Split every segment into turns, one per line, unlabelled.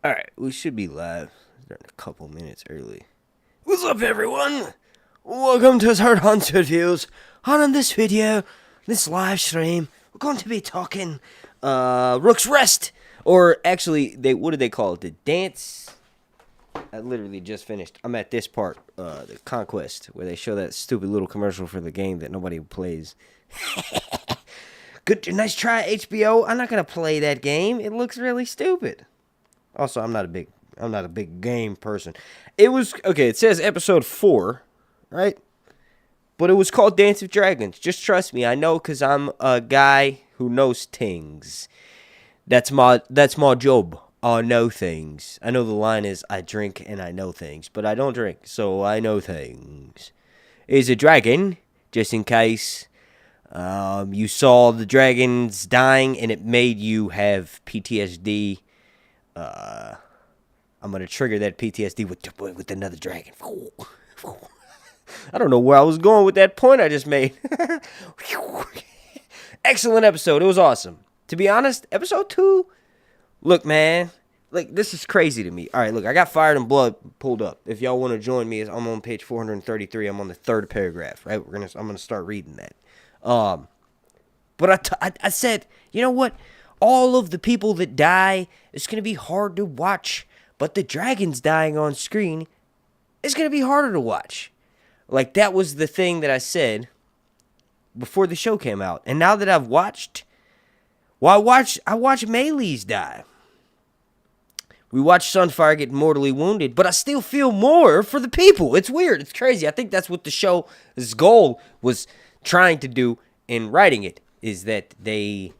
Alright, we should be live. Starting a couple minutes early. What's up, everyone? Welcome to Sorenson Reviews. On this video, this live stream, we're going to be talking ROOKS REST. Or actually, what did they call it? The dance? I literally just finished. I'm at this part, the Conquest, where they show that stupid little commercial for the game that nobody plays. Good, nice try, HBO. I'm not gonna play that game. It looks really stupid. Also, I'm not a big game person. It was okay. It says episode 4, right? But it was called Dance with Dragons. Just trust me. I know, cause I'm a guy who knows things. That's my job. I know things. I know the line is I drink and I know things, but I don't drink, so I know things. Is a dragon, just in case you saw the dragons dying and it made you have PTSD. I'm gonna trigger that PTSD with another dragon. I don't know where I was going with that point I just made. Excellent episode. It was awesome. To be honest, episode 2. Look, man, like, this is crazy to me. All right, look, I got Fire and Blood pulled up. If y'all want to join me, I'm on page 433. I'm on the 3rd paragraph, right? I'm gonna start reading that. But I said, you know what? All of the people that die, it's gonna be hard to watch. But the dragons dying on screen is gonna be harder to watch. Like, that was the thing that I said before the show came out. And now that I've watched, well, I watch Melees die. We watch Sunfire get mortally wounded, but I still feel more for the people. It's weird. It's crazy. I think that's what the show's goal was trying to do in writing it, is that they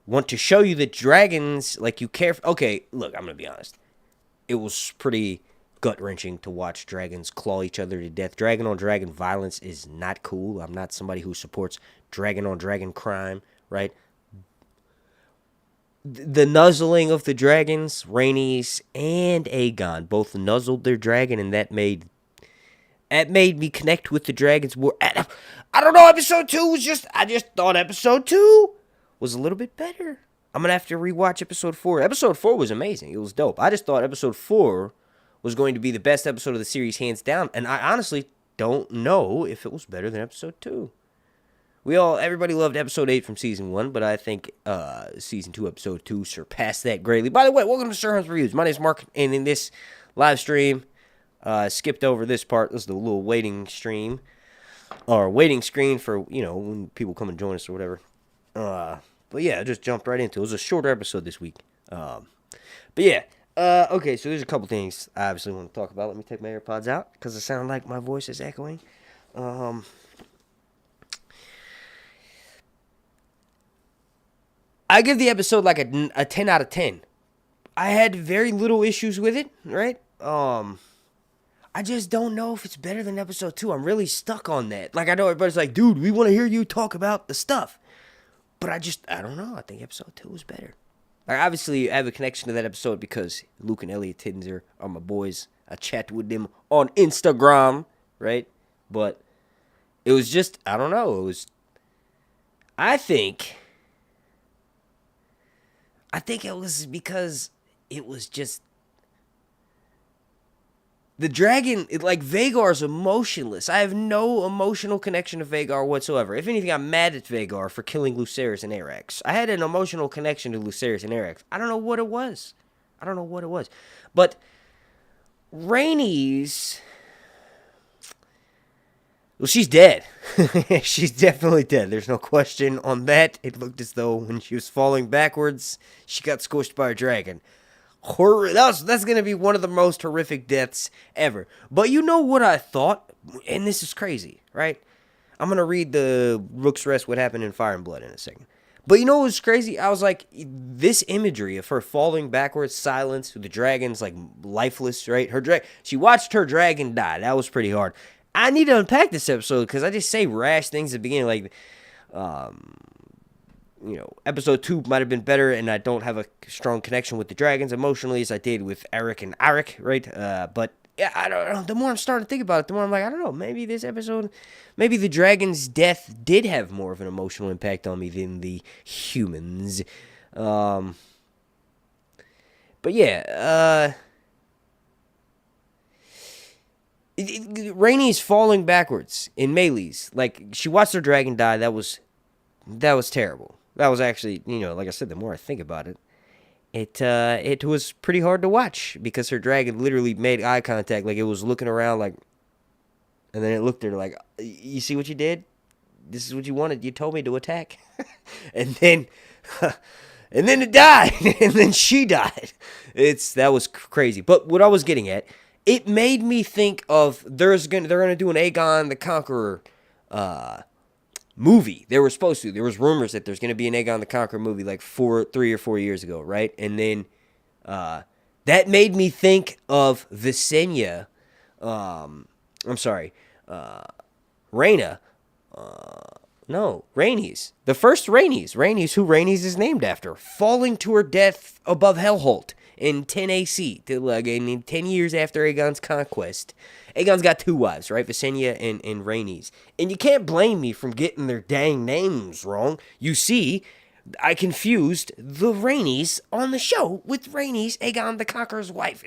want to show you that dragons, like, you care for. Okay, look, I'm going to be honest. It was pretty gut-wrenching to watch dragons claw each other to death. Dragon-on-dragon violence is not cool. I'm not somebody who supports dragon-on-dragon crime, right? The nuzzling of the dragons, Rhaenys and Aegon, both nuzzled their dragon, and that made me connect with the dragons more. I don't know, episode 2 was I just thought episode 2 was a little bit better. I'm going to have to rewatch episode 4. Episode 4 was amazing. It was dope. I just thought episode 4 was going to be the best episode of the series, hands down, and I honestly don't know if it was better than episode 2. Everybody loved episode 8 from season 1, but I think season 2, episode 2 surpassed that greatly. By the way, welcome to Sorenson Reviews. My name is Mark, and in this live stream, skipped over this part. This is the little waiting stream, or waiting screen for, when people come and join us or whatever. But yeah, I just jumped right into it. It was a shorter episode this week. But yeah, okay, so there's a couple things I obviously want to talk about. Let me take my AirPods out, because it sounds like my voice is echoing. I give the episode like a 10 out of 10. I had very little issues with it, right? I just don't know if it's better than episode 2. I'm really stuck on that. Like, I know everybody's like, dude, we want to hear you talk about the stuff. But I don't know. I think episode 2 was better. Like, obviously, I have a connection to that episode because Luke and Elliot Tinzer are my boys. I chat with them on Instagram, right? But it was just, I don't know. I think it was because it was just the dragon. Vhagar's emotionless. I have no emotional connection to Vhagar whatsoever. If anything, I'm mad at Vhagar for killing Lucerys and Arrax. I had an emotional connection to Lucerys and Arrax. I don't know what it was. But Rhaenys, well, she's dead. She's definitely dead. There's no question on that. It looked as though when she was falling backwards, she got squished by a dragon. That's going to be one of the most horrific deaths ever. But you know what I thought? And this is crazy, right? I'm going to read the ROOKS REST, what happened in Fire and Blood, in a second. But you know what was crazy? I was like, this imagery of her falling backwards, silence, with the dragon's like lifeless, right? She watched her dragon die. That was pretty hard. I need to unpack this episode because I just say rash things at the beginning. Like, episode 2 might have been better, and I don't have a strong connection with the dragons emotionally as I did with Eric and Arik, right? But yeah, I don't know. The more I'm starting to think about it, the more I'm like, I don't know. Maybe this episode, maybe the dragon's death did have more of an emotional impact on me than the humans. Um, but yeah, Rainy's falling backwards in melees. Like, she watched her dragon die. That was terrible. That was actually, like I said, the more I think about it, it was pretty hard to watch because her dragon literally made eye contact, like it was looking around, like, and then it looked at her like, "You see what you did? This is what you wanted. You told me to attack," and then, and then it died, and then she died. That was crazy. But what I was getting at, it made me think of they're gonna do an Aegon the Conqueror movie. They were supposed to. There was rumors that there's gonna be an Aegon the Conqueror movie like 3 or 4 years ago, right? And then that made me think of Visenya. I'm sorry, Rhaena. No, Rhaenys. The first Rhaenys. Rhaenys, who Rhaenys is named after, falling to her death above Hellholt in 10 AC, in 10 years after Aegon's conquest. Aegon's got 2 wives, right? Visenya and Rhaenys. And you can't blame me from getting their dang names wrong. You see, I confused the Rhaenys on the show with Rhaenys, Aegon the Conqueror's wife.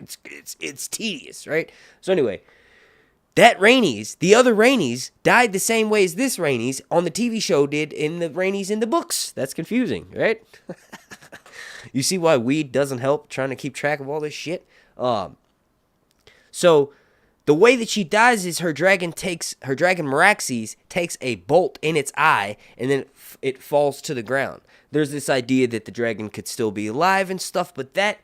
It's tedious, right? So anyway, that Rhaenys, the other Rhaenys, died the same way as this Rhaenys on the TV show did in the Rhaenys in the books. That's confusing, right? You see why weed doesn't help trying to keep track of all this shit? So the way that she dies is her dragon Meraxes takes a bolt in its eye and then it falls to the ground. There's this idea that the dragon could still be alive and stuff, but that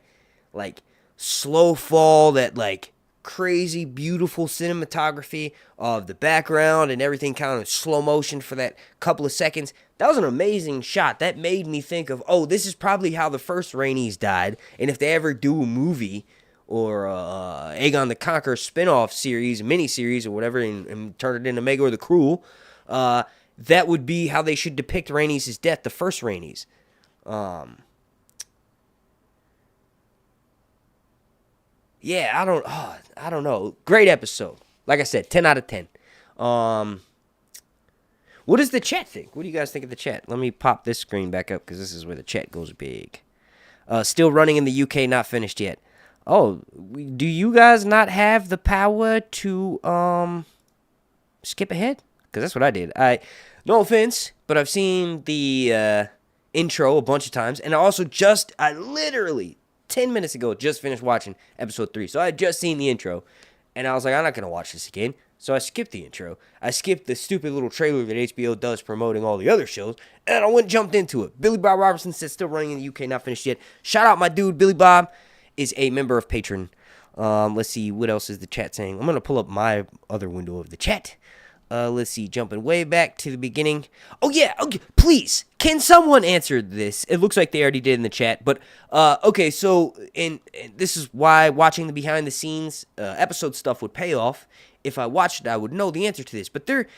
like slow fall, that like crazy beautiful cinematography of the background and everything kind of slow motion for that couple of seconds, that was an amazing shot. That made me think of, oh, this is probably how the first Rhaenys died, and if they ever do a movie or Aegon the Conqueror spin-off series, mini-series or whatever, and turn it into Maegor the Cruel, that would be how they should depict Rhaenys' death, the first Rhaenys. Yeah, I don't know. Great episode. Like I said, 10 out of 10. What does the chat think? What do you guys think of the chat? Let me pop this screen back up because this is where the chat goes big. Still running in the UK, not finished yet. Oh, do you guys not have the power to skip ahead? Because that's what I did. No offense, but I've seen the intro a bunch of times, and I literally 10 minutes ago just finished watching episode 3. So I had just seen the intro, and I was like, I'm not going to watch this again. So I skipped the intro. I skipped the stupid little trailer that HBO does promoting all the other shows, and I went and jumped into it. Billy Bob Robertson says still running in the UK, not finished yet. Shout out my dude, Billy Bob is a member of Patreon. Let's see, what else is the chat saying? I'm going to pull up my other window of the chat. Let's see, jumping way back to the beginning. Oh, yeah, okay, please, can someone answer this? It looks like they already did in the chat, but, okay, so, and this is why watching the behind-the-scenes episode stuff would pay off. If I watched it, I would know the answer to this, but they're,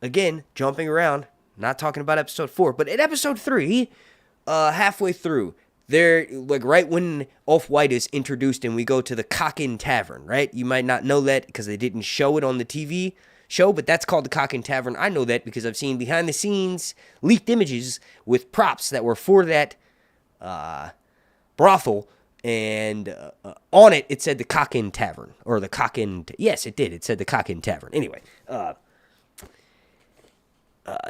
again, jumping around, not talking about episode 4, but at episode 3, halfway through, they're, like, right when Off-White is introduced and we go to the Cock-Inn Tavern, right? You might not know that because they didn't show it on the TV show, but that's called the Cock-Inn Tavern. I know that because I've seen behind-the-scenes leaked images with props that were for that brothel, and on it, it said the Cock-Inn Tavern, or the Cock-Inn, yes, it did, it said the Cock-Inn Tavern. Anyway,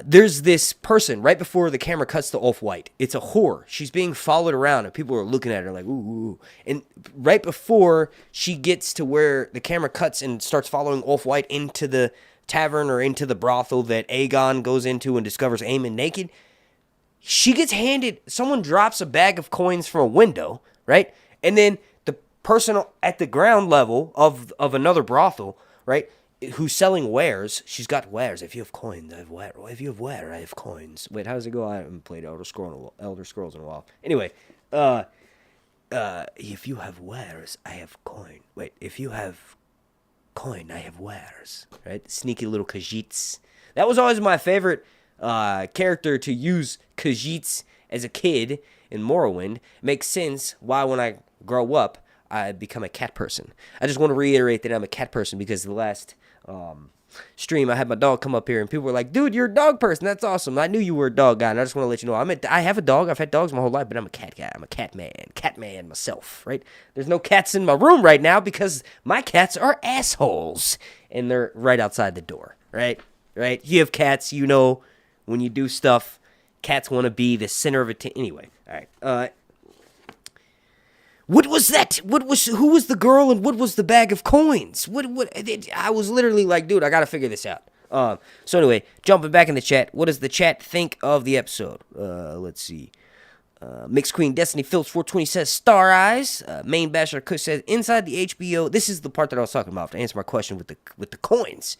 there's this person right before the camera cuts to Off-White. It's a whore. She's being followed around, and people are looking at her like, ooh, ooh. And right before she gets to where the camera cuts and starts following Off-White into the tavern or into the brothel that Aegon goes into and discovers Aemon naked, she gets handed, someone drops a bag of coins from a window, right? And then the person at the ground level of another brothel, right, who's selling wares, she's got wares. If you have coins, I have ware. If you have ware, I have coins. Wait, how does it go? I haven't played Elder Scrolls in a while. Anyway, if you have wares, I have coin. Wait, if you have coin, I have wares. Right? Sneaky little Khajiits. That was always my favorite character to use, Khajiits, as a kid in Morrowind. Makes sense why when I grow up, I become a cat person. I just want to reiterate that I'm a cat person because the last stream, I had my dog come up here, and people were like, dude, you're a dog person. That's awesome. I knew you were a dog guy, and I just want to let you know, I have a dog. I've had dogs my whole life, but I'm a cat guy. I'm a cat man myself, right? There's no cats in my room right now because my cats are assholes, and they're right outside the door, right? Right? You have cats, you know, when you do stuff, cats want to be the center of attention. Anyway, all right. What was that? Who was the girl and what was the bag of coins? I was literally like, dude, I got to figure this out. So anyway, jumping back in the chat, what does the chat think of the episode? Let's see. Mixed Queen Destiny Phillips 420 says Star Eyes. Main Bachelor Kush says inside the HBO. This is the part that I was talking about to answer my question with the coins.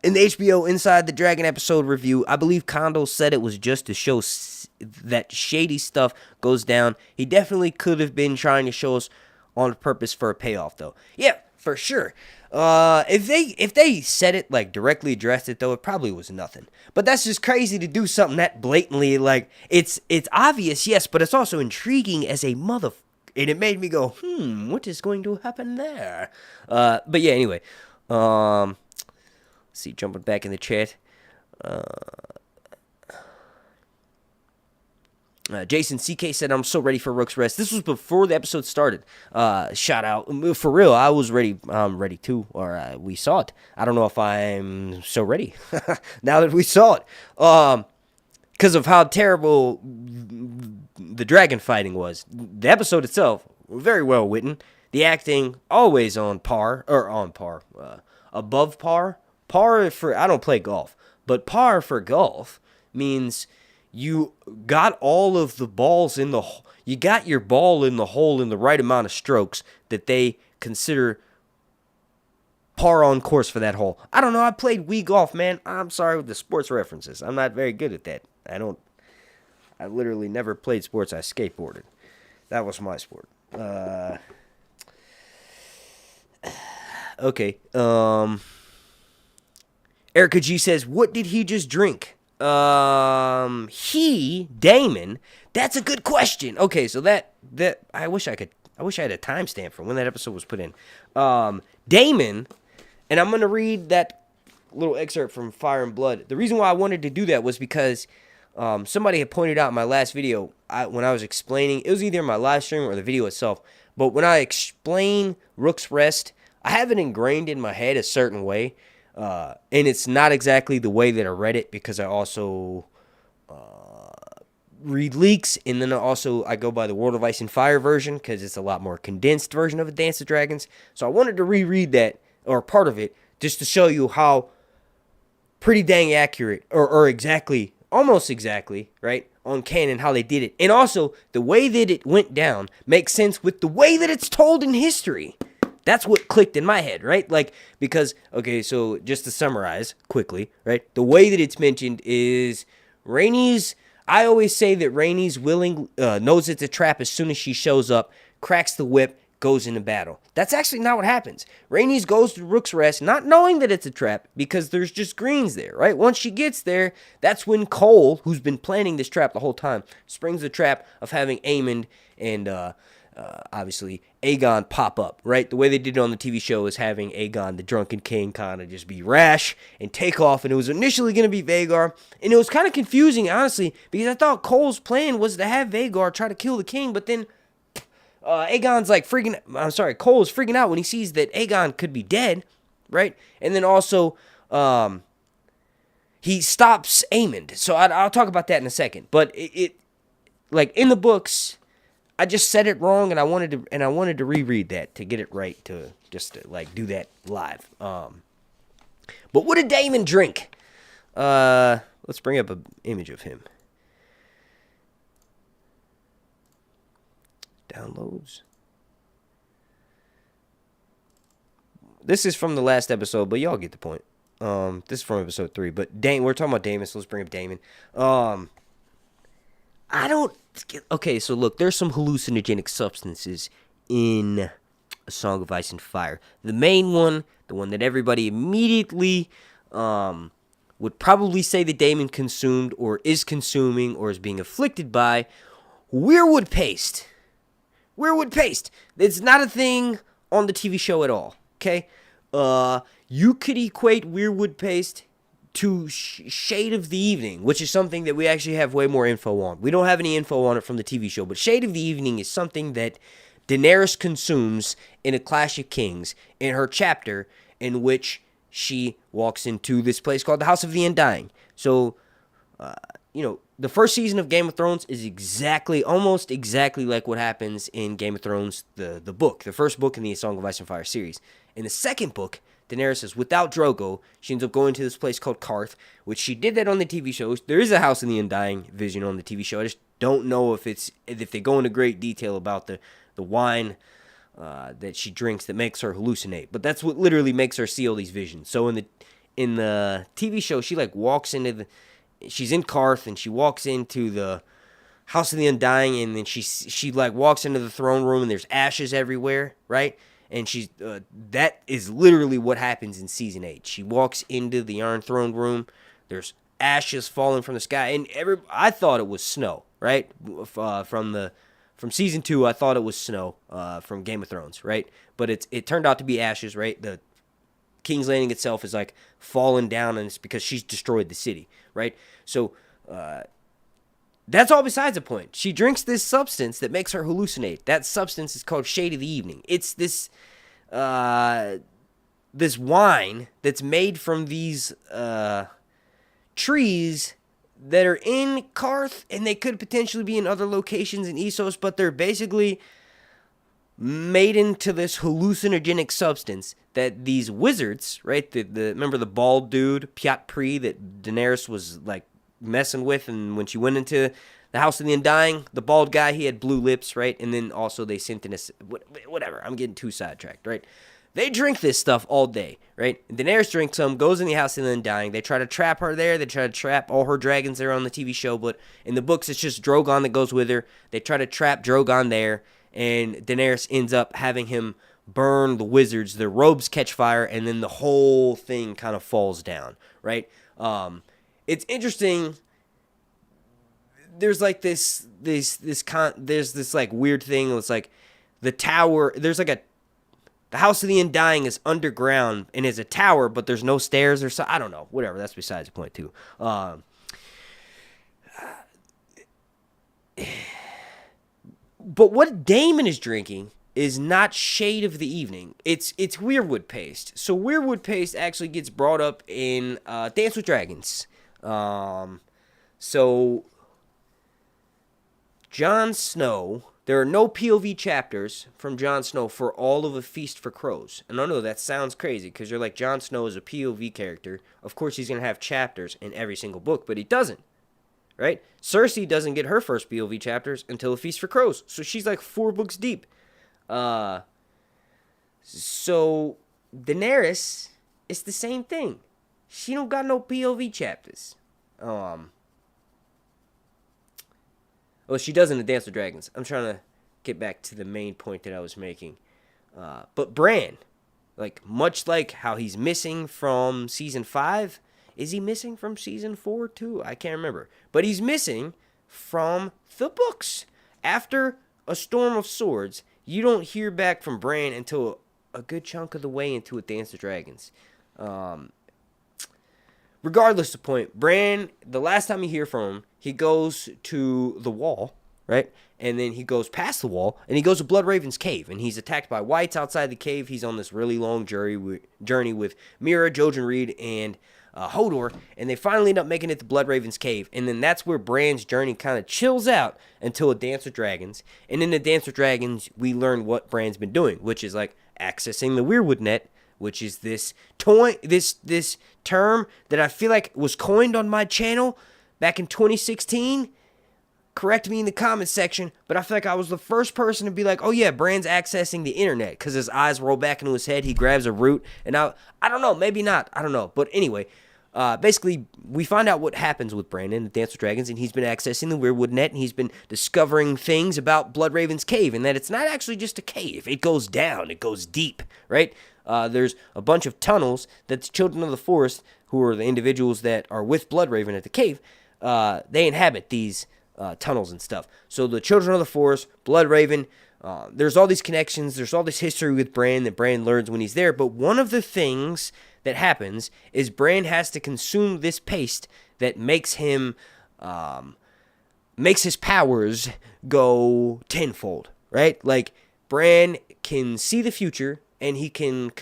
In the HBO Inside the Dragon episode review, I believe Kondo said it was just to show that shady stuff goes down. He definitely could have been trying to show us on purpose for a payoff, though. Yeah, for sure. If they said it, like, directly addressed it, though, it probably was nothing. But that's just crazy to do something that blatantly, like, it's obvious, yes, but it's also intriguing as a mother... And it made me go, what is going to happen there? But yeah, anyway. Let's see, jumping back in the chat. Jason CK said, I'm so ready for Rook's Rest. This was before the episode started. Shout out. For real, I was ready. I'm ready too. Or we saw it. I don't know if I'm so ready now that we saw it. Because of how terrible the dragon fighting was. The episode itself, very well written. The acting, always on par. Or on par. Above par. Par for, I don't play golf. But par for golf means... You got all of the balls in the... You got your ball in the hole in the right amount of strokes that they consider par on course for that hole. I don't know. I played Wii golf, man. I'm sorry with the sports references. I'm not very good at that. I literally never played sports. I skateboarded. That was my sport. Okay. Erica G says, what did he just drink? Damon, that's a good question. Okay, so that I wish I had a timestamp for when that episode was put in. Daemon, and I'm gonna read that little excerpt from Fire and Blood. The reason why I wanted to do that was because somebody had pointed out in my last video when I was explaining, it was either in my live stream or the video itself, but when I explain Rook's Rest, I have it ingrained in my head a certain way. And it's not exactly the way that I read it because I also read leaks, and then I go by the World of Ice and Fire version because it's a lot more condensed version of A Dance of Dragons. So I wanted to reread that, or part of it, just to show you how pretty dang accurate, or exactly, almost exactly, right, on canon, how they did it. And also, the way that it went down makes sense with the way that it's told in history. That's what clicked in my head, right? Like, because, okay, so just to summarize quickly, right? The way that it's mentioned is Rhaenys, I always say that Rhaenys knows it's a trap as soon as she shows up, cracks the whip, goes into battle. That's actually not what happens. Rhaenys goes to Rook's Rest not knowing that it's a trap because there's just greens there, right? Once she gets there, that's when Cole, who's been planning this trap the whole time, springs the trap of having Aemond and, obviously, Aegon pop up, right? The way they did it on the TV show is having Aegon, the drunken king, kind of just be rash and take off, and it was initially going to be Vhagar, and it was kind of confusing, honestly, because I thought Cole's plan was to have Vhagar try to kill the king, but then Aegon's like Cole is freaking out when he sees that Aegon could be dead, right? And then also, he stops Aemond, so I'll talk about that in a second, but it like, in the books... I just said it wrong, and I wanted to reread that to get it right, to like do that live. But what did Daemon drink? Let's bring up an image of him. Downloads. This is from the last episode, but y'all get the point. This is from episode 3, but we're talking about Daemon, so let's bring up Daemon. Okay, so look, there's some hallucinogenic substances in A Song of Ice and Fire. The main one, the one that everybody immediately would probably say that Daemon consumed or is consuming or is being afflicted by, weirwood paste. Weirwood paste. It's not a thing on the TV show at all, okay? You could equate Weirwood Paste to Shade of the Evening, which is something that we actually have way more info on. We don't have any info on it from the TV show, but Shade of the Evening is something that Daenerys consumes in A Clash of Kings in her chapter in which she walks into this place called the House of the Undying. So, the first season of Game of Thrones is almost exactly like what happens in Game of Thrones, the book, the first book in the Song of Ice and Fire series. In the second book, Daenerys is without Drogo. She ends up going to this place called Karth, which she did that on the TV show. There is a House of the Undying vision on the TV show. I just don't know if they go into great detail about the wine that she drinks that makes her hallucinate. But that's what literally makes her see all these visions. So in the TV show, she walks into she's in Karth and she walks into the House of the Undying, and then she walks into the throne room and there's ashes everywhere, right? And she's that is literally what happens in season 8. She walks into the Iron Throne room. There's ashes falling from the sky, and I thought it was snow, right? From season 2, I thought it was snow from Game of Thrones, right? But it turned out to be ashes, right? The King's Landing itself is fallen down, and it's because she's destroyed the city, right? So that's all besides the point. She drinks this substance that makes her hallucinate. That substance is called Shade of the Evening. It's this wine that's made from these trees that are in Karth, and they could potentially be in other locations in Essos, but they're basically made into this hallucinogenic substance that these wizards, right? Remember the bald dude, Pyat Pri, that Daenerys was messing with, and when she went into the House of the Undying, the bald guy, he had blue lips, right? And then also they sent in whatever. I'm getting too sidetracked, right? They drink this stuff all day, right? And Daenerys drinks some, goes in the House of the Undying. They try to trap her there. They try to trap all her dragons there on the TV show, but in the books, it's just Drogon that goes with her. They try to trap Drogon there, and Daenerys ends up having him burn the wizards. Their robes catch fire, and then the whole thing kind of falls down, right? It's interesting. There's this weird thing. It's the tower. There's the House of the Undying is underground and is a tower, but there's no stairs or so. I don't know. Whatever. That's besides the point too. But what Daemon is drinking is not Shade of the Evening. It's Weirwood Paste. So Weirwood Paste actually gets brought up in Dance with Dragons. So Jon Snow, there are no POV chapters from Jon Snow for all of A Feast for Crows. And I know that sounds crazy because you're Jon Snow is a POV character. Of course he's going to have chapters in every single book, but he doesn't. Right? Cersei doesn't get her first POV chapters until A Feast for Crows. So she's 4 books deep. So Daenerys, it's the same thing. She don't got no POV chapters. She does in the Dance with Dragons. I'm trying to get back to the main point that I was making. But Breanne, much like how he's missing from season 5, is he missing from season 4 too? I can't remember. But he's missing from the books. After A Storm of Swords, you don't hear back from Breanne until a good chunk of the way into A Dance with Dragons. Regardless of the point, Breanne, the last time you hear from him, he goes to the wall, right? And then he goes past the wall, and he goes to Bloodraven's cave, and he's attacked by whites outside the cave. He's on this really long journey with Mira, Jojen Reed, and Hodor, and they finally end up making it to Bloodraven's cave, and then that's where Bran's journey kind of chills out until A Dance with Dragons. And in A Dance with Dragons, we learn what Bran's been doing, which is accessing the Weirwood Net, which is this term that I feel like was coined on my channel back in 2016. Correct me in the comment section, but I feel like I was the first person to be like, oh yeah, Bran's accessing the internet, because his eyes roll back into his head, he grabs a root, and I don't know, maybe not, I don't know, but anyway, basically, we find out what happens with Breanne in Dance with Dragons, and he's been accessing the Weirwood Net, and he's been discovering things about Bloodraven's cave, and that it's not actually just a cave, it goes down, it goes deep, right? There's a bunch of tunnels that the Children of the Forest, who are the individuals that are with Bloodraven at the cave, they inhabit these tunnels and stuff. So the Children of the Forest, Bloodraven, there's all these connections. There's all this history with Breanne that Breanne learns when he's there. But one of the things that happens is Breanne has to consume this paste that makes him makes his powers go tenfold, right? Like Breanne can see the future and he can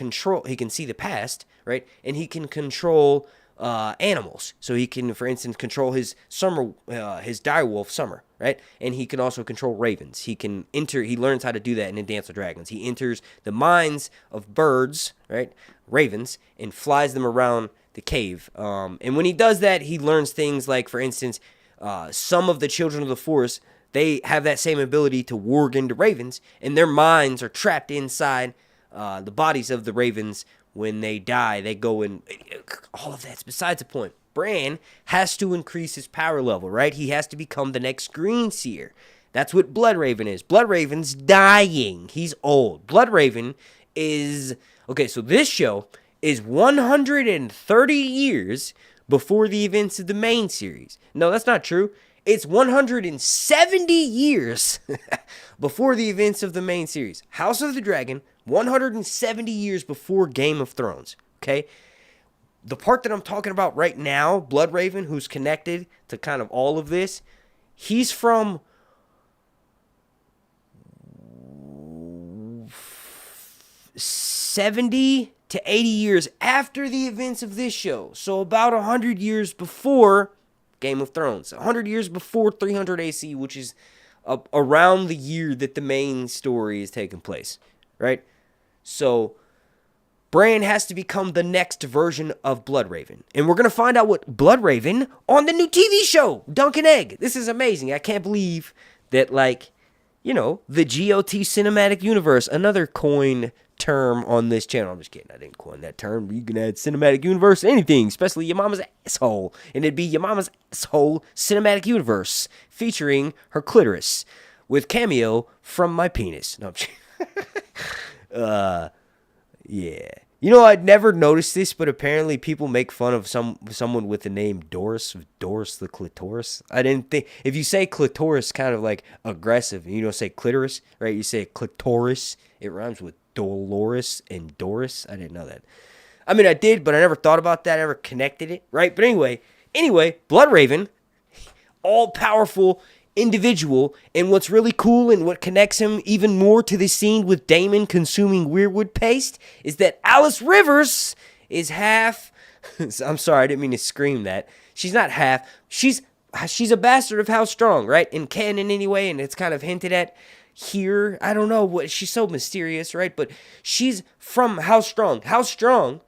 see the past, right? And he can control animals. So he can, for instance, control his direwolf Summer, right? And he can also control ravens. He learns how to do that in Dance with Dragons. He enters the minds of birds, right? Ravens, and flies them around the cave. And when he does that, he learns things like, for instance, some of the children of the forest, they have that same ability to warg into ravens, and their minds are trapped inside the bodies of the ravens. When they die, they go in. All of that's besides the point. Breanne has to increase his power level, right? He has to become the next Green Seer. That's what Bloodraven is. Bloodraven's dying. He's old. Bloodraven is... Okay, so this show is 130 years before the events of the main series. No, that's not true. It's 170 years before the events of the main series. House of the Dragon, 170 years before Game of Thrones, okay? The part that I'm talking about right now, Bloodraven, who's connected to kind of all of this, he's from 70 to 80 years after the events of this show. So about 100 years before Game of Thrones. 100 years before 300 AC, which is around the year that the main story is taking place, right? So Breanne has to become the next version of Bloodraven. And we're going to find out what Bloodraven on the new TV show, Dunk and Egg. This is amazing. I can't believe that, like, you know, the GOT cinematic universe, another coined term on this channel. I'm just kidding. I didn't coin that term. You can add cinematic universe to anything, especially your mama's asshole. And it'd be your mama's asshole cinematic universe featuring her clitoris with cameo from my penis. No, I'm yeah. You know, I'd never noticed this, but apparently people make fun of someone with the name Doris the clitoris. I didn't think, if you say clitoris kind of like aggressive, and you don't say clitoris, right? You say clitoris, it rhymes with Dolores and Doris. I didn't know that. I mean, I did, but I never thought about that, ever connected it, right? But anyway, Bloodraven, all-powerful individual, and what's really cool and what connects him even more to the scene with Daemon consuming weirwood paste is that Alice Rivers is half... I'm sorry, I didn't mean to scream that. She's not half. She's a bastard of House Strong, right? In canon anyway, and it's kind of hinted at here. I don't know what, she's so mysterious, right? But she's from House Strong. House Strong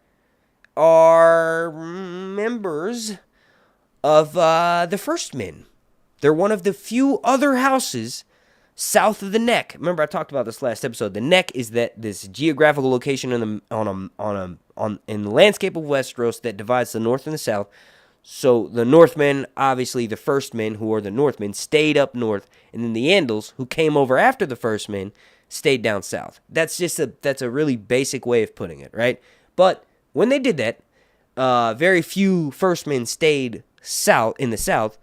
are members of the First Men. They're one of the few other houses south of the Neck. Remember, I talked about this last episode. The Neck is this geographical location in the landscape of Westeros that divides the North and the South. So the Northmen, obviously the First Men, who are the Northmen, stayed up north, and then the Andals, who came over after the First Men, stayed down south. That's a really basic way of putting it, right? But when they did that, very few First Men stayed in the south.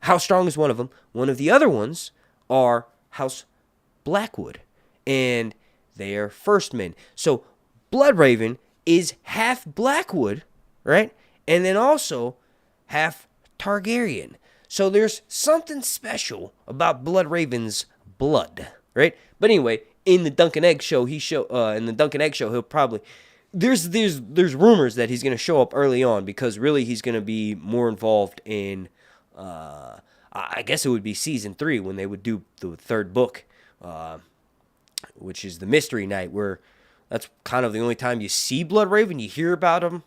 House Strong is one of them. One of the other ones are House Blackwood, and they are First Men. So Bloodraven is half Blackwood, right? And then also half Targaryen. So there's something special about Bloodraven's blood, right? But anyway, in the Dunk and Egg show, he'll probably... There's rumors that he's going to show up early on, because really he's going to be more involved in... I guess it would be season 3 when they would do the third book, which is the Mystery Night, where that's kind of the only time you see Bloodraven. You hear about him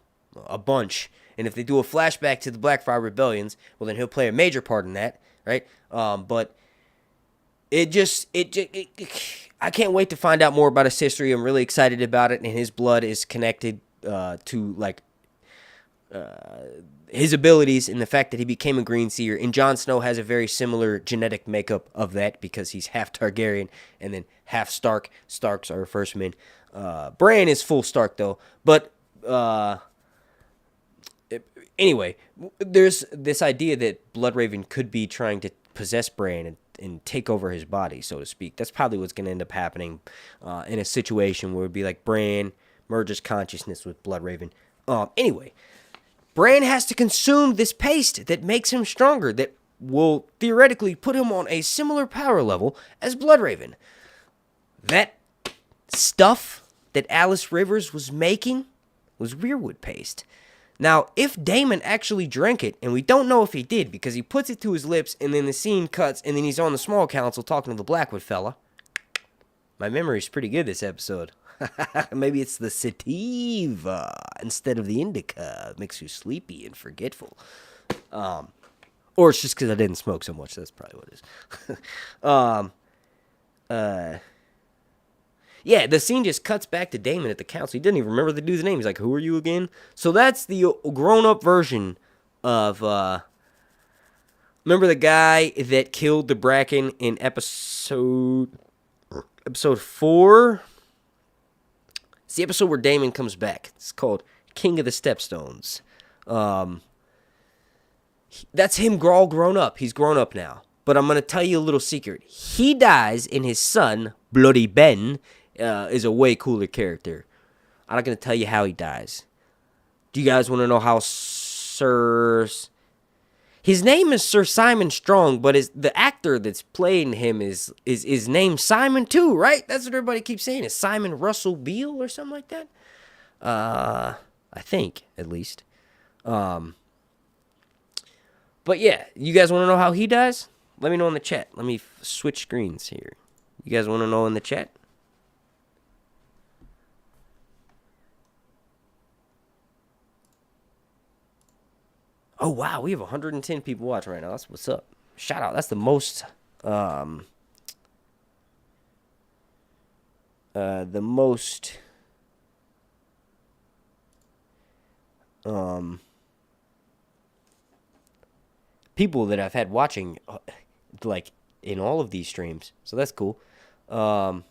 a bunch, and if they do a flashback to the Blackfire Rebellions, well, then he'll play a major part in that, right? But I can't wait to find out more about his history. I'm really excited about it, and his blood is connected to like his abilities and the fact that he became a Green Seer. And Jon Snow has a very similar genetic makeup of that, because he's half Targaryen and then half Stark. Starks are First Men. Breanne is full Stark, though. But anyway, there's this idea that Bloodraven could be trying to possess Breanne, and take over his body, so to speak. That's probably what's going to end up happening in a situation where it'd be like Breanne merges consciousness with Bloodraven. Anyway, Breanne has to consume this paste that makes him stronger, that will theoretically put him on a similar power level as Bloodraven. That stuff that Alice Rivers was making was rearwood paste. Now, if Daemon actually drank it, and we don't know if he did, because he puts it to his lips, and then the scene cuts, and then he's on the small council talking to the Blackwood fella. My memory's pretty good this episode. Maybe it's the sativa instead of the indica. It makes you sleepy and forgetful. Or it's just because I didn't smoke so much. That's probably what it is. Yeah, the scene just cuts back to Daemon at the council. He didn't even remember the dude's name. He's like, who are you again? So that's the grown-up version of... remember the guy that killed the Bracken in episode 4? It's the episode where Daemon comes back. It's called King of the Stepstones. That's him all grown up. He's grown up now. But I'm going to tell you a little secret. He dies, and his son, Bloody Ben, is a way cooler character. I'm not going to tell you how he dies. Do you guys want to know how His name is Sir Simon Strong, but the actor that's playing him is named Simon too, right? That's what everybody keeps saying. Is Simon Russell Beale or something like that? I think, at least. But yeah, you guys want to know how he dies? Let me know in the chat. Let me switch screens here. You guys want to know in the chat? Oh, wow, we have 110 people watching right now. That's what's up. Shout out. That's the most, people that I've had watching, like, in all of these streams. So that's cool. Yeah,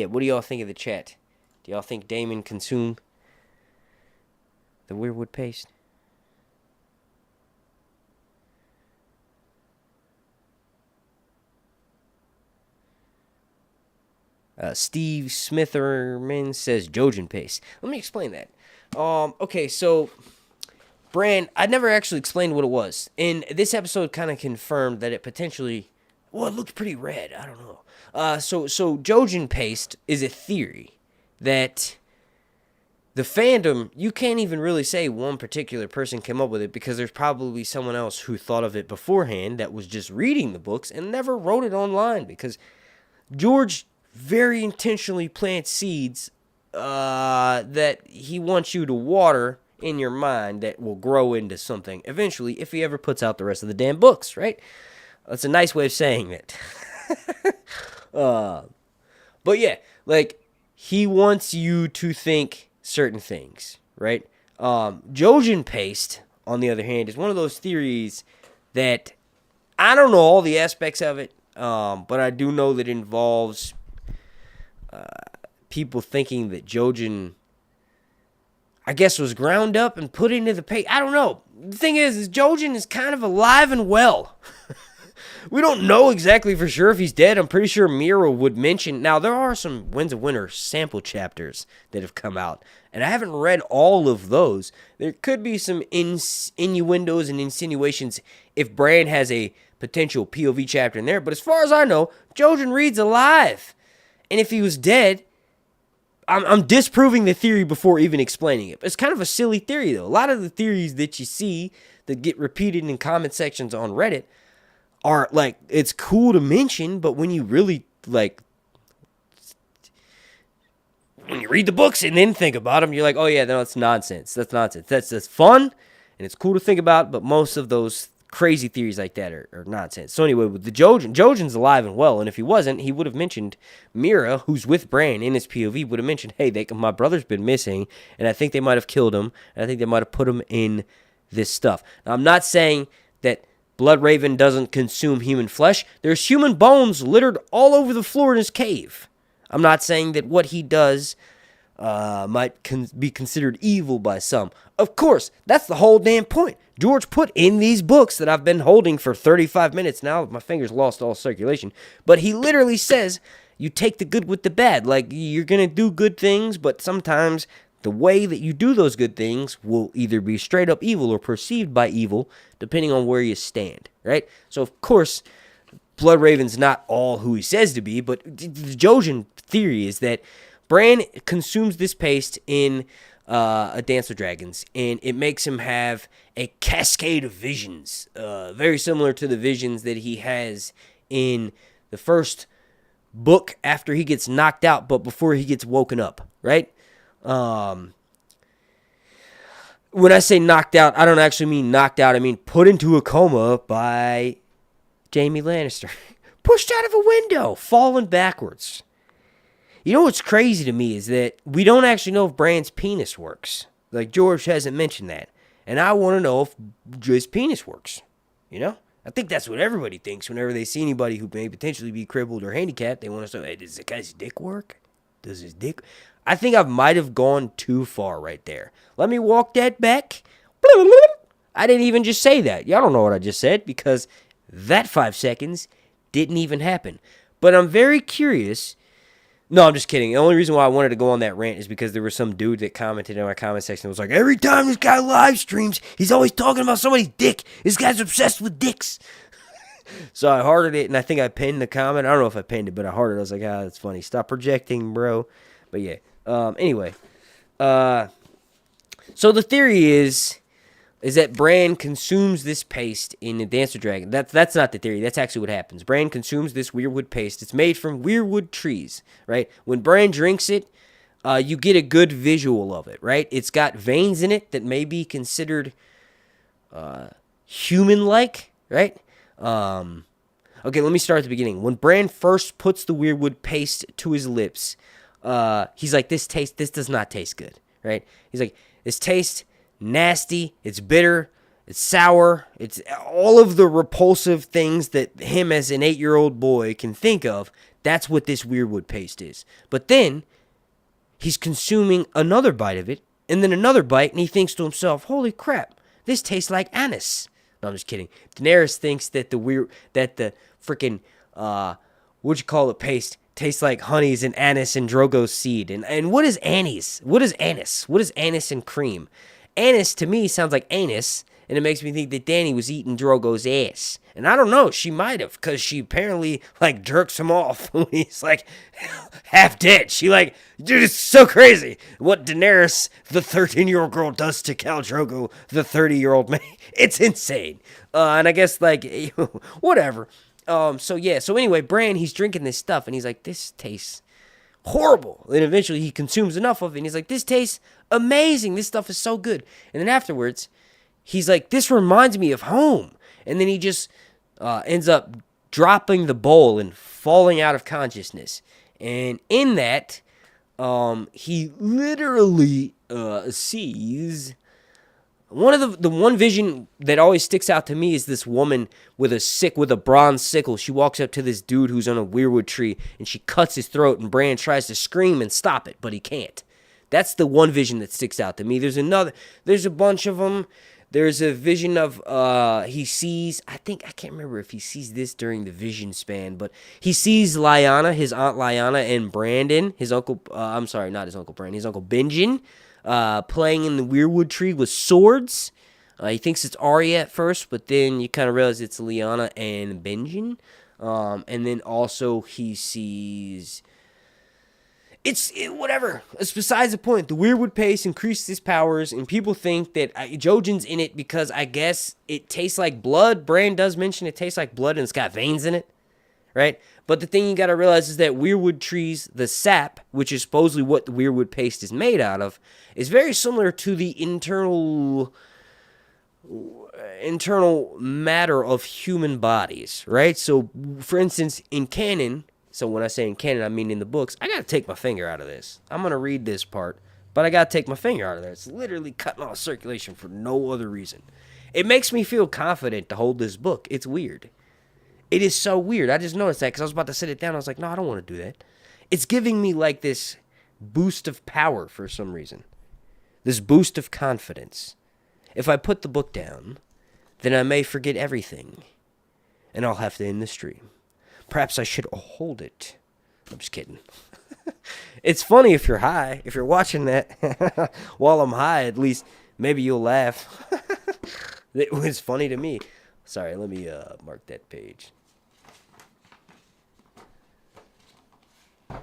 what do y'all think of the chat? Do y'all think Daemon consumed the weirwood paste? Steve Smitherman says Jojen paste. Let me explain that. Okay, so Breanne, I never actually explained what it was. And this episode kind of confirmed that it potentially, well, it looked pretty red. I don't know. So Jojen paste is a theory that the fandom, you can't even really say one particular person came up with it, because there's probably someone else who thought of it beforehand that was just reading the books and never wrote it online, because George very intentionally plants seeds that he wants you to water in your mind that will grow into something eventually if he ever puts out the rest of the damn books, right? That's a nice way of saying it. But yeah, like, he wants you to think certain things, right? Jojen paste, on the other hand, is one of those theories that I don't know all the aspects of it, but I do know that it involves people thinking that Jojen, I guess, was ground up and put into the paste. I don't know. The thing is Jojen is kind of alive and well. We don't know exactly for sure if he's dead. I'm pretty sure Mira would mention. Now, there are some Winds of Winter sample chapters that have come out, and I haven't read all of those. There could be some innuendos and insinuations if Breanne has a potential POV chapter in there, but as far as I know, Jojen Reed's alive. And if he was dead, I'm disproving the theory before even explaining it. It's kind of a silly theory, though. A lot of the theories that you see that get repeated in comment sections on Reddit are, like, it's cool to mention, but when you really, like, when you read the books and then think about them, you're like, oh yeah, no, it's nonsense. That's nonsense. That's fun, and it's cool to think about, but most of those crazy theories like that are nonsense. So anyway, with the Jojen's alive and well, and if he wasn't, he would have mentioned Mira, who's with Breanne in his POV, would have mentioned, hey, my brother's been missing, and I think they might have killed him, and I think they might have put him in this stuff. Now, I'm not saying that Bloodraven doesn't consume human flesh. There's human bones littered all over the floor in his cave. I'm not saying that what he does might be considered evil by some. Of course, that's the whole damn point. George put in these books that I've been holding for 35 minutes now. My fingers lost all circulation. But he literally says, you take the good with the bad. Like, you're going to do good things, but sometimes the way that you do those good things will either be straight up evil or perceived by evil, depending on where you stand, right? So, of course, Bloodraven's not all who he says to be, but the Jojen theory is that Breanne consumes this paste in a Dance with Dragons, and it makes him have a cascade of visions, very similar to the visions that he has in the first book after he gets knocked out, but before he gets woken up, right? When I say knocked out, I don't actually mean knocked out. I mean put into a coma by Jaime Lannister. Pushed out of a window, fallen backwards. You know what's crazy to me is that we don't actually know if Bran's penis works. Like, George hasn't mentioned that. And I want to know if his penis works. You know? I think that's what everybody thinks whenever they see anybody who may potentially be crippled or handicapped. They want to say, hey, does the guy's dick work? Does his dick... I think I might have gone too far right there. Let me walk that back. I didn't even just say that. Y'all don't know what I just said because that 5 seconds didn't even happen. But I'm very curious. No, I'm just kidding. The only reason why I wanted to go on that rant is because there was some dude that commented in my comment section and was like, every time this guy live streams, he's always talking about somebody's dick. This guy's obsessed with dicks. So I hearted it, and I think I pinned the comment. I don't know if I pinned it, but I hearted it. I was like, that's funny. Stop projecting, bro. But yeah. Anyway. So the theory is that Breanne consumes this paste in the Dance with Dragon. That's not the theory. That's actually what happens. Breanne consumes this weirwood paste. It's made from weirwood trees, right? When Breanne drinks it, you get a good visual of it, right? It's got veins in it that may be considered human-like, right? Okay, let me start at the beginning. When Breanne first puts the weirwood paste to his lips, he's like, this does not taste good, right? He's like, this tastes nasty, it's bitter, it's sour, it's all of the repulsive things that him as an 8-year-old boy can think of. That's what this weirwood paste is. But then he's consuming another bite of it, and then another bite, and he thinks to himself, holy crap, this tastes like anise. No, I'm just kidding. Daenerys thinks that the freaking paste tastes like honeys and anise and Drogo's seed. And what is anise? What is anise? What is anise and cream? Anise to me sounds like anus, and it makes me think that Dany was eating Drogo's ass. And I don't know, she might have, because she apparently, like, jerks him off when he's, like, half dead. She, like, dude, it's so crazy what Daenerys, the 13-year-old girl, does to Khal Drogo, the 30-year-old man. It's insane. And I guess, like, whatever. So anyway, Breanne, he's drinking this stuff, and he's like, this tastes horrible. And eventually he consumes enough of it, and he's like, this tastes amazing. This stuff is so good. And then afterwards, he's like, this reminds me of home. And then he just ends up dropping the bowl and falling out of consciousness. And in that, he literally sees... One of the one vision that always sticks out to me is this woman with a bronze sickle. She walks up to this dude who's on a weirwood tree, and she cuts his throat, and Breanne tries to scream and stop it, but he can't. That's the one vision that sticks out to me. There's a bunch of them. There's a vision of, he sees, I can't remember if he sees this during the vision span, but he sees Lyanna, his Aunt Lyanna, and Brandon, his uncle, not his Uncle Brandon, his Uncle Benjen, playing in the weirwood tree with swords. He thinks it's Arya at first, but then you kind of realize it's Lyanna and Benjen. And then also he sees... whatever. It's besides the point. The weirwood paste increases his powers, and people think that Jojen's in it because I guess it tastes like blood. Breanne does mention it tastes like blood, and it's got veins in it, right? But the thing you got to realize is that weirwood trees, the sap, which is supposedly what the weirwood paste is made out of, is very similar to the internal matter of human bodies, right? So, for instance, in canon... So when I say in canon, I mean in the books. I got to take my finger out of this. I'm going to read this part, but I got to take my finger out of there. It's literally cutting off circulation for no other reason. It makes me feel confident to hold this book. It's weird. It is so weird. I just noticed that because I was about to sit it down. I was like, no, I don't want to do that. It's giving me like this boost of power for some reason. This boost of confidence. If I put the book down then I may forget everything, and I'll have to end the stream. Perhaps I should hold it. I'm just kidding. It's funny if you're high. If you're watching that while I'm high, at least maybe you'll laugh. It was funny to me. Sorry, let me mark that page. All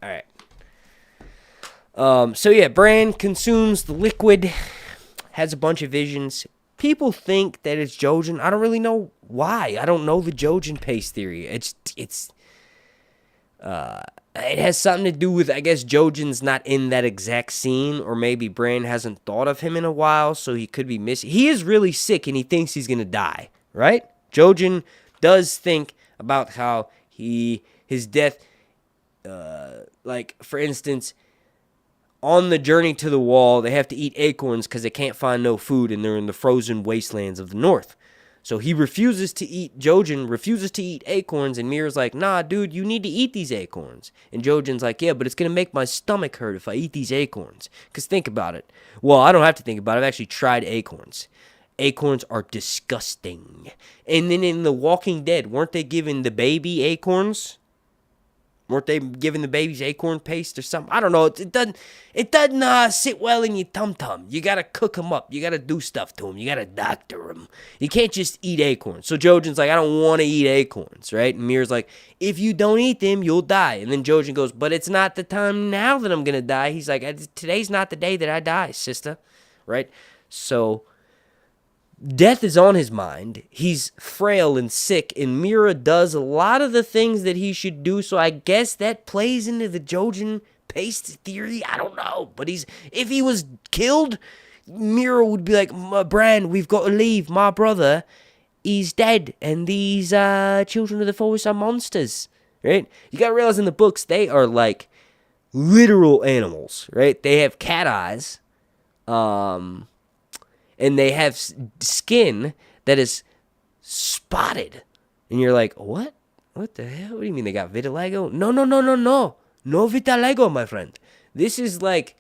right. So yeah, Breanne consumes the liquid, has a bunch of visions. People think that it's Jojen. I don't really know why. I don't know the Jojen paste theory. It has something to do with, I guess, Jojen's not in that exact scene, or maybe Breanne hasn't thought of him in a while, so he could be missing. He is really sick, and he thinks he's going to die, right? Jojen does think about how his death, like, for instance, on the journey to the wall, they have to eat acorns because they can't find no food, and they're in the frozen wastelands of the north. So he refuses to eat, Jojen refuses to eat acorns, and Mira's like, nah, dude, you need to eat these acorns. And Jojen's like, yeah, but it's going to make my stomach hurt if I eat these acorns. Because think about it. Well, I don't have to think about it. I've actually tried acorns. Acorns are disgusting. And then in The Walking Dead, weren't they giving the baby acorns? Weren't they giving the babies acorn paste or something? I don't know. It doesn't sit well in your tum-tum. You got to cook them up. You got to do stuff to them. You got to doctor them. You can't just eat acorns. So Jojen's like, I don't want to eat acorns, right? And Mira's like, if you don't eat them, you'll die. And then Jojen goes, but it's not the time now that I'm going to die. He's like, today's not the day that I die, sister, right? So death is on his mind. He's frail and sick, and Mira does a lot of the things that he should do, so I guess that plays into the Jojen paste theory. I don't know, but if he was killed, Mira would be like, Breanne, we've got to leave. My brother, he's dead, and these children of the forest are monsters, right? You gotta realize in the books, they are like literal animals, right? They have cat eyes, and they have skin that is spotted. And you're like, what? What the hell? What do you mean they got vitiligo? No. No vitiligo, my friend. This is like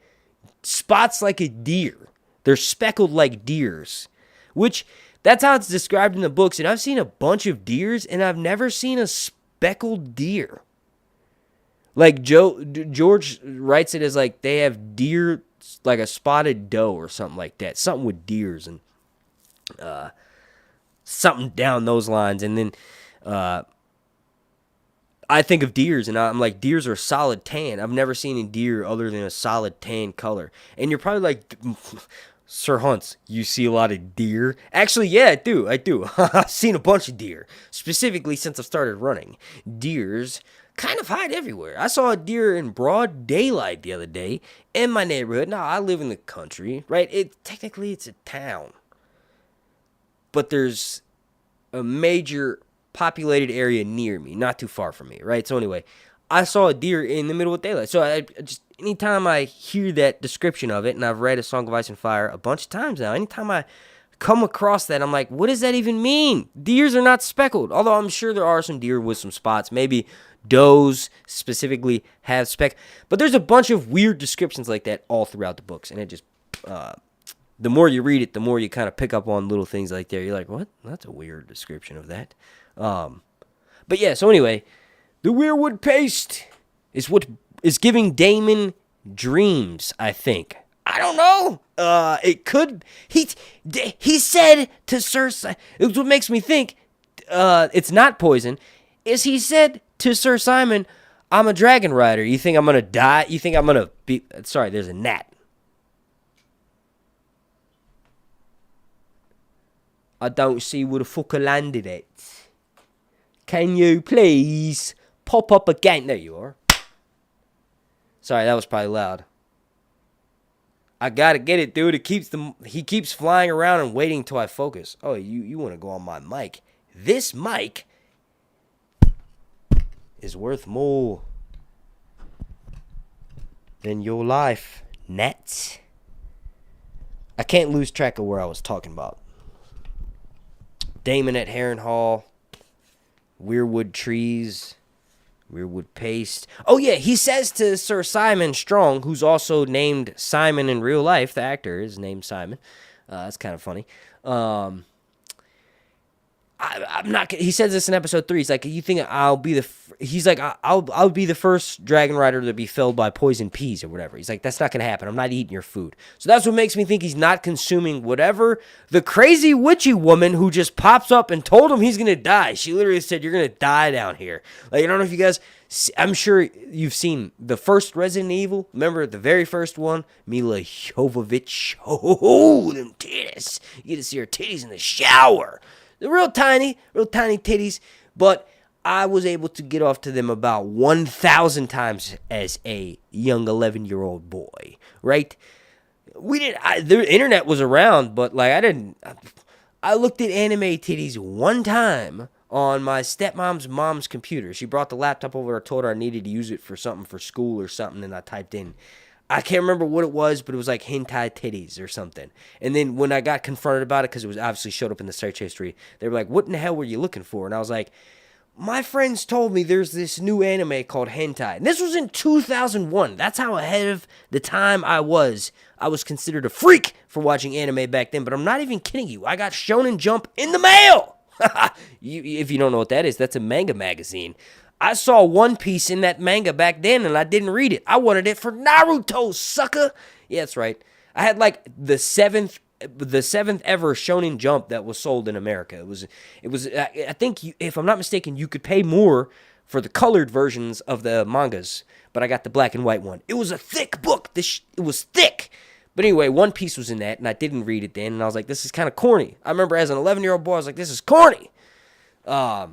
spots like a deer. They're speckled like deers. Which, that's how it's described in the books. And I've seen a bunch of deers, and I've never seen a speckled deer. Like George writes it as like they have deer, like a spotted doe or something like that. Something with deers and something down those lines. And then I think of deers, and I'm like, deers are solid tan. I've never seen a deer other than a solid tan color. And you're probably like, Sir Hunts, you see a lot of deer? Actually, yeah, I do. I've seen a bunch of deer, specifically since I've started running. Deers kind of hide everywhere. I saw a deer in broad daylight the other day in my neighborhood. Now, I live in the country, right? Technically, it's a town. But there's a major populated area near me, not too far from me, right? So anyway, I saw a deer in the middle of daylight. So I just, anytime I hear that description of it, and I've read A Song of Ice and Fire a bunch of times now, anytime I come across that, I'm like, what does that even mean? Deers are not speckled. Although I'm sure there are some deer with some spots. Maybe does specifically have speck. But there's a bunch of weird descriptions like that all throughout the books. And it just, the more you read it, the more you kind of pick up on little things like that. You're like, what? That's a weird description of that. But yeah, so anyway, the weirwood paste is what is giving Daemon dreams, I think. I don't know. It could. He said to Sir Simon, it's what makes me think it's not poison, is he said to Sir Simon, I'm a dragon rider. You think I'm going to die? You think I'm going to be... Sorry, there's a gnat. I don't see where the fuck I landed at. Can you please pop up again? There you are. Sorry, that was probably loud. I gotta get it, dude. He keeps flying around and waiting till I focus. Oh, you want to go on my mic? This mic is worth more than your life, Nets. I can't lose track of where I was talking about. Daemon at Harrenhal. Weirwood trees. Weirwood paste. Oh, yeah, he says to Sir Simon Strong, who's also named Simon in real life. The actor is named Simon. That's kind of funny. I'm not. He says this in episode 3. He's like, you think I'll be the? He's like, I'll be the first dragon rider to be felled by poison peas or whatever. He's like, that's not gonna happen. I'm not eating your food. So that's what makes me think he's not consuming whatever the crazy witchy woman who just pops up and told him he's gonna die. She literally said, "You're gonna die down here." Like, I don't know if you guys. I'm sure you've seen the first Resident Evil. Remember the very first one? Mila Jovovich. Oh, them titties. You get to see her titties in the shower. They're real tiny titties. But I was able to get off to them about 1,000 times as a young 11-year-old boy. Right? The internet was around, but like I looked at anime titties one time on my stepmom's mom's computer. She brought the laptop over. I told her I needed to use it for something for school or something, and I typed in, I can't remember what it was, but it was like hentai titties or something. And then when I got confronted about it, because it was obviously showed up in the search history, they were like, what in the hell were you looking for? And I was like, my friends told me there's this new anime called hentai. And this was in 2001. That's how ahead of the time I was. I was considered a freak for watching anime back then, but I'm not even kidding you. I got Shonen Jump in the mail. If you don't know what that is, that's a manga magazine. I saw One Piece in that manga back then, and I didn't read it. I wanted it for Naruto, sucker. Yeah, that's right. I had like the seventh ever Shonen Jump that was sold in America. It was. I think, if I'm not mistaken, you could pay more for the colored versions of the mangas, but I got the black and white one. It was a thick book. It was thick. But anyway, One Piece was in that, and I didn't read it then, and I was like, this is kind of corny. I remember as an 11-year-old boy, I was like, this is corny. Mila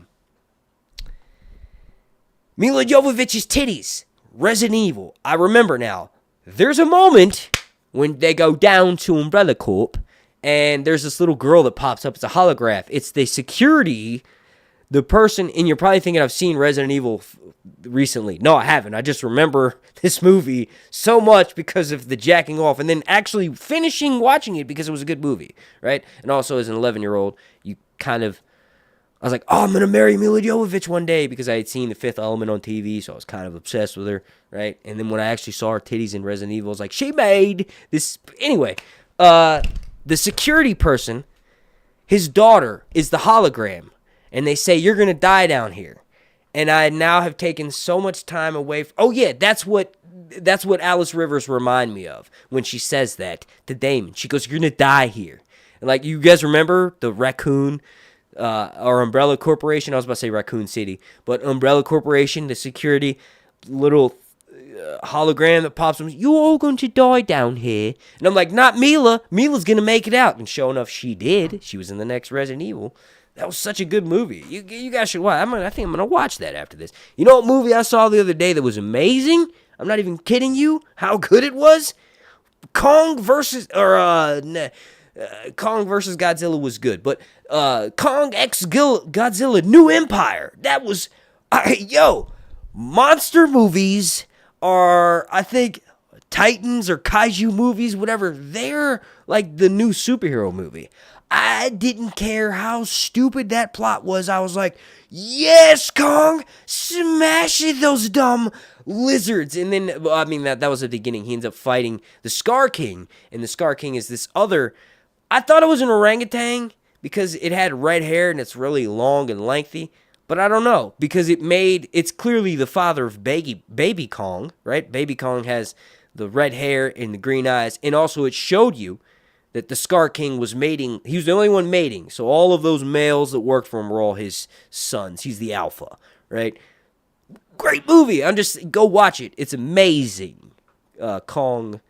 Jovovich's titties, Resident Evil. I remember now. There's a moment when they go down to Umbrella Corp, and there's this little girl that pops up. It's a holograph. It's the security, the person, and you're probably thinking I've seen Resident Evil recently. No, I haven't. I just remember this movie so much because of the jacking off, and then actually finishing watching it because it was a good movie, right? And also as an 11-year-old, you kind of, I was like, oh, I'm going to marry Mila Jovovich one day because I had seen The Fifth Element on TV, so I was kind of obsessed with her, right? And then when I actually saw her titties in Resident Evil, I was like, she made this. Anyway, the security person, his daughter is the hologram, and they say, you're going to die down here. And I now have taken so much time away. Oh, yeah, that's what Alice Rivers remind me of when she says that to Damon. She goes, you're going to die here. And like, you guys remember the raccoon or Umbrella Corporation? I was about to say Raccoon City. But Umbrella Corporation, the security little hologram that pops up. You're all going to die down here. And I'm like, not Mila. Mila's going to make it out. And sure enough, she did. She was in the next Resident Evil. That was such a good movie. You guys should watch. I think I'm going to watch that after this. You know what movie I saw the other day that was amazing? I'm not even kidding you. How good it was? Kong versus Godzilla was good. But Kong x Godzilla New Empire. That was... monster movies are, I think, Titans or Kaiju movies, whatever. They're like the new superhero movie. I didn't care how stupid that plot was. I was like, yes, Kong, smash it, those dumb lizards. And then, well, I mean, that was the beginning. He ends up fighting the Scar King. And the Scar King is this other, I thought it was an orangutan because it had red hair and it's really long and lengthy. But I don't know, because it's clearly the father of Baby Kong, right? Baby Kong has the red hair and the green eyes. And also it showed you that the Scar King was mating. He was the only one mating. So all of those males that worked for him were all his sons. He's the alpha, right? Great movie. Go watch it. It's amazing. Kong.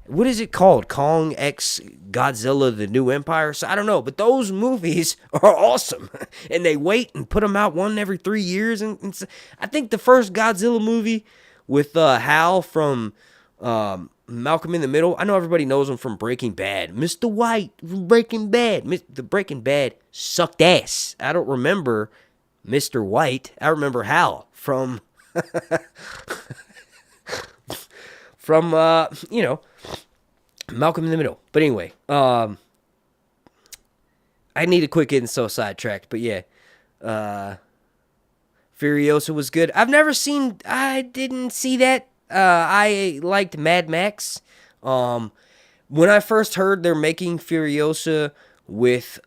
What is it called? Kong x Godzilla, the New Empire? So I don't know. But those movies are awesome. And they wait and put them out one every 3 years. And I think the first Godzilla movie with Hal from... Malcolm in the Middle. I know everybody knows him from Breaking Bad. Mr. White from Breaking Bad. The Breaking Bad sucked ass. I don't remember Mr. White. I remember Hal from Malcolm in the Middle. But anyway, I need to quit getting so sidetracked. But yeah, Furiosa was good. I didn't see that. I liked Mad Max. When I first heard they're making Furiosa with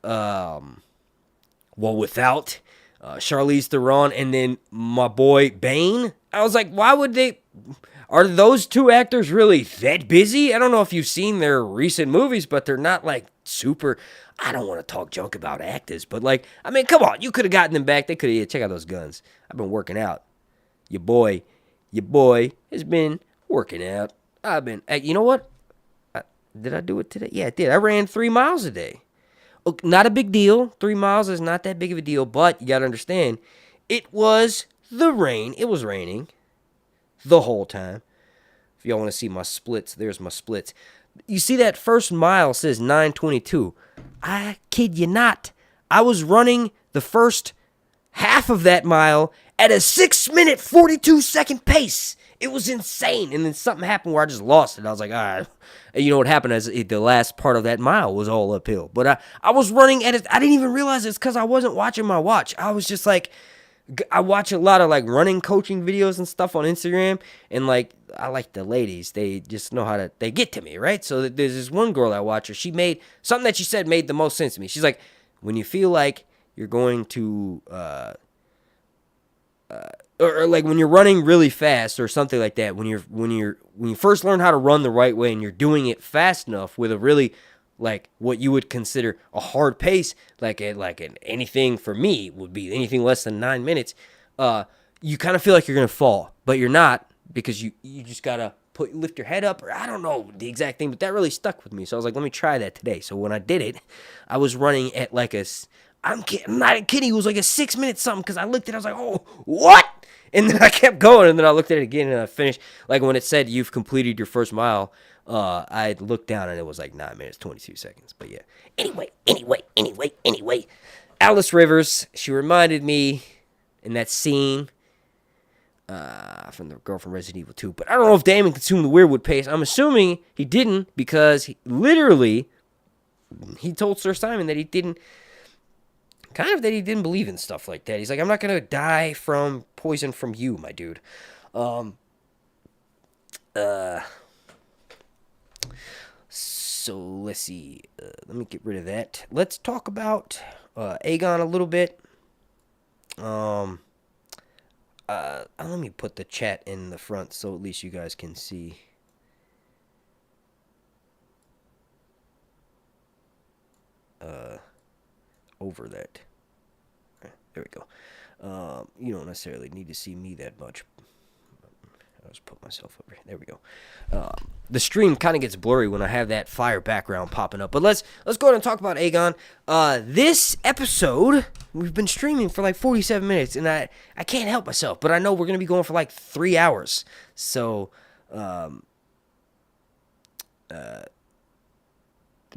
well, without Charlize Theron and then my boy Bane, I was like, why would they? Are those two actors really that busy? I don't know if you've seen their recent movies, but they're not like super. I don't want to talk junk about actors, but like, I mean, come on, you could have gotten them back. They could have. Check out those guns. I've been working out. Your boy has been working out. You know what? Did I do it today? Yeah, I did. I ran 3 miles a day. Not a big deal. 3 miles is not that big of a deal, but you got to understand, it was the rain. It was raining the whole time. If y'all want to see my splits, there's my splits. You see that first mile says 9:22. I kid you not. I was running the first half of that mile at a 6-minute 42-second pace. It was insane. And then something happened where I just lost it. I was like, all right. And you know what happened is the last part of that mile was all uphill. But I was running at it. I didn't even realize it's because I wasn't watching my watch. I was just like, I watch a lot of like running coaching videos and stuff on Instagram. And like, I like the ladies. They just know how to, they get to me, right? So there's this one girl I watch her. She made, something that she said made the most sense to me. She's like, when you feel like you're going to, or like when you're running really fast or something like that, when you first learn how to run the right way and you're doing it fast enough with a really like what you would consider a hard pace, anything for me would be anything less than 9 minutes, you kind of feel like you're gonna fall, but you're not, because you just gotta lift your head up, or I don't know the exact thing, but that really stuck with me. So I was like, let me try that today. So when I did it, I was running at like I'm not kidding, it was like a 6 minute something, because I looked at it, I was like, oh, what? And then I kept going, and then I looked at it again, and I finished. Like when it said you've completed your first mile, I looked down, and it was like 9 minutes, 22 seconds. But yeah. Anyway. Alice Rivers, she reminded me in that scene from the girl from Resident Evil 2. But I don't know if Damon consumed the Weirwood paste. I'm assuming he didn't, because he told Sir Simon that he didn't. Kind of that he didn't believe in stuff like that. He's like, I'm not going to die from poison from you, my dude. So let's see. Let me get rid of that. Let's talk about Aegon a little bit. Let me put the chat in the front so at least you guys can see. Over that. There we go. You don't necessarily need to see me that much. I'll just put myself over here. There we go. The stream kind of gets blurry when I have that fire background popping up. But let's go ahead and talk about Aegon. This episode, we've been streaming for like 47 minutes, and I can't help myself. But I know we're going to be going for like 3 hours. So,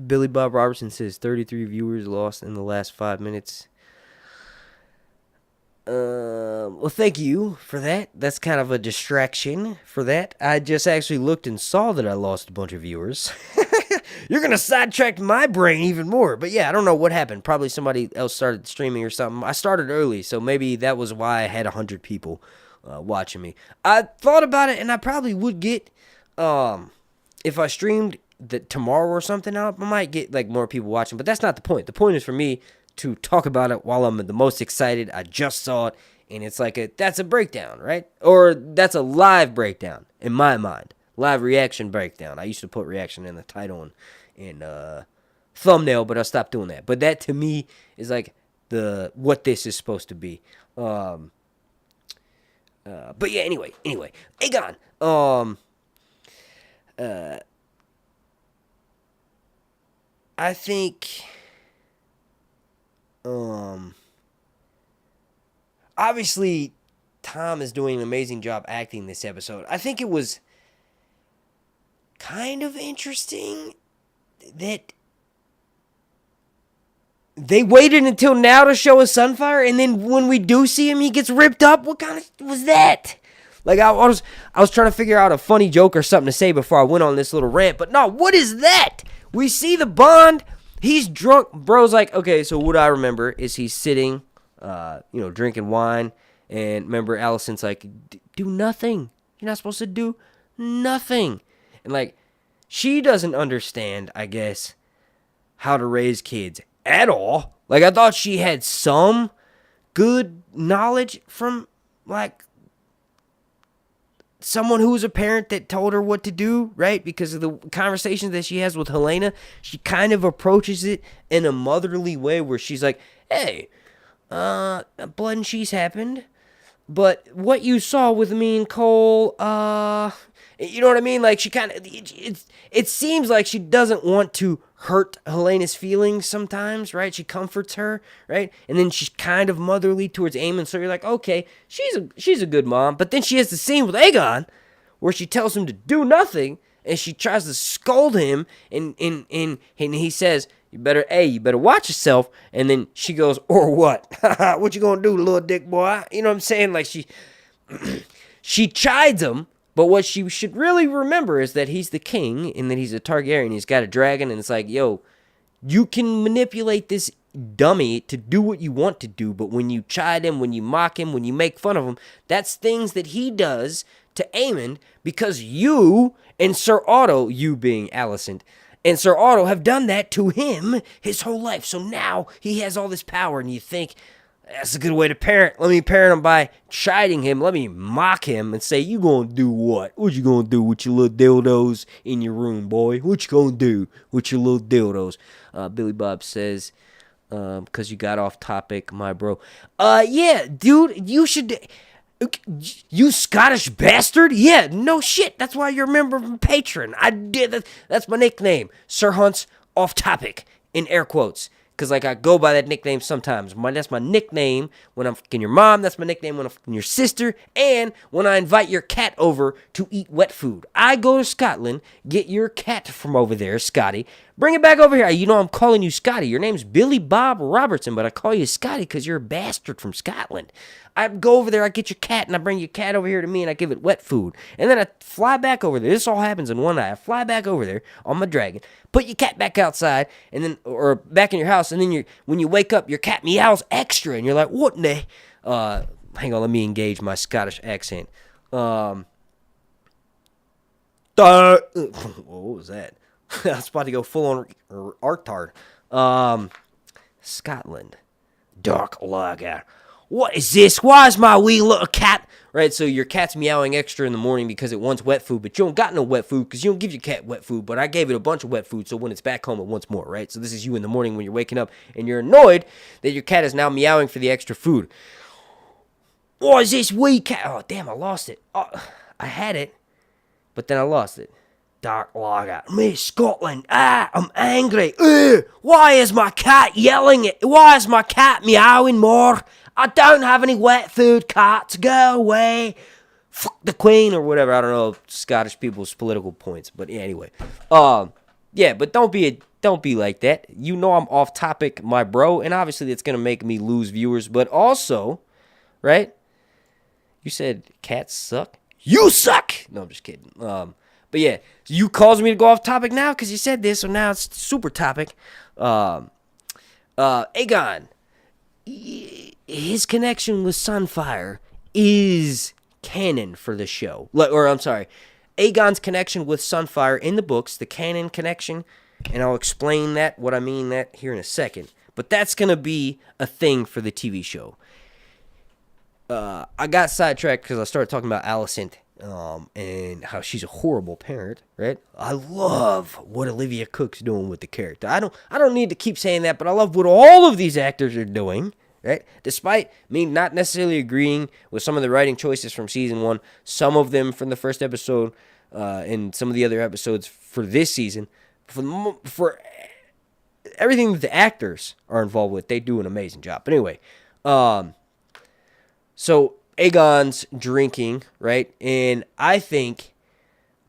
Billy Bob Robertson says 33 viewers lost in the last 5 minutes. Well, thank you for that. That's kind of a distraction for that. I just actually looked and saw that I lost a bunch of viewers. You're going to sidetrack my brain even more. But yeah, I don't know what happened. Probably somebody else started streaming or something. I started early, so maybe that was why I had 100 people watching me. I thought about it, and I probably would get, if I streamed tomorrow or something out, I might get like more people watching, but that's not the point. The point is for me to talk about it while I'm the most excited. I just saw it, and it's like that's a breakdown, right? Or that's a live breakdown in my mind. Live reaction breakdown. I used to put reaction in the title and thumbnail, but I stopped doing that. But that to me is like what this is supposed to be. But yeah, anyway, Aegon. I think, obviously, Tom is doing an amazing job acting this episode. I think it was kind of interesting that they waited until now to show a Sunfire, and then when we do see him, he gets ripped up. What kind of was that? Like, I was trying to figure out a funny joke or something to say before I went on this little rant, but no, what is that? We see the bond. He's drunk. Bro's like, okay, so what I remember is he's sitting, drinking wine. And remember, Allison's like, do nothing. You're not supposed to do nothing. And like, she doesn't understand, I guess, how to raise kids at all. Like, I thought she had some good knowledge from, like, someone who was a parent that told her what to do, right? Because of the conversations that she has with Helena, she kind of approaches it in a motherly way where she's like, hey, blood and cheese happened, but what you saw with me and Cole, you know what I mean? Like, she kind of, it seems like she doesn't want to hurt Helena's feelings sometimes, right? She comforts her, right? And then she's kind of motherly towards Aemon, so you're like, okay, she's a good mom. But then she has the scene with Aegon where she tells him to do nothing, and she tries to scold him, and he says, you better watch yourself. And then she goes, or what? What you gonna do, little dick boy? You know what I'm saying? Like, she chides him. But what she should really remember is that he's the king and that he's a Targaryen. He's got a dragon, and it's like, yo, you can manipulate this dummy to do what you want to do, but when you chide him, when you mock him, when you make fun of him, that's things that he does to Aemon because you and Sir Otto, you being Alicent, and Sir Otto have done that to him his whole life. So now he has all this power, and you think, that's a good way to parent. Let me parent him by chiding him. Let me mock him and say, you gonna do what? What you gonna do with your little dildos in your room, boy? What you gonna do with your little dildos? Billy Bob says, because you got off topic, my bro. Yeah, dude, you should... You Scottish bastard? Yeah, no shit. That's why you're a member of Patreon. I did that. That's my nickname. Sir Hunt's off topic, in air quotes. Because, like, I go by that nickname sometimes. That's my nickname when I'm fucking your mom. That's my nickname when I'm fucking your sister. And when I invite your cat over to eat wet food. I go to Scotland, get your cat from over there, Scotty. Bring it back over here. You know I'm calling you Scotty. Your name's Billy Bob Robertson, but I call you Scotty because you're a bastard from Scotland. I go over there, I get your cat, and I bring your cat over here to me, and I give it wet food. And then I fly back over there. This all happens in one night. I fly back over there on my dragon, put your cat back outside, and then, or back in your house, and then when you wake up, your cat meows extra, and you're like, what in the... hang on, let me engage my Scottish accent. What was that? I was about to go full on Artard. Scotland. Dark lager. What is this? Why is my wee little cat... Right, so your cat's meowing extra in the morning because it wants wet food, but you don't got no wet food because you don't give your cat wet food, but I gave it a bunch of wet food, so when it's back home, it wants more, right? So this is you in the morning when you're waking up, and you're annoyed that your cat is now meowing for the extra food. What is this wee cat? Oh, damn, I lost it. Oh, I had it, but then I lost it. Dark lager. Me, Scotland. I'm angry. Why is my cat yelling? Why is my cat meowing more? I don't have any wet food, cats. Go away. Fuck the Queen or whatever. I don't know Scottish people's political points, but yeah, anyway. Yeah, but don't be like that. You know I'm off topic, my bro, and obviously that's gonna make me lose viewers. But also, right? You said cats suck. You suck. No, I'm just kidding. But yeah, you caused me to go off topic now because you said this, so now it's super topic. Aegon. His connection with Sunfire is canon for the show. Aegon's connection with Sunfire in the books, the canon connection, and I'll explain what I mean that here in a second. But that's going to be a thing for the TV show. I got sidetracked because I started talking about Alicent and how she's a horrible parent, right? I love what Olivia Cook's doing with the character. I don't need to keep saying that, but I love what all of these actors are doing, right? Despite me not necessarily agreeing with some of the writing choices from season 1, some of them from the first episode, and some of the other episodes for this season, for everything that the actors are involved with, they do an amazing job. But anyway, so Aegon's drinking, right? And I think,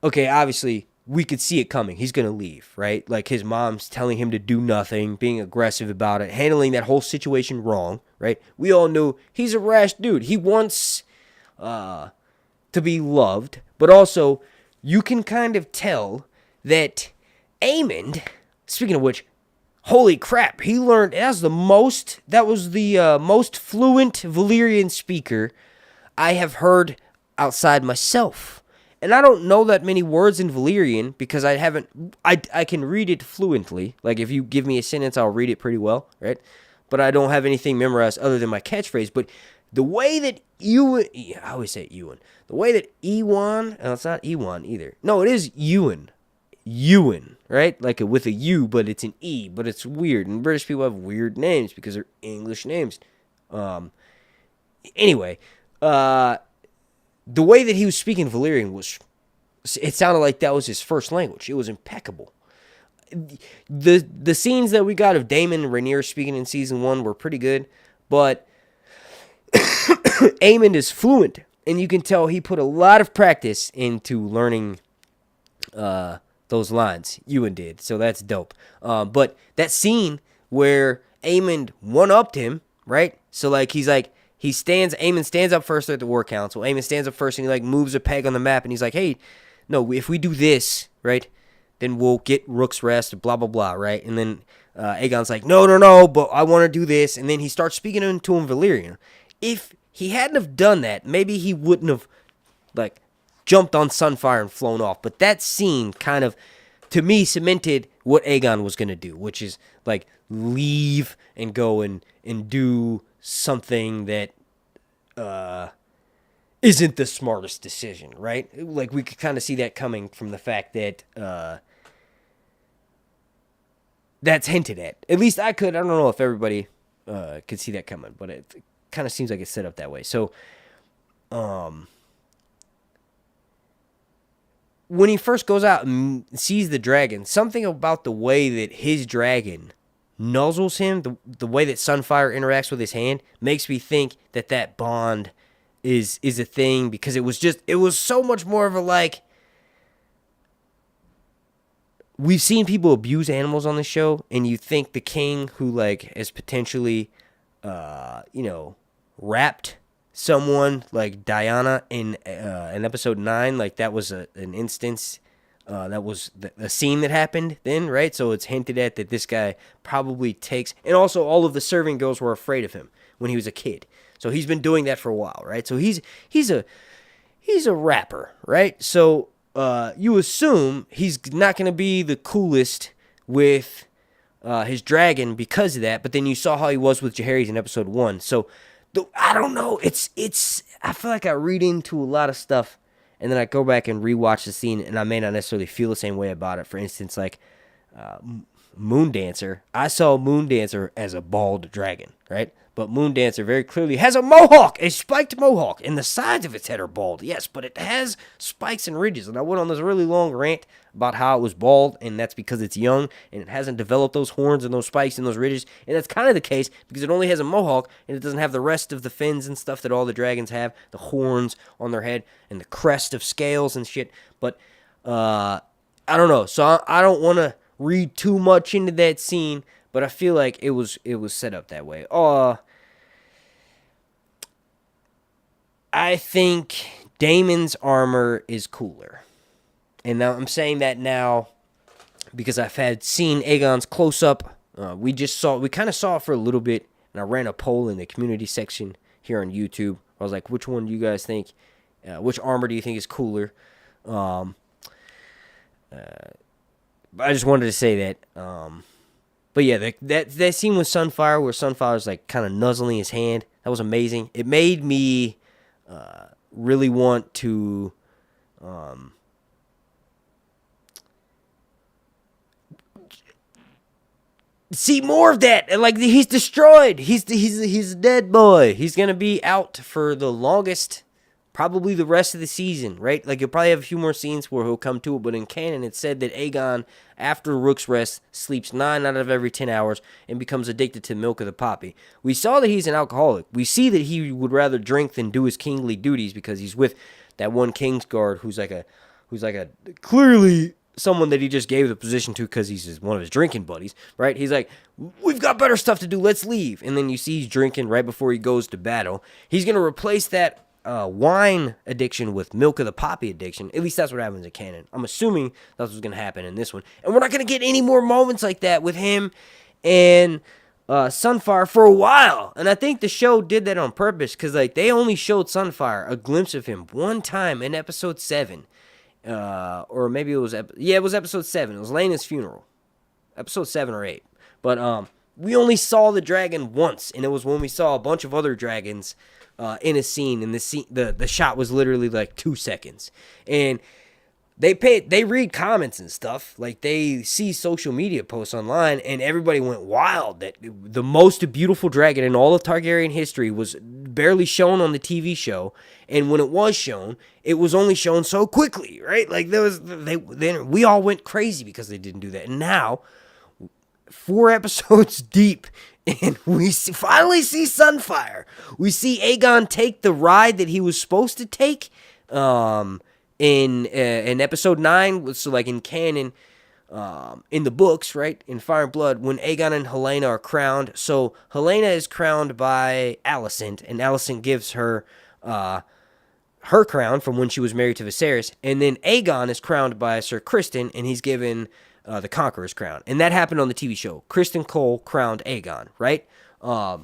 okay, obviously, we could see it coming. He's going to leave, right? Like, his mom's telling him to do nothing, being aggressive about it, handling that whole situation wrong, right? We all knew he's a rash dude. He wants to be loved, but also, you can kind of tell that Aemon, speaking of which, holy crap, he learned, that was the most fluent Valyrian speaker I have heard outside myself. And I don't know that many words in Valyrian because I can read it fluently. Like, if you give me a sentence, I'll read it pretty well, right? but I don't have anything memorized other than my catchphrase. But the way that I always say Ewan. The way that Ewan, it's not Ewan either. No, it is Ewan. Ewan, right? Like with a U, but it's an E, but it's weird. And British people have weird names because they're English names. Anyway, the way that he was speaking Valyrian it sounded like that was his first language. It was impeccable. The scenes that we got of Daemon and Rhaenyra speaking in season 1 were pretty good, but Aemond is fluent, and you can tell he put a lot of practice into learning those lines. Ewan did, so that's dope. But that scene where Aemond one-upped him, right? So Aemond stands up first at the war council. Aemond stands up first and he moves a peg on the map, and he's like, hey, no, if we do this, right, then we'll get Rook's Rest, blah, blah, blah, right? And then Aegon's like, no, but I want to do this. And then he starts speaking into him Valyrian. If he hadn't have done that, maybe he wouldn't have, jumped on Sunfire and flown off. But that scene kind of, to me, cemented what Aegon was going to do, which is, leave and go and do something that isn't the smartest decision, right? We could kind of see that coming from the fact that that's hinted at. At least I could. I don't know if everybody could see that coming, but it kind of seems like it's set up that way. So, when he first goes out and sees the dragon, something about the way that his dragon nuzzles him, the way that Sunfire interacts with his hand, makes me think that bond is a thing, because it was so much more of a we've seen people abuse animals on the show, and you think the king who has potentially wrapped someone like Diana in episode 9, that was an instance, that was a scene that happened then, right? So it's hinted at that this guy probably takes, and also all of the serving girls were afraid of him when he was a kid. So he's been doing that for a while, right? So he's a rapper, right? So you assume he's not going to be the coolest with his dragon because of that, but then you saw how he was with Jaehaerys in episode 1. So I don't know. I feel like I read into a lot of stuff, and then I go back and rewatch the scene, and I may not necessarily feel the same way about it. For instance, Moondancer. I saw Moondancer as a bald dragon, right? But Moondancer very clearly has a mohawk, a spiked mohawk, and the sides of its head are bald, yes, but it has spikes and ridges. And I went on this really long rant about how it was bald, and that's because it's young, and it hasn't developed those horns and those spikes and those ridges. And that's kind of the case because it only has a mohawk, and it doesn't have the rest of the fins and stuff that all the dragons have, the horns on their head, and the crest of scales and shit. But I don't know, so I don't want to read too much into that scene, but I feel like it was set up that way. I think Daemon's armor is cooler. And now I'm saying that now because I've seen Aegon's close-up. We kind of saw it for a little bit, and I ran a poll in the community section here on YouTube. I was like, which one do you guys think, which armor do you think is cooler? I just wanted to say that. But yeah, that scene with Sunfire where Sunfire's kind of nuzzling his hand, that was amazing. It made me really want to see more of that. He's destroyed. He's a dead boy. He's gonna be out for the longest, probably the rest of the season, right? You'll probably have a few more scenes where he'll come to it, but in canon it said that Aegon, after Rook's Rest, sleeps 9 out of every 10 hours and becomes addicted to milk of the poppy. We saw that he's an alcoholic. We see that he would rather drink than do his kingly duties because he's with that one Kingsguard who's clearly someone that he just gave the position to because he's one of his drinking buddies, right? He's like, we've got better stuff to do, let's leave. And then you see he's drinking right before he goes to battle. He's going to replace that wine addiction with milk of the poppy addiction. At least that's what happens in canon. I'm assuming that's what's going to happen in this one. And we're not going to get any more moments like that with him and Sunfire for a while. And I think the show did that on purpose because they only showed Sunfire a glimpse of him one time in episode 7. Or maybe it was... it was episode 7. It was Laena's funeral. Episode 7 or 8. But we only saw the dragon once, and it was when we saw a bunch of other dragons in a scene, and the shot was literally like 2 seconds. And they read comments and stuff, like they see social media posts online, and everybody went wild that the most beautiful dragon in all of Targaryen history was barely shown on the TV show, and when it was shown, it was only shown so quickly, right? Like then we all went crazy because they didn't do that. And now 4 episodes deep, and we finally see Sunfire. We see Aegon take the ride that he was supposed to take in episode 9, so like in canon, in the books, right, in Fire and Blood, when Aegon and Helaena are crowned. So Helaena is crowned by Alicent, and Alicent gives her her crown from when she was married to Viserys, and then Aegon is crowned by Sir Criston, and he's given the Conqueror's crown, and that happened on the TV show. Criston Cole crowned Aegon, right? But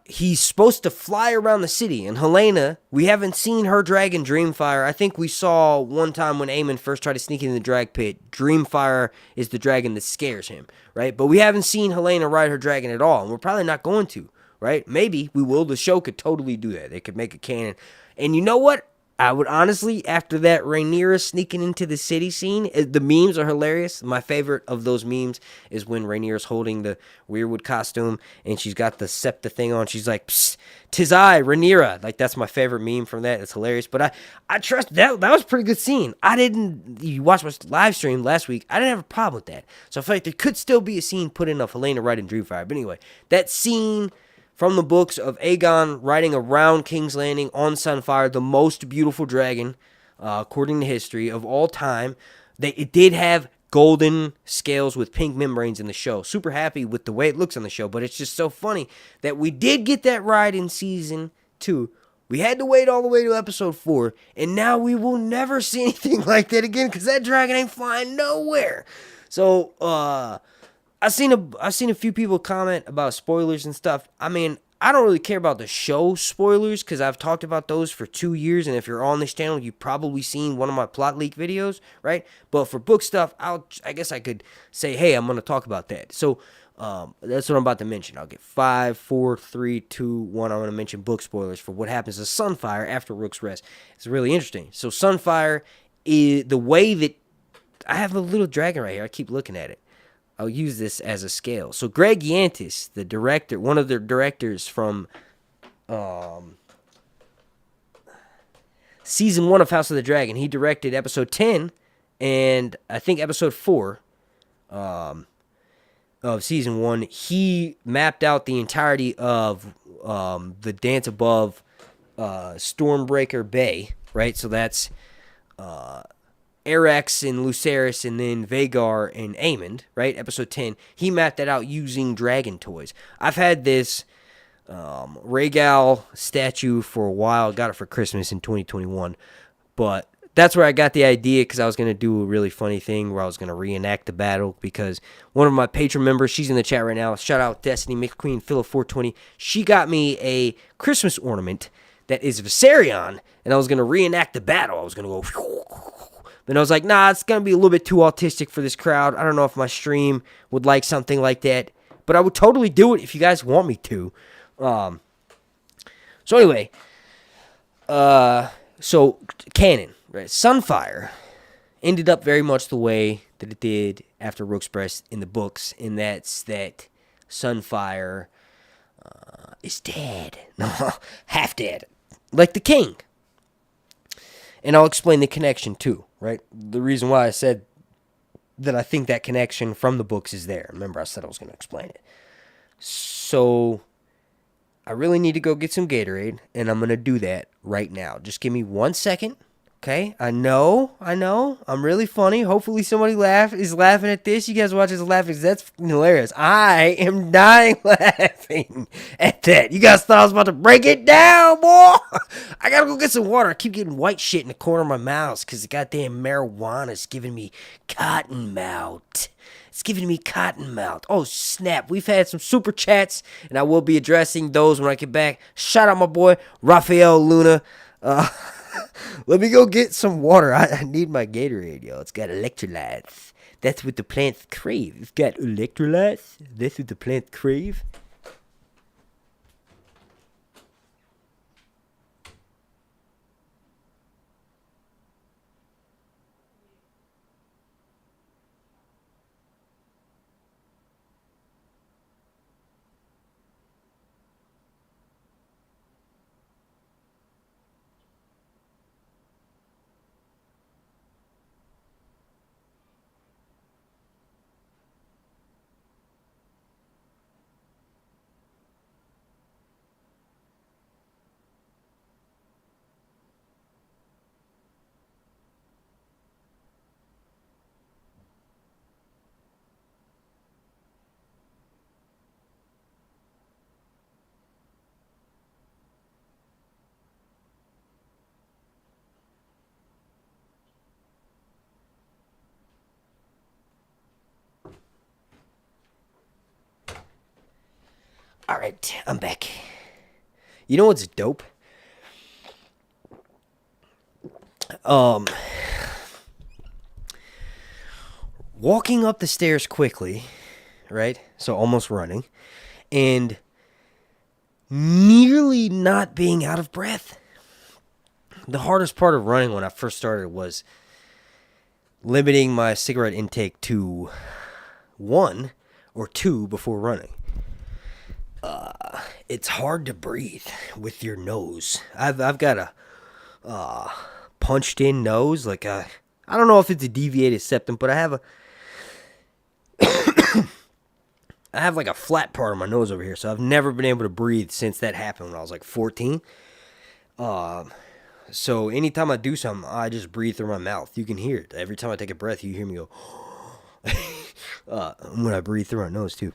he's supposed to fly around the city, and Helaena, we haven't seen her dragon Dreamfire. I think we saw one time when Aemon first tried to sneak into the drag pit, Dreamfire is the dragon that scares him, right? But we haven't seen Helaena ride her dragon at all, and we're probably not going to, right? Maybe we will. The show could totally do that. They could make a canon. And you know what? I would honestly, after that Rhaenyra sneaking into the city scene, the memes are hilarious. My favorite of those memes is when Rhaenyra's holding the Weirwood costume and she's got the scepter thing on. She's like, "Psst, 'tis I, Rhaenyra." Like, that's my favorite meme from that. It's hilarious. But I trust that was a pretty good scene. You watched my live stream last week. I didn't have a problem with that. So I feel like there could still be a scene put in of Helaena riding Dreamfire. But anyway, that scene from the books of Aegon riding around King's Landing on Sunfire, the most beautiful dragon, according to history, of all time. It did have golden scales with pink membranes in the show. Super happy with the way it looks on the show, but it's just so funny that we did get that ride in season 2. We had to wait all the way to episode 4, and now we will never see anything like that again because that dragon ain't flying nowhere. So, I've seen a few people comment about spoilers and stuff. I mean, I don't really care about the show spoilers because I've talked about those for 2 years, and if you're on this channel, you've probably seen one of my plot leak videos, right? But for book stuff, I guess I could say, hey, I'm going to talk about that. So that's what I'm about to mention. I'll get 5, 4, 3, 2, 1. I'm going to mention book spoilers for what happens to Sunfire after Rook's Rest. It's really interesting. So Sunfire is the way that I have a little dragon right here. I keep looking at it. I'll use this as a scale. So Greg Yantis, the director, one of the directors from season 1 of House of the Dragon, he directed episode 10 and I think episode 4 of season 1. He mapped out the entirety of the Dance Above Stormbreaker Bay, right? So that's Erex and Lucerys and then Vhagar and Aemond, right? Episode 10. He mapped that out using dragon toys. I've had this Rhaegal statue for a while. Got it for Christmas in 2021. But that's where I got the idea because I was going to do a really funny thing where I was going to reenact the battle because one of my patron members, she's in the chat right now. Shout out Destiny McQueen, Philip 420. She got me a Christmas ornament that is Viserion, and I was going to reenact the battle. I was going to go... But I was like, nah, it's going to be a little bit too autistic for this crowd. I don't know if my stream would like something like that. But I would totally do it if you guys want me to. So anyway. So canon, right? Sunfire ended up very much the way that it did after Rook's Rest in the books. And that's that Sunfire is dead. No, half dead. Like the king. And I'll explain the connection too, right? The reason why I said that I think that connection from the books is there. Remember, I said I was going to explain it. So, I really need to go get some Gatorade, and I'm going to do that right now. Just give me 1 second, okay? I know. I'm really funny. Hopefully somebody is laughing at this. You guys watch this laughing. That's hilarious. I am dying laughing at that. You guys thought I was about to break it down, boy. I got to go get some water. I keep getting white shit in the corner of my mouth because the goddamn marijuana is giving me cotton mouth. It's giving me cotton mouth. Oh, snap. We've had some super chats, and I will be addressing those when I get back. Shout out my boy, Rafael Luna. Let me go get some water. I need my Gatorade, yo. It's got electrolytes. That's what the plants crave. It's got electrolytes. That's what the plants crave. Alright, I'm back. You know what's dope? Walking up the stairs quickly, right? So almost running, and nearly not being out of breath. The hardest part of running when I first started was limiting my cigarette intake to 1 or 2 before running. It's hard to breathe with your nose. I've got a punched in nose, like I don't know if it's a deviated septum, but I have like a flat part of my nose over here, so I've never been able to breathe since that happened when I was like 14. So anytime I do something, I just breathe through my mouth. You can hear it. Every time I take a breath, you hear me go, when I breathe through my nose too.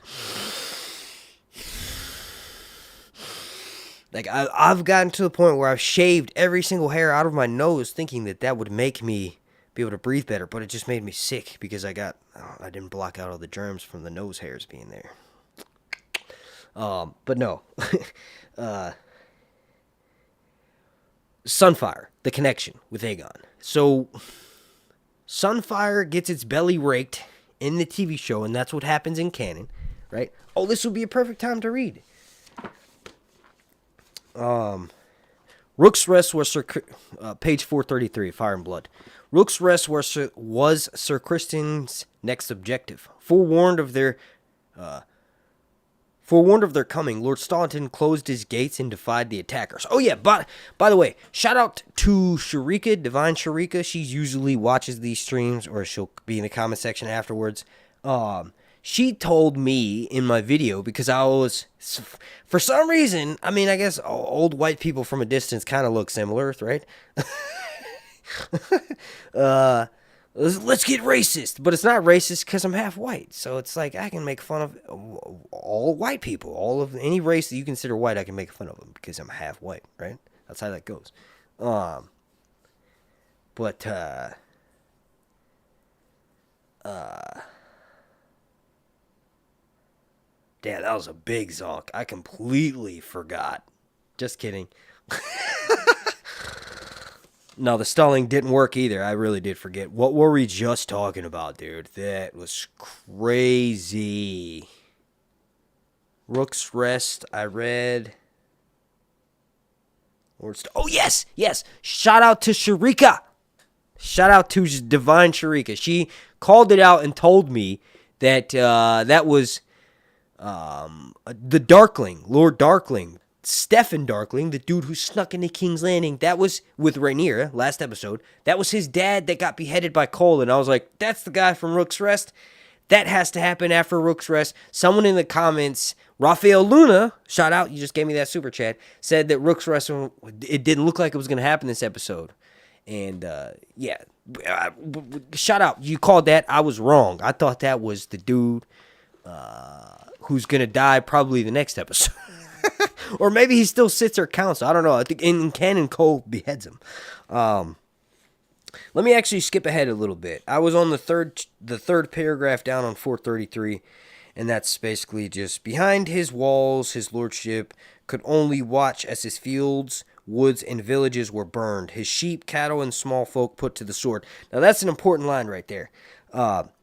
Like, I've gotten to the point where I've shaved every single hair out of my nose thinking that would make me be able to breathe better, but it just made me sick because I didn't block out all the germs from the nose hairs being there. But no. Sunfire, the connection with Aegon. So, Sunfire gets its belly raked in the TV show, and that's what happens in canon, right? Oh, this would be a perfect time to read. Rook's Rest was page 433, Fire and Blood. Rook's Rest was Sir Criston's next objective. Forewarned of their coming, Lord Staunton closed his gates and defied the attackers. Oh yeah, by the way, shout out to Sharika, Divine Sharika. She usually watches these streams, or she'll be in the comment section afterwards. She told me in my video, because I was, for some reason, I mean, I guess old white people from a distance kind of look similar, right? Let's get racist, but it's not racist because I'm half white. So it's like I can make fun of all white people, all of any race that you consider white. I can make fun of them because I'm half white, right? That's how that goes. Damn, that was a big zonk. I completely forgot. Just kidding. No, the stalling didn't work either. I really did forget. What were we just talking about, dude? That was crazy. Rook's Rest, I read. Oh, yes. Shout out to Sharika. Shout out to Divine Sharika. She called it out and told me that that was the Darkling, Lord Darkling, Stefan Darkling, the dude who snuck into King's Landing. That was with Rhaenyra last episode. That was his dad that got beheaded by Cole, and I was like, that's the guy from Rook's Rest. That has to happen after Rook's Rest. Someone in the comments, Rafael Luna, shout out, you just gave me that super chat, said that Rook's Rest, it didn't look like it was going to happen this episode. And, yeah, shout out. You called that. I was wrong. I thought that was the dude who's going to die probably the next episode. Or maybe he still sits or counts. I don't know. I think in canon, Cole beheads him. Let me actually skip ahead a little bit. I was on the third paragraph down on 433, and that's basically just behind his walls, his lordship could only watch as his fields, woods, and villages were burned, his sheep, cattle, and small folk put to the sword. Now, that's an important line right there.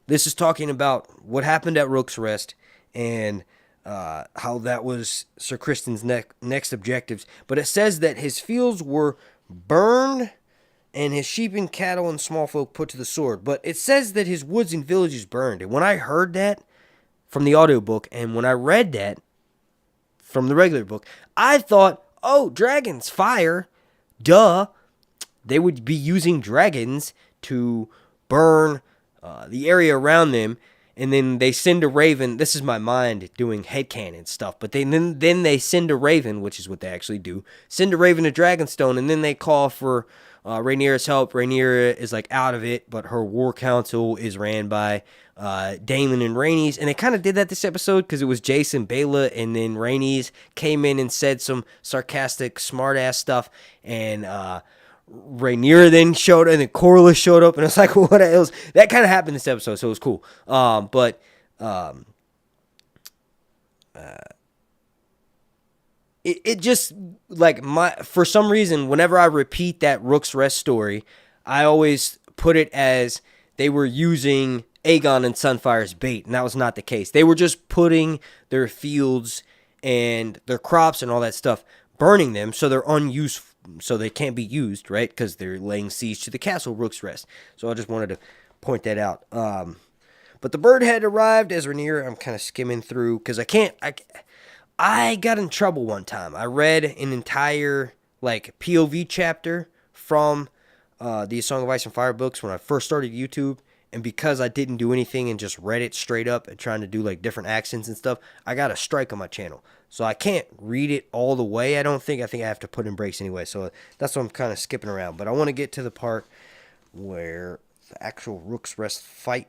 This is talking about what happened at Rook's Rest and how that was Sir Kristen's next objectives. But it says that his fields were burned and his sheep and cattle and small folk put to the sword. But it says that his woods and villages burned. And when I heard that from the audiobook and when I read that from the regular book, I thought, oh, dragons, fire, duh. They would be using dragons to burn the area around them, and then they send a raven. This is my mind doing headcanon stuff, but then they send a raven, which is what they actually do. Send a raven to Dragonstone, and then they call for Rhaenyra's help. Rhaenyra is like out of it, but her war council is ran by Daemon and Rhaenys, and they kind of did that this episode because it was Jason, Bela, and then Rhaenys came in and said some sarcastic, smart-ass stuff, and Rhaenyra then showed up, and then Corlys showed up, and it's like, what else? That kind of happened this episode, so it was cool. It just, like, for some reason, whenever I repeat that Rook's Rest story, I always put it as they were using Aegon and Sunfire as bait, and that was not the case. They were just putting their fields and their crops and all that stuff, burning them, so they're unused, so they can't be used, right? Because they're laying siege to the castle, Rook's Rest. So I just wanted to point that out. But the bird had arrived as Rhaenyra. I'm kind of skimming through because I got in trouble one time. I read an entire like POV chapter from the Song of Ice and Fire books when I first started YouTube. And because I didn't do anything and just read it straight up and trying to do like different accents and stuff, I got a strike on my channel. So I can't read it all the way, I don't think. I think I have to put in breaks anyway. So that's why I'm kind of skipping around. But I want to get to the part where the actual Rook's Rest fight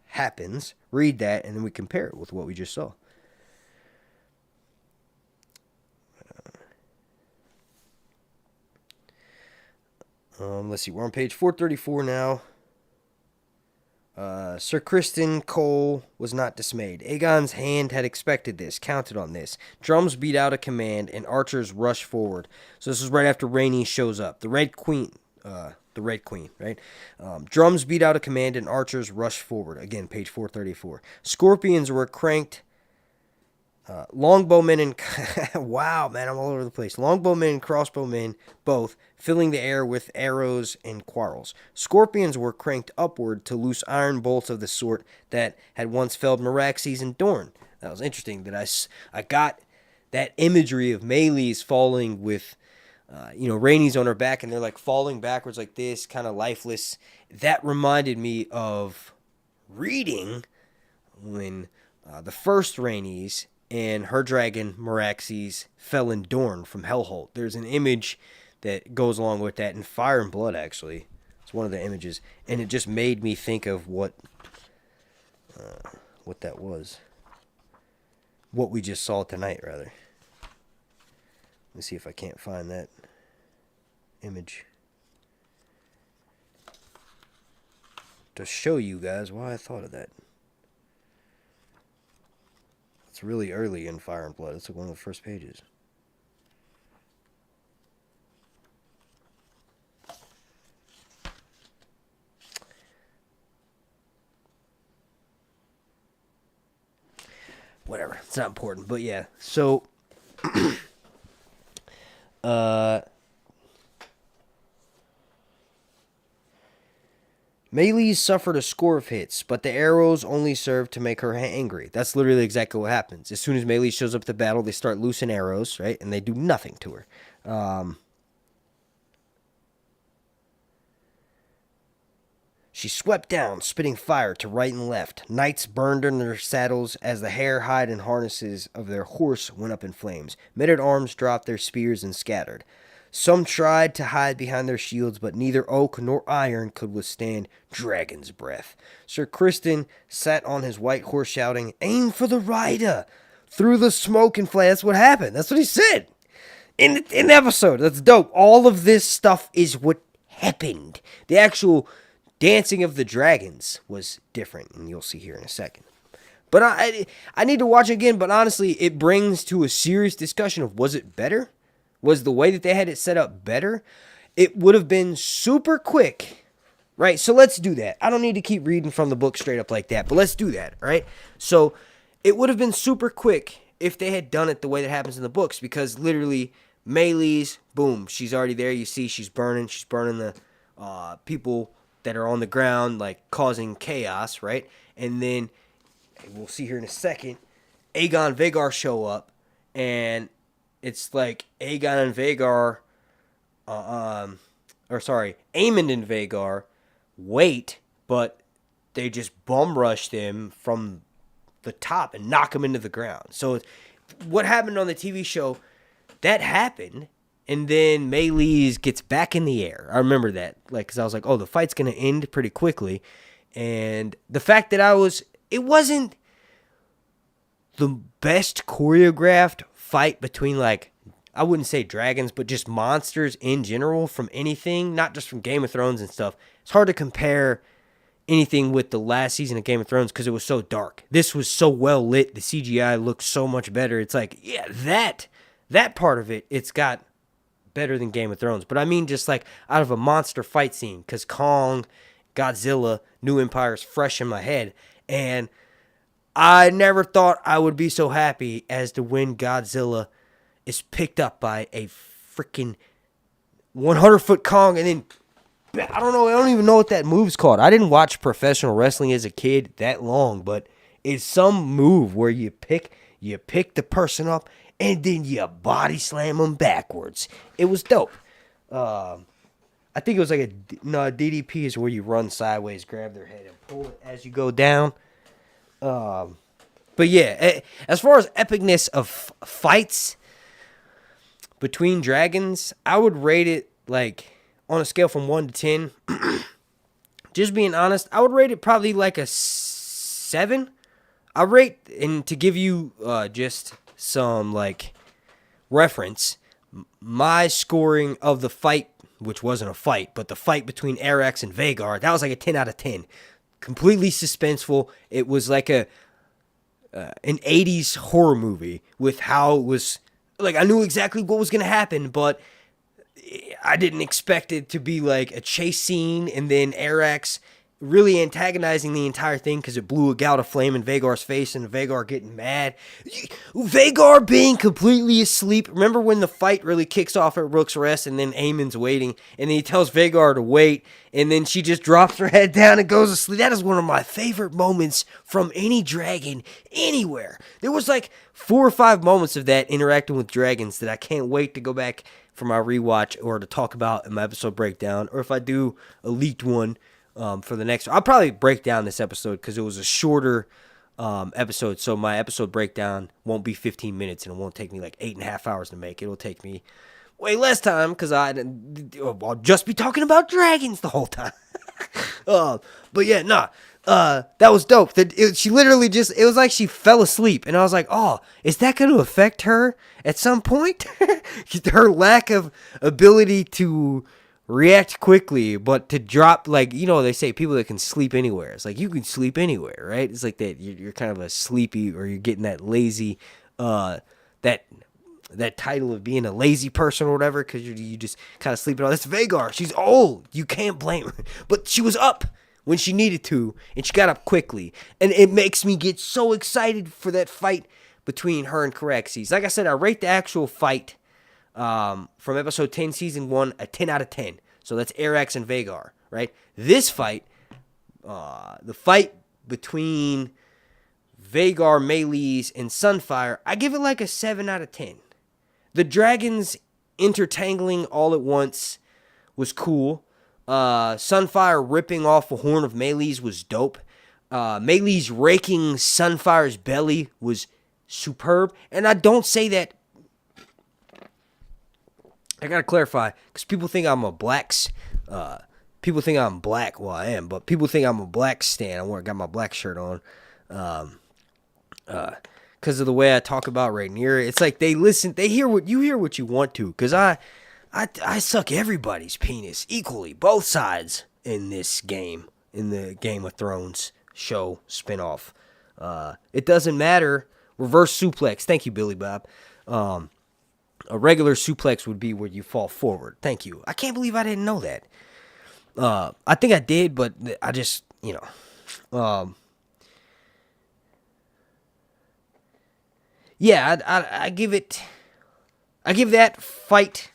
happens. Read that, and then we compare it with what we just saw. Let's see. We're on page 434 now. Sir Kristen Cole was not dismayed. Aegon's hand had expected this, counted on this. Drums beat out a command, and archers rushed forward. So this is right after Rhaenys shows up. The Red Queen, right? Drums beat out a command, and archers rushed forward. Again, page 434. Scorpions were cranked. Longbowmen and... wow, man, I'm all over the place. Longbowmen and crossbowmen, both, filling the air with arrows and quarrels. Scorpions were cranked upward to loose iron bolts of the sort that had once felled Meraxes and Dorne. That was interesting that I got that imagery of Melees falling with, Rhaenys on her back, and they're like falling backwards like this, kind of lifeless. That reminded me of reading when the first Rhaenys and her dragon, Meraxes, fell in Dorne from Hellholt. There's an image that goes along with that in Fire and Blood, actually. It's one of the images. And it just made me think of what that was. What we just saw tonight, rather. Let me see if I can't find that image to show you guys why I thought of that. It's really early in Fire and Blood. It's like one of the first pages. Whatever. It's not important. But yeah. So, Melees suffered a score of hits, but the arrows only served to make her angry. That's literally exactly what happens. As soon as Melees shows up to battle, they start loosing arrows, right? And they do nothing to her. She swept down, spitting fire to right and left. Knights burned in their saddles as the hair, hide, and harnesses of their horse went up in flames. Men-at-arms dropped their spears and scattered. Some tried to hide behind their shields, but neither oak nor iron could withstand dragon's breath. Sir Kristen sat on his white horse shouting, "Aim for the rider!" Through the smoke and flame. That's what happened. That's what he said in the episode. That's dope. All of this stuff is what happened. The actual dancing of the dragons was different, and you'll see here in a second. But I need to watch it again, but honestly, it brings to a serious discussion of, was it better? Was the way that they had it set up better? It would have been super quick, right? So let's do that. I don't need to keep reading from the book straight up like that, but let's do that, right? So it would have been super quick if they had done it the way that happens in the books, because literally Maylee's, boom, she's already there. You see she's burning the people that are on the ground, like causing chaos, right? And then we'll see here in a second, Aegon Vhagar show up, and it's like Aegon and Vhagar, Aemond and Vhagar wait, but they just bum rush them from the top and knock them into the ground. So what happened on the TV show, that happened, and then Maylee's gets back in the air. I remember that, like, because I was like, oh, the fight's going to end pretty quickly. And the fact that it wasn't the best choreographed fight between, like, I wouldn't say dragons, but just monsters in general from anything, not just from Game of Thrones and stuff. It's hard to compare anything with the last season of Game of Thrones because it was so dark. This was so well lit. The CGI looked so much better. It's like, yeah, that part of it, it's got better than Game of Thrones. But I mean just like out of a monster fight scene, because Kong, Godzilla, New Empire is fresh in my head. And I never thought I would be so happy as to when Godzilla is picked up by a freaking 100-foot Kong, and then I don't even know what that move's called. I didn't watch professional wrestling as a kid that long, but it's some move where you pick the person up and then you body slam them backwards. It was dope. I think it was like DDP is where you run sideways, grab their head, and pull it as you go down. But yeah, as far as epicness of fights between dragons, I would rate it like on a scale from 1 to 10. Just being honest, I would rate it probably like a 7. I rate, and to give you just some like reference, my scoring of the fight, which wasn't a fight, but the fight between Arrax and Vhagar, that was like a 10 out of 10. Completely suspenseful. It was like an 80s horror movie with how it was, like, I knew exactly what was going to happen, but I didn't expect it to be like a chase scene and then Arrax really antagonizing the entire thing because it blew a gout of flame in Vhagar's face and Vhagar getting mad. Vhagar being completely asleep. Remember when the fight really kicks off at Rook's Rest and then Aemon's waiting and then he tells Vhagar to wait and then she just drops her head down and goes to sleep. That is one of my favorite moments from any dragon anywhere. There was like 4 or 5 moments of that interacting with dragons that I can't wait to go back for my rewatch or to talk about in my episode breakdown, or if I do a leaked one for the next. I'll probably break down this episode because it was a shorter episode, so my episode breakdown won't be 15 minutes and it won't take me like 8.5 hours to make. It'll take me way less time because I'll just be talking about dragons the whole time. But yeah, that was dope. She literally it was like she fell asleep, and I was like, oh, is that going to affect her at some point? Her lack of ability to react quickly, but to drop, like, you know, they say people that can sleep anywhere. It's like, you can sleep anywhere, right? It's like that you're kind of a sleepy, or you're getting that lazy, that title of being a lazy person or whatever, because you just kind of sleeping on. That's Vhagar. She's old. You can't blame her. But she was up when she needed to, and she got up quickly. And it makes me get so excited for that fight between her and Caraxes. Like I said, I rate the actual fight from episode 10, season 1, a 10 out of 10. So that's Arrax and Vhagar, right? This fight, the fight between Vhagar, Maylee's, and Sunfire, I give it like a 7 out of 10. The dragons intertangling all at once was cool. Sunfire ripping off a horn of Maylee's was dope. Maylee's raking Sunfire's belly was superb. And I don't say that, I gotta clarify, because people think I'm a people think I'm black. Well, I am, but people think I'm a black stan. I got my black shirt on. Because of the way I talk about Rhaenyra. It's like they hear what you want to, because I suck everybody's penis equally, both sides in this game, in the Game of Thrones show spinoff. It doesn't matter. Reverse suplex. Thank you, Billy Bob. A regular suplex would be where you fall forward. Thank you. I can't believe I didn't know that. I think I did, but I just, yeah, I give that fight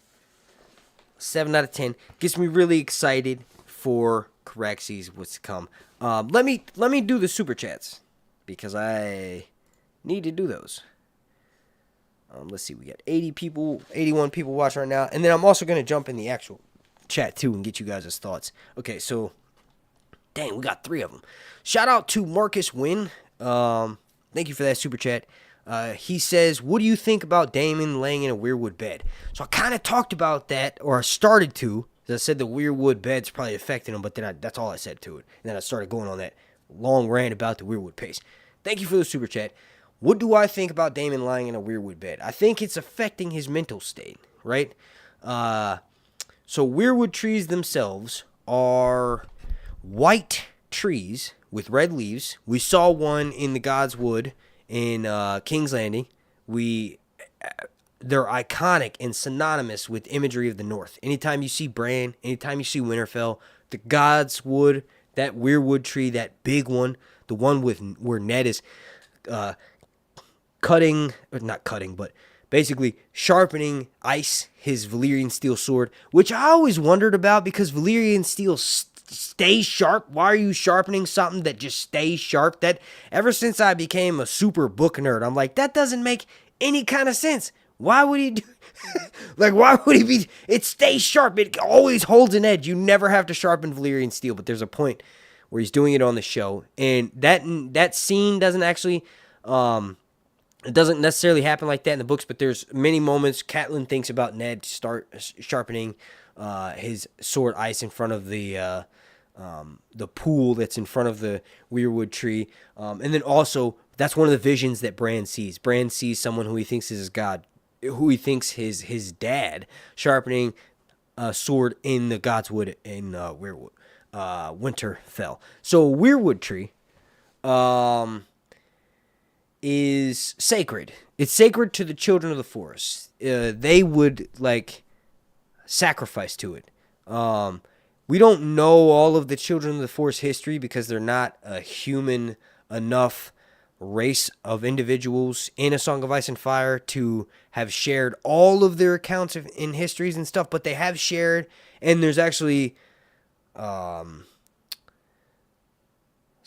7 out of 10. Gets me really excited for Caraxes what's to come. Let me do the super chats because I need to do those. Let's see, we got 81 people watching right now, and then I'm also gonna jump in the actual chat too and get you guys' thoughts. Okay, so dang, we got 3 of them. Shout out to Marcus Wynn. Thank you for that super chat. He says, what do you think about Daemon laying in a weirwood bed? So I kind of talked about that, or I started to. As I said, the weirwood bed's probably affecting him, but then that's all I said to it. And then I started going on that long rant about the weirwood paste. Thank you for the super chat. What do I think about Daemon lying in a weirwood bed? I think it's affecting his mental state, right? So weirwood trees themselves are white trees with red leaves. We saw one in the God's Wood in King's Landing. They're iconic and synonymous with imagery of the North. Anytime you see Breanne, anytime you see Winterfell, the God's Wood, that weirwood tree, that big one, the one where Ned is basically sharpening ice, his Valyrian steel sword, which I always wondered about because Valyrian steel stays sharp. Why are you sharpening something that just stays sharp? That ever since I became a super book nerd, I'm like, that doesn't make any kind of sense. Why would he do why would he be? It stays sharp. It always holds an edge. You never have to sharpen Valyrian steel, but there's a point where he's doing it on the show, and that scene doesn't actually it doesn't necessarily happen like that in the books, but there's many moments ChelleLynn thinks about Ned start sharpening his sword ice in front of the pool that's in front of the weirwood tree. And then also, that's one of the visions that Breanne sees. Breanne sees someone who he thinks is his god, who he thinks his dad, sharpening a sword in the God's Wood in Winterfell. So a weirwood tree is sacred. It's sacred to the children of the forest. They would sacrifice to it. We don't know all of the children of the forest history because they're not a human enough race of individuals in A Song of Ice and Fire to have shared all of their accounts in histories and stuff, but they have shared, and there's actually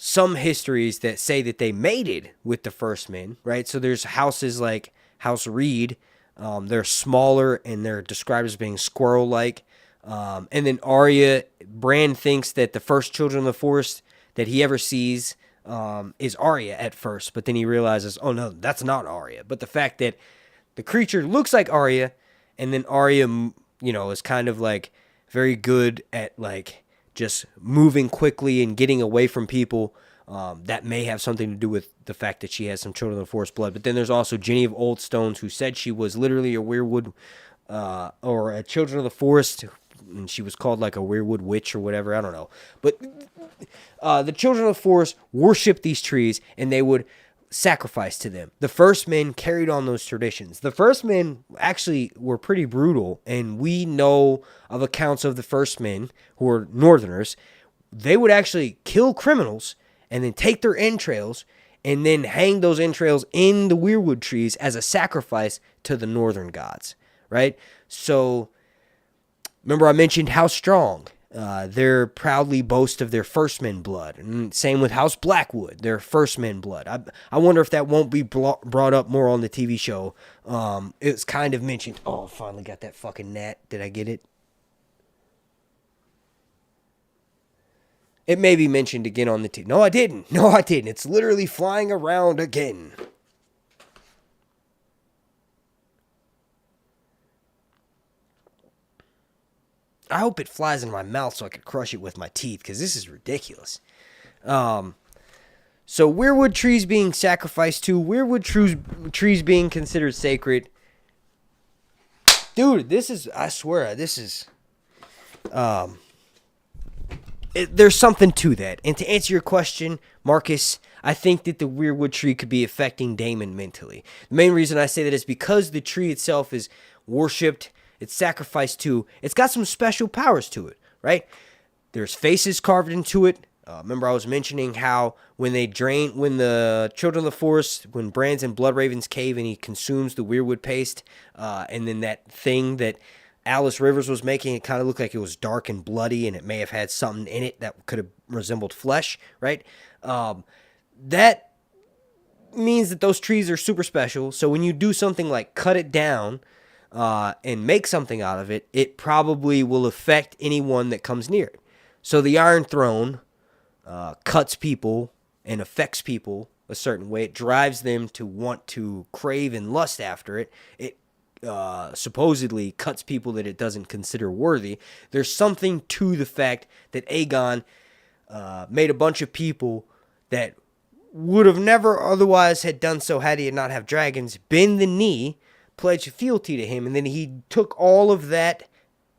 some histories that say that they mated with the first men, right? So there's houses like House Reed. They're smaller, and they're described as being squirrel-like. And then Breanne thinks that the first children of the forest that he ever sees is Arya at first, but then he realizes, oh no, that's not Arya. But the fact that the creature looks like Arya, and then Arya, is kind of very good at just moving quickly and getting away from people. That may have something to do with the fact that she has some children of the forest blood. But then there's also Jenny of Old Stones, who said she was literally a weirwood or a children of the forest, and she was called a weirwood witch or whatever. I don't know. But the children of the forest worshiped these trees, and they would sacrifice to them. The first men carried on those traditions. The first men actually were pretty brutal, and we know of accounts of the first men who were northerners. They would actually kill criminals and then take their entrails and then hang those entrails in the weirwood trees as a sacrifice to the northern gods, right? So remember I mentioned House Strong. They're proudly boast of their first men blood. And same with House Blackwood, their first men blood. I wonder if that won't be brought up more on the TV show. It's kind of mentioned. Oh, finally got that fucking gnat. Did I get it? It may be mentioned again on the TV. No, I didn't. It's literally flying around again. I hope it flies in my mouth so I can crush it with my teeth, because this is ridiculous. So weirwood trees being sacrificed to, weirwood trees being considered sacred. Dude, I swear, there's something to that. And to answer your question, Marcus, I think that the weirwood tree could be affecting Daemon mentally. The main reason I say that is because the tree itself is worshipped, it's sacrificed to, it's got some special powers to it, right? There's faces carved into it. Remember, I was mentioning how when the Children of the Forest, when Bran's in Bloodraven's cave and he consumes the weirwood paste, and then that thing that Alice Rivers was making, it kind of looked like it was dark and bloody, and it may have had something in it that could have resembled flesh, right? That means that those trees are super special. So when you do something like cut it down and make something out of it, it probably will affect anyone that comes near it. So the Iron Throne cuts people and affects people a certain way. It drives them to want to crave and lust after it. It supposedly cuts people that it doesn't consider worthy. There's something to the fact that Aegon made a bunch of people that would have never otherwise had done so had he not have dragons, bend the knee, pledge fealty to him, and then he took all of that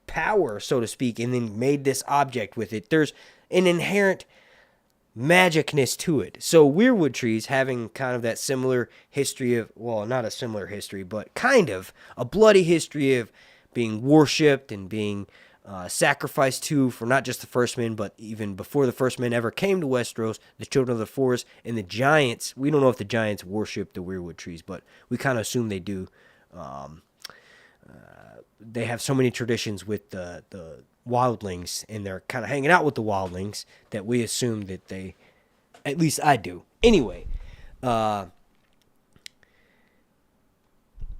power, so to speak, and then made this object with it. There's an inherent magicness to it. So weirwood trees, having kind of that similar history of, well, not a similar history, but kind of a bloody history of being worshipped and being sacrificed to for not just the First Men, but even before the First Men ever came to Westeros, the Children of the Forest and the Giants. We don't know if the Giants worship the weirwood trees, but we kind of assume they do. They have so many traditions with the wildlings, and they're kind of hanging out with the wildlings that we assume that they, at least I do. Anyway,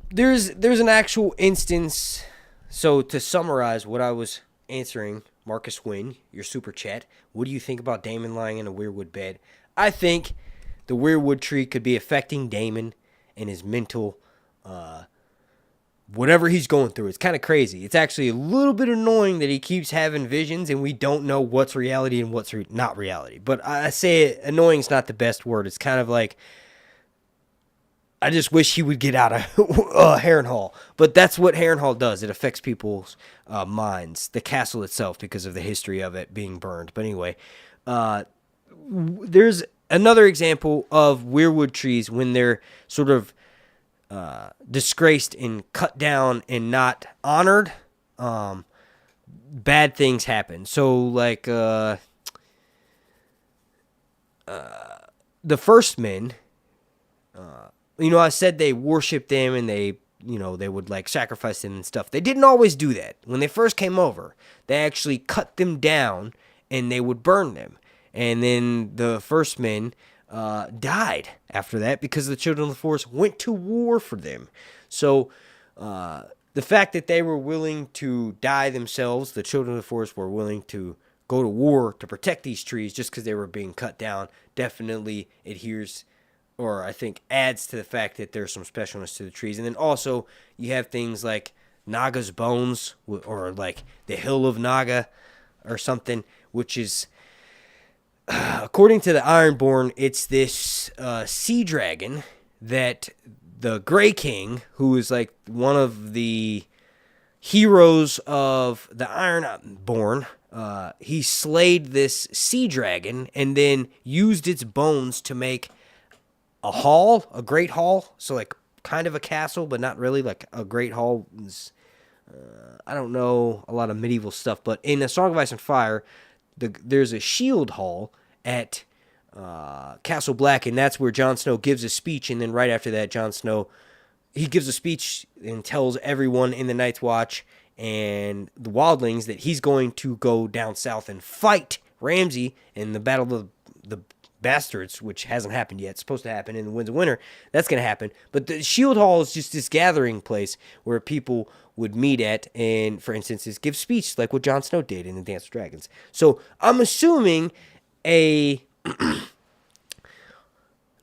there's an actual instance. So to summarize what I was answering, Marcus Wynn, your super chat, what do you think about Daemon lying in a weirwood bed? I think the weirwood tree could be affecting Daemon and his mental, whatever he's going through. It's kind of crazy. It's actually a little bit annoying that he keeps having visions and we don't know what's reality and what's not reality. But I say annoying is not the best word. It's kind of like, I just wish he would get out of Harrenhal. But that's what Harrenhal does. It affects people's minds, the castle itself, because of the history of it being burned. But anyway, there's another example of weirwood trees when they're sort of disgraced and cut down and not honored. Bad things happen. So, like, the First Men... I said they worshipped them and they would like sacrifice them and stuff. They didn't always do that. When they first came over, they actually cut them down and they would burn them. And then the First Men died after that because the Children of the Forest went to war for them. So the fact that they were willing to die themselves, the Children of the Forest were willing to go to war to protect these trees just because they were being cut down, definitely adheres, or I think adds to the fact that there's some specialness to the trees. And then also you have things like Naga's Bones, or like the Hill of Naga or something, which is, according to the Ironborn, it's this sea dragon that the Grey King, who is like one of the heroes of the Ironborn, he slayed this sea dragon and then used its bones to make a great hall, so like kind of a castle, but not really. Like a great hall is, I don't know a lot of medieval stuff, but in A Song of Ice and Fire, there's a shield hall at Castle Black, and that's where Jon Snow gives a speech, and then right after that, Jon Snow, he gives a speech and tells everyone in the Night's Watch and the wildlings that he's going to go down south and fight Ramsay in the Battle of the Bastards, which hasn't happened yet. It's supposed to happen in the Winds of Winter. That's going to happen. But the Shield Hall is just this gathering place where people would meet at and, for instance, give speech like what Jon Snow did in The Dance with Dragons. So I'm assuming a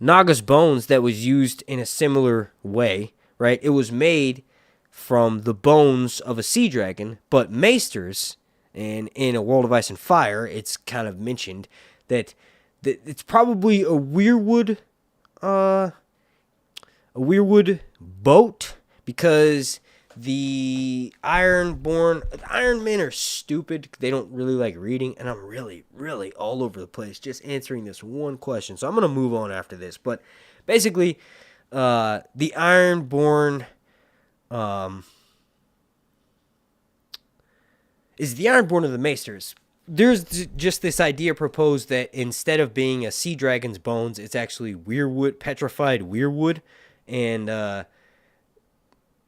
Naga's Bones that was used in a similar way, right? It was made from the bones of a sea dragon, but maesters, and in A World of Ice and Fire, it's kind of mentioned that it's probably a weirwood boat, because the Iron Men are stupid. They don't really like reading, and I'm really, really all over the place just answering this one question. So I'm going to move on after this. But basically, the Ironborn is the Ironborn of the Maesters. there's just this idea proposed that instead of being a sea dragon's bones, it's actually weirwood, petrified weirwood, and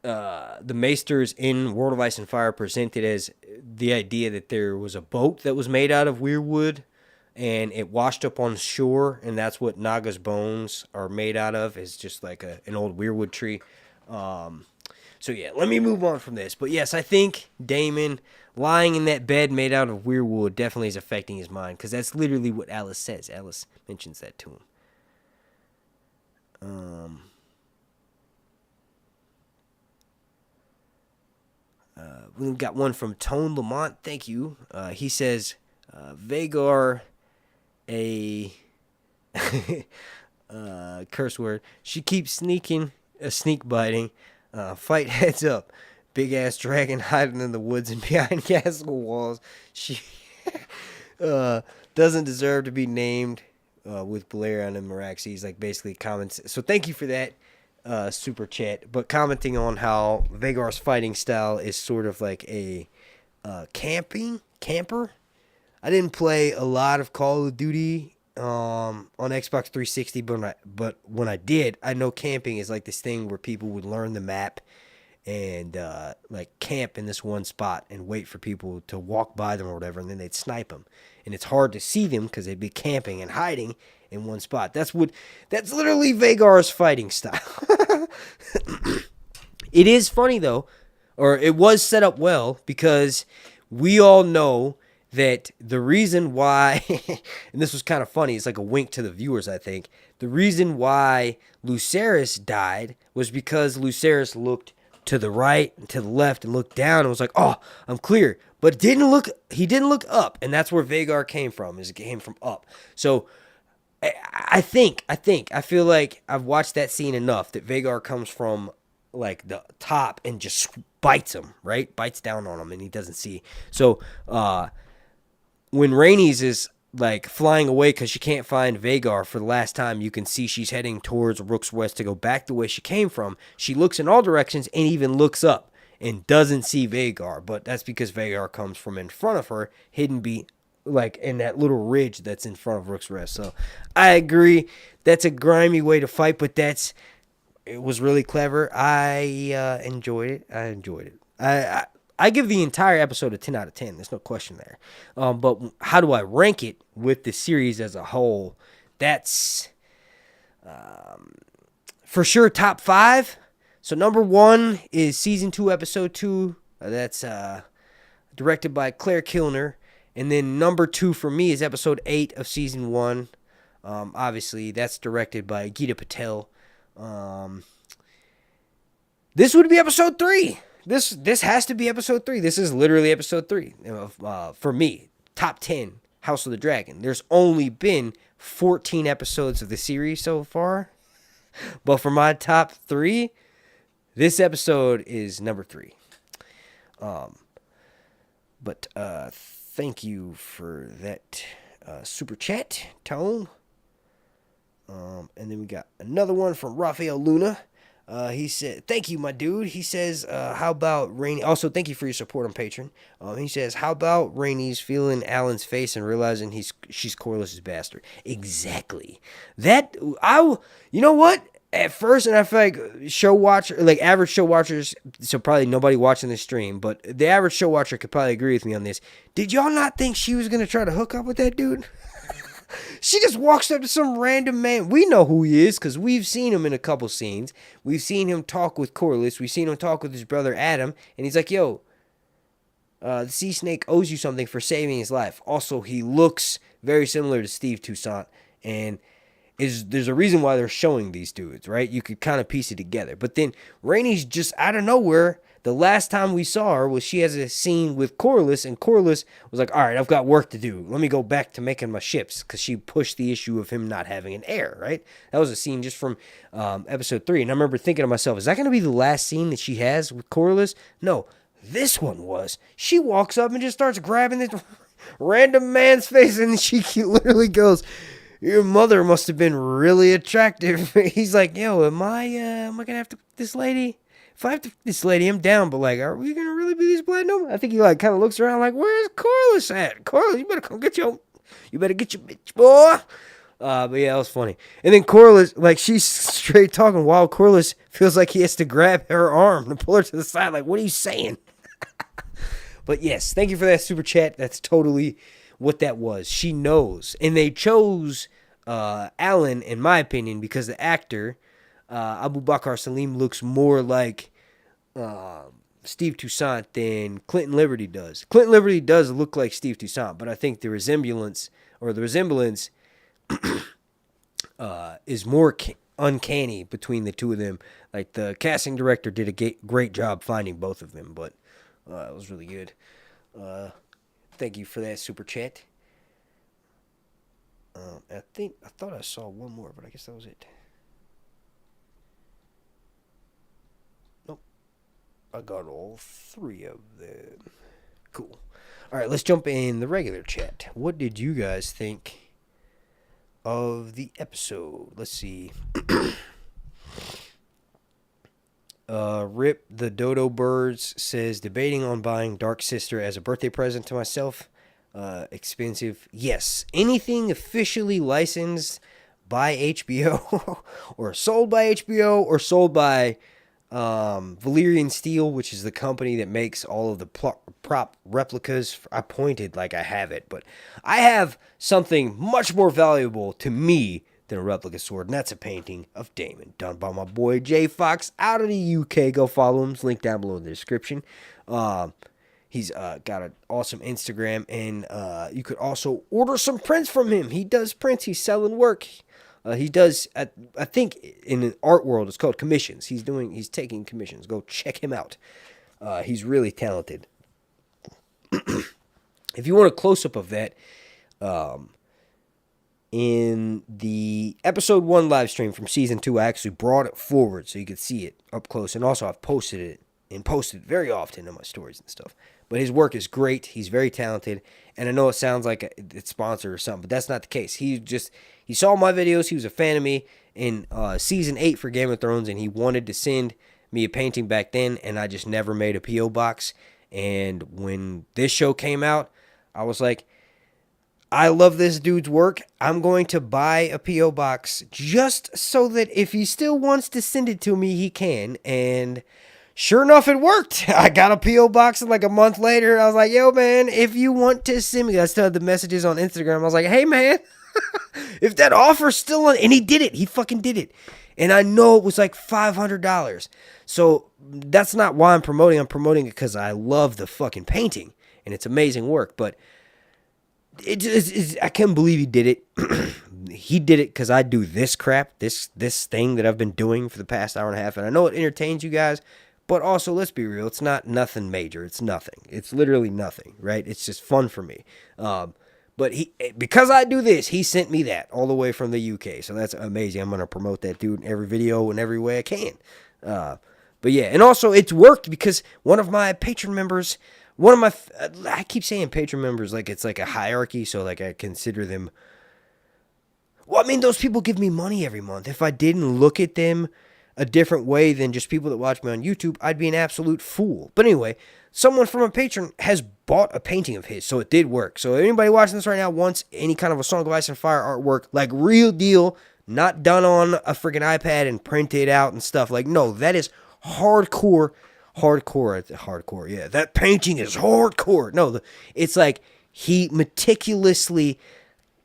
the Maesters in World of Ice and Fire presented as the idea that there was a boat that was made out of weirwood, and it washed up on shore, and that's what Naga's bones are made out of, is just like an old weirwood tree. So yeah, let me move on from this. But yes, I think Daemon lying in that bed made out of weirwood definitely is affecting his mind, because that's literally what Alice says. Alice mentions that to him. We got one from Tone Lamont. Thank you. He says, Vhagar, a curse word. She keeps sneak biting. Fight heads up. Big ass dragon hiding in the woods and behind castle walls. She doesn't deserve to be named with Balerion and Meraxes. Like basically comments. So thank you for that. Super chat, but commenting on how Vhagar's fighting style is sort of like a camper. I didn't play a lot of Call of Duty on Xbox 360, but when I did, I know camping is like this thing where people would learn the map and like camp in this one spot and wait for people to walk by them or whatever, and then they'd snipe them. And it's hard to see them because they'd be camping and hiding in one spot. That's literally Vhagar's fighting style. It is funny though, or it was set up well, because we all know that the reason why, and this was kind of funny, it's like a wink to the viewers, I think. The reason why Lucerys died was because Lucerys looked to the right and to the left and looked down and was like, oh, I'm clear. But he didn't look up, and that's where Vhagar came from, is it came from up. So I feel like I've watched that scene enough that Vhagar comes from like the top and just bites him, right? Bites down on him and he doesn't see. So when Rhaenys is like flying away because she can't find Vhagar for the last time, you can see she's heading towards Rooks West to go back the way she came from. She looks in all directions and even looks up and doesn't see Vhagar, but that's because Vhagar comes from in front of her, hidden like in that little ridge that's in front of Rooks Rest. So I agree, that's a grimy way to fight, but it was really clever. I enjoyed it. I give the entire episode a 10 out of 10. There's no question there. But how do I rank it with the series as a whole? That's for sure top 5. So number 1 is season 2, episode 2. That's directed by Claire Kilner. And then number 2 for me is episode 8 of season 1. Obviously, that's directed by Geeta Patel. This would be episode 3. This has to be episode 3. This is literally episode 3 for me. Top 10, House of the Dragon. There's only been 14 episodes of the series so far. But for my top 3, this episode is number 3. But thank you for that super chat, Tone. And then we got another one from Rafael Luna. He said, thank you, my dude. He says, how about Rhaenys? Also, thank you for your support on Patreon. He says, how about Rhaenys feeling Alan's face and realizing she's Corlys's bastard? Exactly. You know what? At first, and I feel like average show watchers, so probably nobody watching this stream, but the average show watcher could probably agree with me on this. Did y'all not think she was going to try to hook up with that dude? She just walks up to some random man. We know who he is because we've seen him in a couple scenes. We've seen him talk with Corlys. We've seen him talk with his brother Adam. And he's like, yo, the sea snake owes you something for saving his life. Also, he looks very similar to Steve Toussaint. And there's a reason why they're showing these dudes, right? You could kind of piece it together. But then Rhaenys just out of nowhere, the last time we saw her was she has a scene with Corlys, and Corlys was like, all right, I've got work to do. Let me go back to making my ships, because she pushed the issue of him not having an heir, right? That was a scene just from episode 3. And I remember thinking to myself, is that going to be the last scene that she has with Corlys? No, this one was. She walks up and just starts grabbing this random man's face, and she literally goes, your mother must have been really attractive. He's like, yo, am I gonna have to this lady? if I have to this lady, I'm down. But like, are we gonna really be these platinum? I think he like kind of looks around like, where's Corliss at? Corliss, you better come get your bitch, boy. But yeah, that was funny. And then Corliss, like, she's straight talking while Corliss feels like he has to grab her arm and pull her to the side. Like, what are you saying? But yes, thank you for that super chat. That's totally what that was. She knows. And they chose Alan, in my opinion, because the actor, Abu Bakr Salim, looks more like Steve Toussaint than Clinton Liberty does. Clinton Liberty does look like Steve Toussaint, but I think the resemblance is more uncanny between the two of them. Like, the casting director did a great job finding both of them, but it was really good. Thank you for that super chat. I thought I saw one more, but I guess that was it. Nope. I got all three of them. Cool. All right, let's jump in the regular chat. What did you guys think of the episode? Let's see. Rip the Dodo Birds says, debating on buying Dark Sister as a birthday present to myself. Expensive. Yes. Anything officially licensed by HBO or sold by HBO or sold by Valyrian Steel, which is the company that makes all of the prop replicas. I pointed like I have it, but I have something much more valuable to me than a replica sword, and that's a painting of Daemon, done by my boy J Fox out of the UK. Go follow him. It's linked down below in the description. He's got an awesome Instagram, and you could also order some prints from him. He does prints. He's selling work. He does, I think, in an art world, it's called commissions. He's taking commissions. Go check him out. He's really talented. If you want a close-up of that, in the episode 1 live stream from season 2, I actually brought it forward so you could see it up close. And also, I've posted it very often in my stories and stuff. But his work is great. He's very talented. And I know it sounds like it's sponsored or something, but that's not the case. He saw my videos. He was a fan of me in season 8 for Game of Thrones, and he wanted to send me a painting back then, and I just never made a P.O. box. And when this show came out, I was like, I love this dude's work. I'm going to buy a P.O. box just so that if he still wants to send it to me, he can. And sure enough, it worked. I got a P.O. box like a month later. I was like, yo, man, if you want to send me, I still had the messages on Instagram. I was like, hey, man, if that offer's still on, and he did it. He fucking did it. And I know it was like $500. So that's not why I'm promoting. I'm promoting it because I love the fucking painting, and it's amazing work. But I can't believe he did it. He did it because I do this crap, this thing that I've been doing for the past hour and a half. And I know it entertains you guys, but also, let's be real, it's not nothing major. It's nothing. It's literally nothing, right? It's just fun for me. But because I do this, he sent me that all the way from the UK. So that's amazing. I'm going to promote that dude in every video in every way I can. But yeah, and also it's worked because one of my patron members, I keep saying patron members like it's like a hierarchy. So like I consider them, well, I mean, those people give me money every month. If I didn't look at them a different way than just people that watch me on YouTube, I'd be an absolute fool. But anyway, someone from a patron has bought a painting of his, so it did work. So anybody watching this right now wants any kind of a Song of Ice and Fire artwork, like real deal, not done on a freaking iPad and printed out and stuff. Like, no, that is hardcore, yeah. That painting is hardcore. No, it's like he meticulously,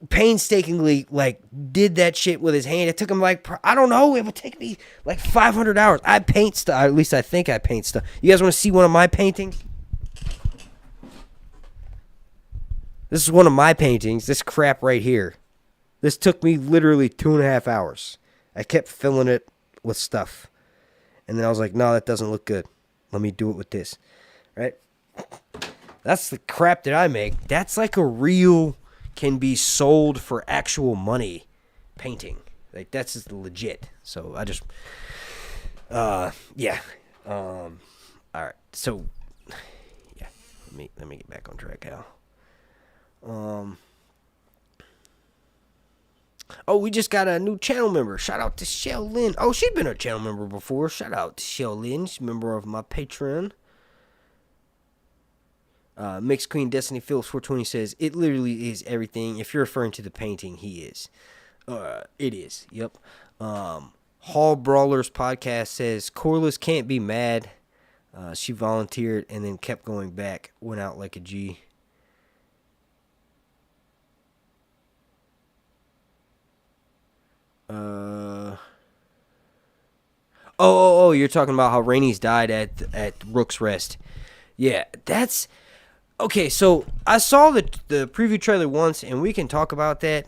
painstakingly like did that shit with his hand. It took him like, I don't know, it would take me like 500 hours. I paint stuff, at least I think I paint stuff. You guys want to see one of my paintings? This is one of my paintings, this crap right here. This took me literally 2.5 hours. I kept filling it with stuff, and then I was like, no, that doesn't look good, let me do it with this, right? That's the crap that I make. That's like a real, can be sold for actual money painting. Like, that's just legit. So I just yeah. All right. So yeah, let me get back on track, Al. Oh, we just got a new channel member. Shout out to ChelleLynn. Oh, she's been a channel member before. Shout out to ChelleLynn. She's a member of my Patreon. Mixed Queen Destiny Phillips 420 says, it literally is everything. If you're referring to the painting, he is. It is. Yep. Hall Brawlers podcast says, Corliss can't be mad. She volunteered and then kept going back. Went out like a G. Oh, you're talking about how Rainey's died at Rook's Rest. Yeah, that's... Okay, so I saw the preview trailer once, and we can talk about that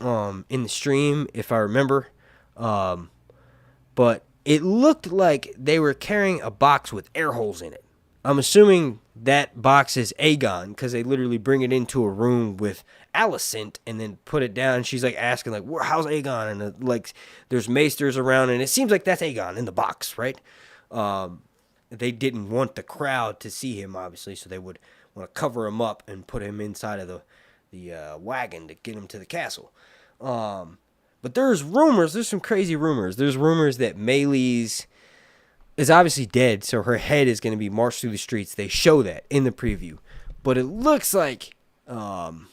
in the stream, if I remember. But it looked like they were carrying a box with air holes in it. I'm assuming that box is Aegon, because they literally bring it into a room with Alicent and then put it down. She's like asking, like, how's Aegon? And like, there's maesters around, and it seems like that's Aegon in the box, right? They didn't want the crowd to see him, obviously, so they would want to cover him up and put him inside of the wagon to get him to the castle. But there's rumors. There's some crazy rumors. There's rumors that Melee's is obviously dead, so her head is going to be marched through the streets. They show that in the preview. But it looks like the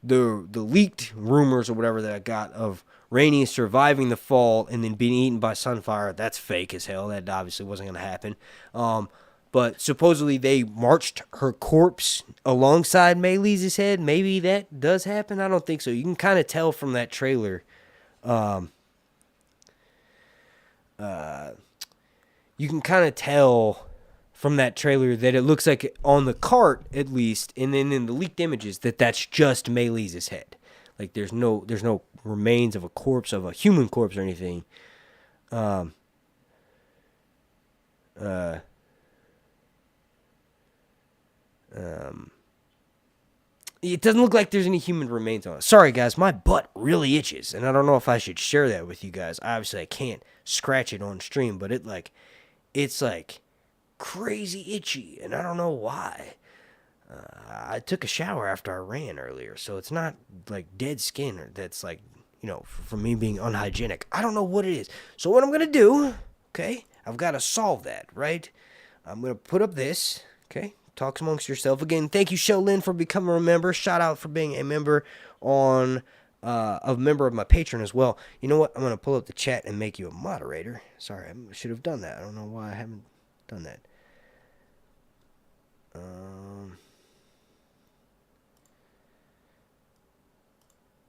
leaked rumors or whatever that I got of Rainey surviving the fall and then being eaten by Sunfire, that's fake as hell. That obviously wasn't going to happen. But supposedly they marched her corpse alongside Melee's head. Maybe that does happen. I don't think so. You can kind of tell from that trailer. You can kind of tell from that trailer that it looks like on the cart, at least, and then in the leaked images, that that's just Melee's head. Like there's no remains of a corpse, of a human corpse or anything. It doesn't look like there's any human remains on it. Sorry, guys, my butt really itches, and I don't know if I should share that with you guys. Obviously, I can't scratch it on stream, but it's like crazy itchy, and I don't know why. I took a shower after I ran earlier, so it's not like dead skin or that's like, from me being unhygienic. I don't know what it is. So what I'm going to do, okay, I've got to solve that, right? I'm going to put up this, okay? Talks amongst yourself. Again, thank you, ChelleLynn, for becoming a member. Shout out for being a member a member of my Patreon as well. You know what? I'm going to pull up the chat and make you a moderator. Sorry, I should have done that. I don't know why I haven't done that.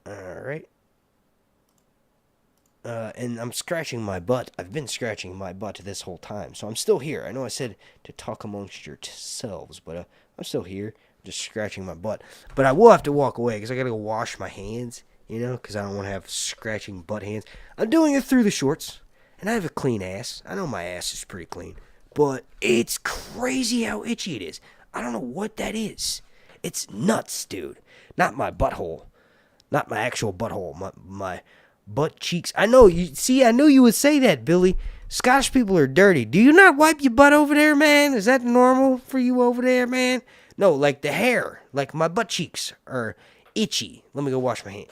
All right. And I'm scratching my butt. I've been scratching my butt this whole time, so I'm still here. I know I said to talk amongst yourselves, but I'm still here, just scratching my butt. But I will have to walk away because I gotta go wash my hands, because I don't want to have scratching butt hands. I'm doing it through the shorts, and I have a clean ass. I know my ass is pretty clean, but it's crazy how itchy it is. I don't know what that is. It's nuts, dude. Not my butthole. Not my actual butthole. My butt cheeks. I know you see. I knew you would say that, Billy. Scottish people are dirty. Do you not wipe your butt over there, man? Is that normal for you over there, man? No, like the hair, like my butt cheeks are itchy. Let me go wash my hands.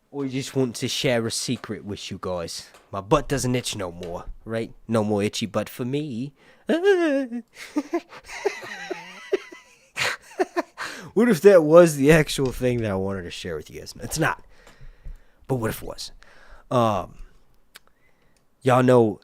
Or just want to share a secret with you guys. My butt doesn't itch no more, right? No more itchy butt for me. What if that was the actual thing that I wanted to share with you guys? It's not. But what if it was? Y'all know,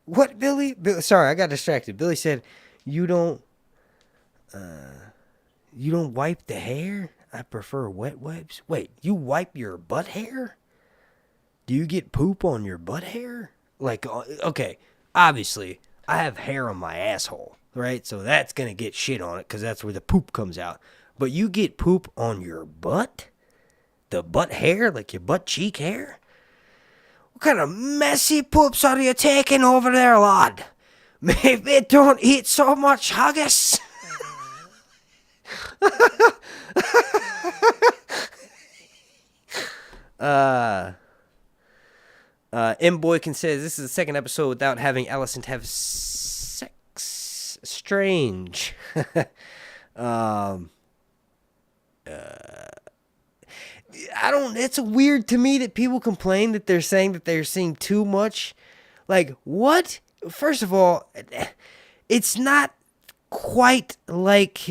What, Billy? Sorry, I got distracted. Billy said, you don't wipe the hair? I prefer wet wipes. Wait, you wipe your butt hair? do you get poop on your butt hair? Like, okay, obviously, I have hair on my asshole, right? So that's going to get shit on it because that's where the poop comes out. But you get poop on your butt? The butt hair? Like your butt cheek hair? What kind of messy poops are you taking over there, lad? Maybe don't eat so much haggis. M. Boykin says this is the second episode without having Allison have sex. Strange. I don't. It's weird to me that people complain that they're saying that they're seeing too much. Like what? First of all, it's not quite like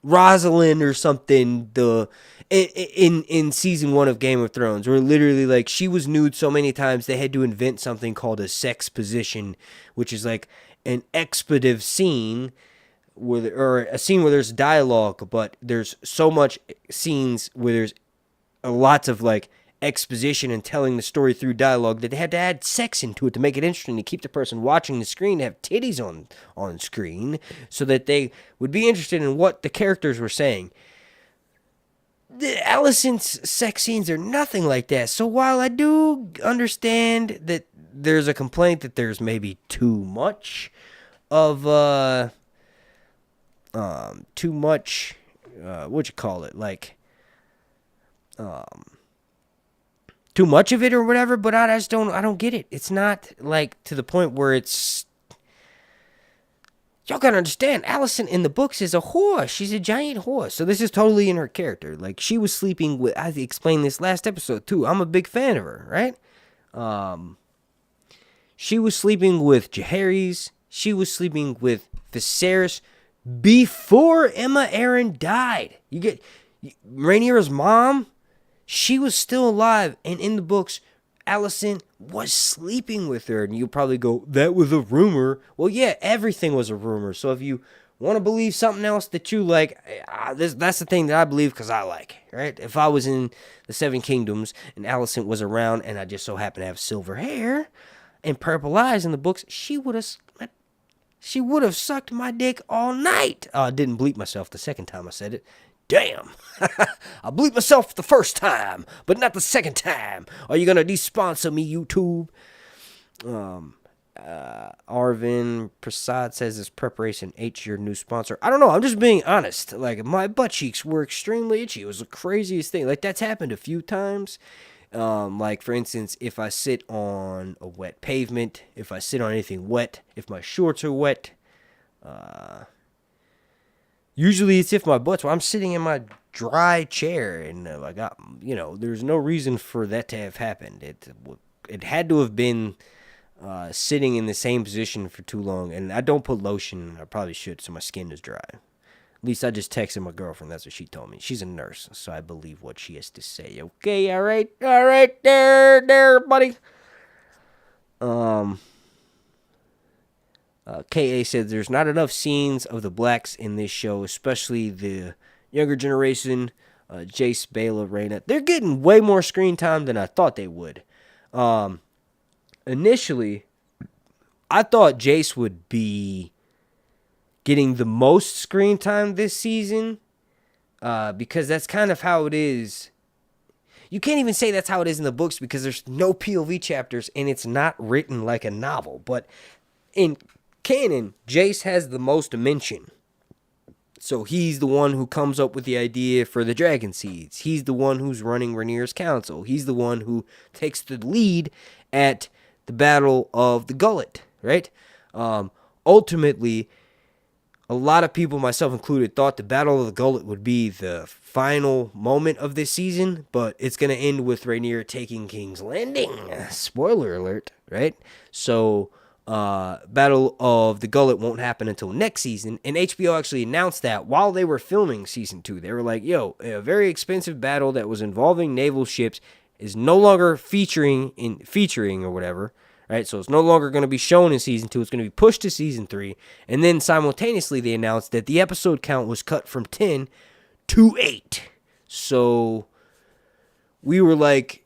Rosalind or something. In season 1 of Game of Thrones, where literally like she was nude so many times they had to invent something called a sex position, which is like an expletive scene or a scene where there's dialogue, but there's so much scenes where there's lots of like exposition and telling the story through dialogue that they had to add sex into it to make it interesting, to keep the person watching the screen to have titties on screen so that they would be interested in what the characters were saying. Allison's sex scenes are nothing like that. So while I do understand that there's a complaint that there's maybe too much of too much of it or whatever, but I don't get it. It's not like to the point where it's, y'all gotta understand, Allison in the books is a whore. She's a giant whore. So this is totally in her character. Like she was sleeping with, I explained this last episode too. I'm a big fan of her, right? She was sleeping with Jaehaerys. She was sleeping with Viserys before Emma Arryn died. You get Rhaenyra's mom. She was still alive, and in the books, Allison was sleeping with her. And you'll probably go, that was a rumor. Well, yeah, everything was a rumor. So if you want to believe something else that you like, that's the thing that I believe because I like, right? If I was in the Seven Kingdoms and Allison was around and I just so happened to have silver hair and purple eyes in the books, she would have sucked my dick all night. I didn't bleep myself the second time I said it. Damn. I bleeped myself the first time, but not the second time. Are you going to de-sponsor me, YouTube? Arvin Prasad says, is Preparation H your new sponsor? I don't know. I'm just being honest. Like, my butt cheeks were extremely itchy. It was the craziest thing. Like, that's happened a few times. Like, for instance, if I sit on a wet pavement, if I sit on anything wet, if my shorts are wet, usually it's if my butt's wet. I'm sitting in my dry chair, and there's no reason for that to have happened. It had to have been sitting in the same position for too long, and I don't put lotion. I probably should, so my skin is dry. At least I just texted my girlfriend. That's what she told me. She's a nurse, so I believe what she has to say. Okay, all right, there, buddy. K.A. said there's not enough scenes of the blacks in this show, especially the younger generation, Jace, Bela, Rhaena. They're getting way more screen time than I thought they would. Initially, I thought Jace would be getting the most screen time this season, because that's kind of how it is. You can't even say that's how it is in the books because there's no POV chapters and it's not written like a novel. But in canon, Jace has the most mention. So he's the one who comes up with the idea for the dragon seeds. He's the one who's running Rhaenyra's council. He's the one who takes the lead at the Battle of the Gullet, right? Ultimately, a lot of people, myself included, thought the Battle of the Gullet would be the final moment of this season, but it's going to end with Rhaenyra taking King's Landing. Spoiler alert, right? So, Battle of the Gullet won't happen until next season, and HBO actually announced that while they were filming season 2. They were like, yo, a very expensive battle that was involving naval ships is no longer featuring or whatever, right? So it's no longer going to be shown in season 2. It's going to be pushed to season 3, and then simultaneously they announced that the episode count was cut from 10 to 8. So we were like,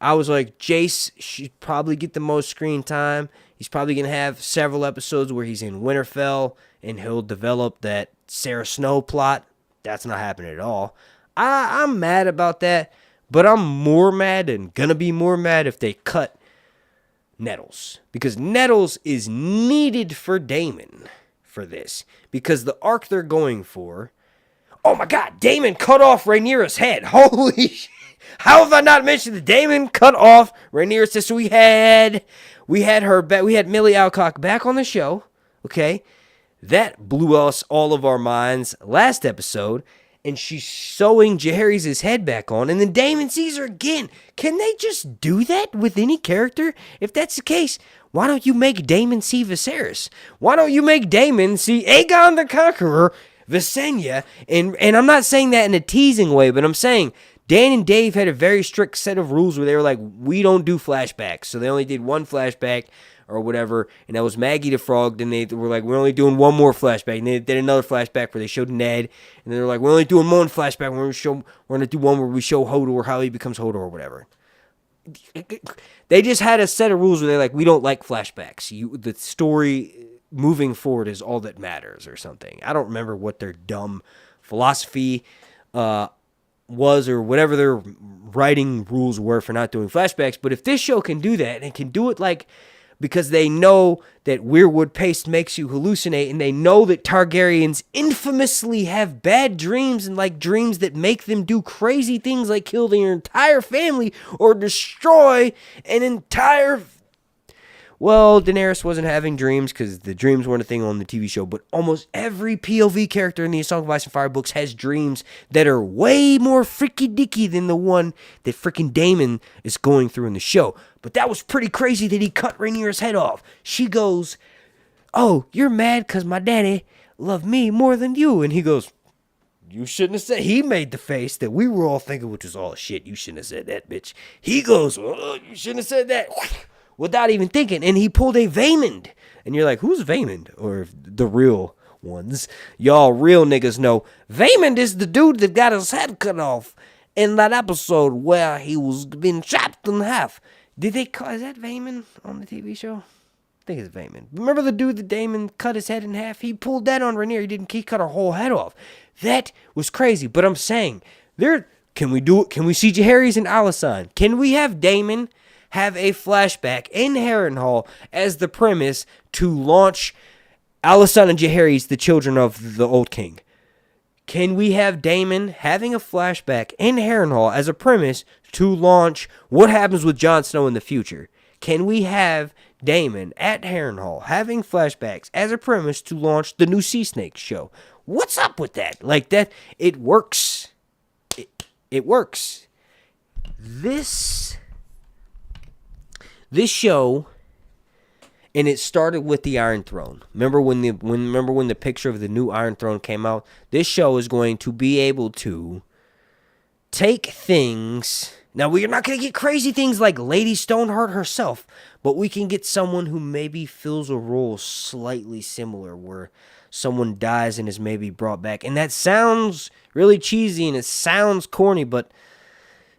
I was like, Jace should probably get the most screen time. He's probably going to have several episodes where he's in Winterfell and he'll develop that Sarah Snow plot. That's not happening at all. I'm mad about that, but I'm more mad and going to be more mad if they cut Nettles. Because Nettles is needed for Daemon for this. Because the arc they're going for... Oh my god, Daemon cut off Rhaenyra's head. Holy shit. How have I not mentioned that Daemon cut off Rhaenyra's head? So we had her back. We had Millie Alcock back on the show. Okay. That blew us all of our minds last episode. And she's sewing Jaehaerys' head back on. And then Daemon sees her again. Can they just do that with any character? If that's the case, why don't you make Daemon see Viserys? Why don't you make Daemon see Aegon the Conqueror, Visenya? And I'm not saying that in a teasing way, but I'm saying Dan and Dave had a very strict set of rules where they were like, we don't do flashbacks. So they only did one flashback or whatever, and that was Maggie the Frog. Then they were like, we're only doing one more flashback. And they did another flashback where they showed Ned, and they were like, we're only doing one flashback. We're going to do one where we show Hodor, how he becomes Hodor or whatever. They just had a set of rules where they're like, we don't like flashbacks. The story moving forward is all that matters or something. I don't remember what their dumb philosophy was or whatever their writing rules were for not doing flashbacks. But if this show can do that and can do it like, because they know that weirwood paste makes you hallucinate, and they know that Targaryens infamously have bad dreams and like dreams that make them do crazy things like kill their entire family or destroy an entire... Well, Daenerys wasn't having dreams because the dreams weren't a thing on the TV show, but almost every POV character in the Song of Ice and Fire books has dreams that are way more freaky-dicky than the one that freaking Daemon is going through in the show. But that was pretty crazy that he cut Rhaenyra's head off. She goes, oh, you're mad because my daddy loved me more than you. And he goes, you shouldn't have said... He made the face that we were all thinking, which was all shit. You shouldn't have said that, bitch. He goes, oh, you shouldn't have said that. Without even thinking, and he pulled a Vaemond. And you're like, who's Vaemond? Or the real ones. Y'all real niggas know. Vaemond is the dude that got his head cut off in that episode where he was being chopped in half. Did they call... Is that Vaemond on the TV show? I think it's Vaemond. Remember the dude that Daemon cut his head in half? He pulled that on Rhaenyra. He cut her whole head off. That was crazy. But I'm saying, can we do it? Can we see Jaehaerys and Alysanne? Can we have Daemon have a flashback in Harrenhal as the premise to launch Alysanne and Jaehaerys, the children of the old king? Can we have Daemon having a flashback in Harrenhal as a premise to launch what happens with Jon Snow in the future? Can we have Daemon at Harrenhal having flashbacks as a premise to launch the new Sea Snake show? What's up with that? Like that, it works. It works. This show, and it started with the Iron Throne. Remember when the picture of the new Iron Throne came out? This show is going to be able to take things. Now, we're not going to get crazy things like Lady Stoneheart herself, but we can get someone who maybe fills a role slightly similar, where someone dies and is maybe brought back. And that sounds really cheesy and it sounds corny, but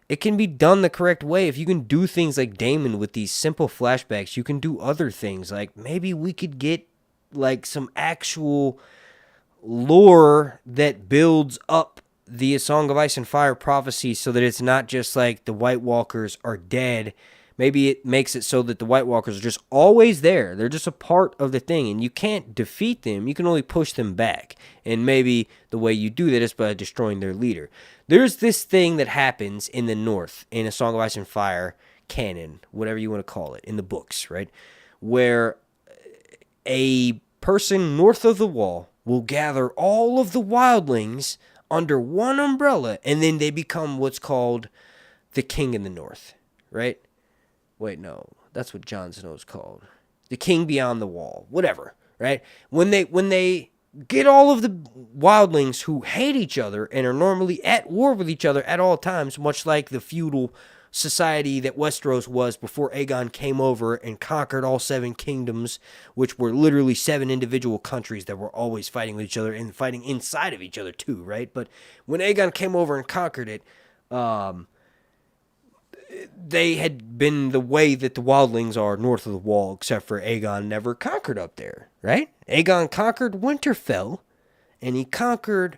it can be done the correct way. If you can do things like Daemon with these simple flashbacks, you can do other things. Like maybe we could get like some actual lore that builds up the Song of Ice and Fire prophecy so that it's not just like the White Walkers are dead. Maybe it makes it so that the White Walkers are just always there. They're just a part of the thing, and you can't defeat them. You can only push them back. And maybe the way you do that is by destroying their leader. There's this thing that happens in the North, in A Song of Ice and Fire canon, whatever you want to call it, in the books, right? Where a person north of the wall will gather all of the wildlings under one umbrella, and then they become what's called the King in the North, right? Wait, no, that's what Jon Snow's called. The King Beyond the Wall, whatever, right? When they get all of the wildlings who hate each other and are normally at war with each other at all times, much like the feudal society that Westeros was before Aegon came over and conquered all 7 kingdoms, which were literally 7 individual countries that were always fighting with each other and fighting inside of each other too, right? But when Aegon came over and conquered it, they had been the way that the wildlings are north of the wall, except for Aegon never conquered up there, right? Aegon conquered Winterfell, and he conquered,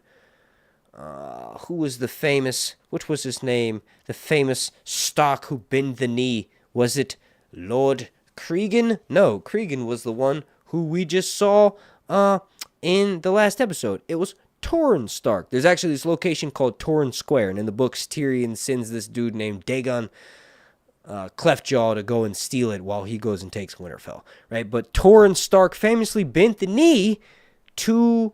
who was the famous, which was his name? The famous Stark who bent the knee. Was it Lord Cregan? No, Cregan was the one who we just saw in the last episode. It was Torrhen Stark. There's actually this location called Torrhen Square, and in the books, Tyrion sends this dude named Dagon Cleftjaw to go and steal it while he goes and takes Winterfell, right? But Torrhen Stark famously bent the knee to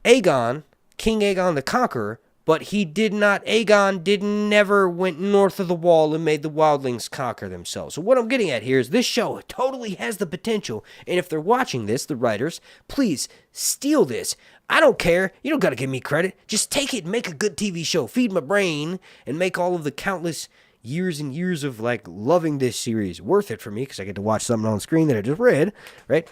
Aegon, King Aegon the Conqueror, but he did not, Aegon never went north of the wall and made the wildlings conquer themselves. So what I'm getting at here is this show totally has the potential, and if they're watching this, the writers, please steal this. I don't care. You don't got to give me credit. Just take it and make a good TV show. Feed my brain and make all of the countless years and years of like loving this series worth it for me, because I get to watch something on screen that I just read, right?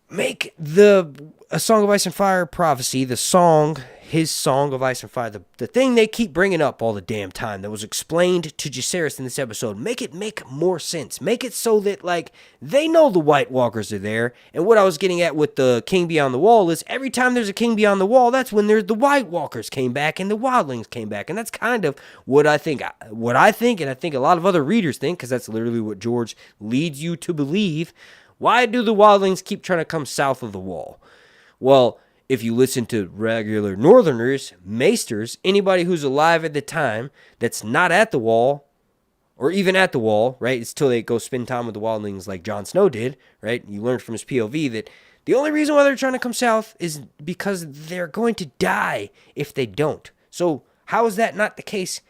Make A Song of Ice and Fire prophecy, the song, his Song of Ice and Fire, the thing they keep bringing up all the damn time that was explained to Jacaerys in this episode, make it make more sense. Make it so that, like, they know the White Walkers are there. And what I was getting at with the King Beyond the Wall is every time there's a King Beyond the Wall, that's when the White Walkers came back and the Wildlings came back. And that's kind of what I think, and I think a lot of other readers think, because that's literally what George leads you to believe. Why do the Wildlings keep trying to come south of the wall? Well, if you listen to regular Northerners, Maesters, anybody who's alive at the time that's not at the wall, or even at the wall, right? It's till they go spend time with the Wildlings like Jon Snow did, right? You learned from his POV that the only reason why they're trying to come south is because they're going to die if they don't. So how is that not the case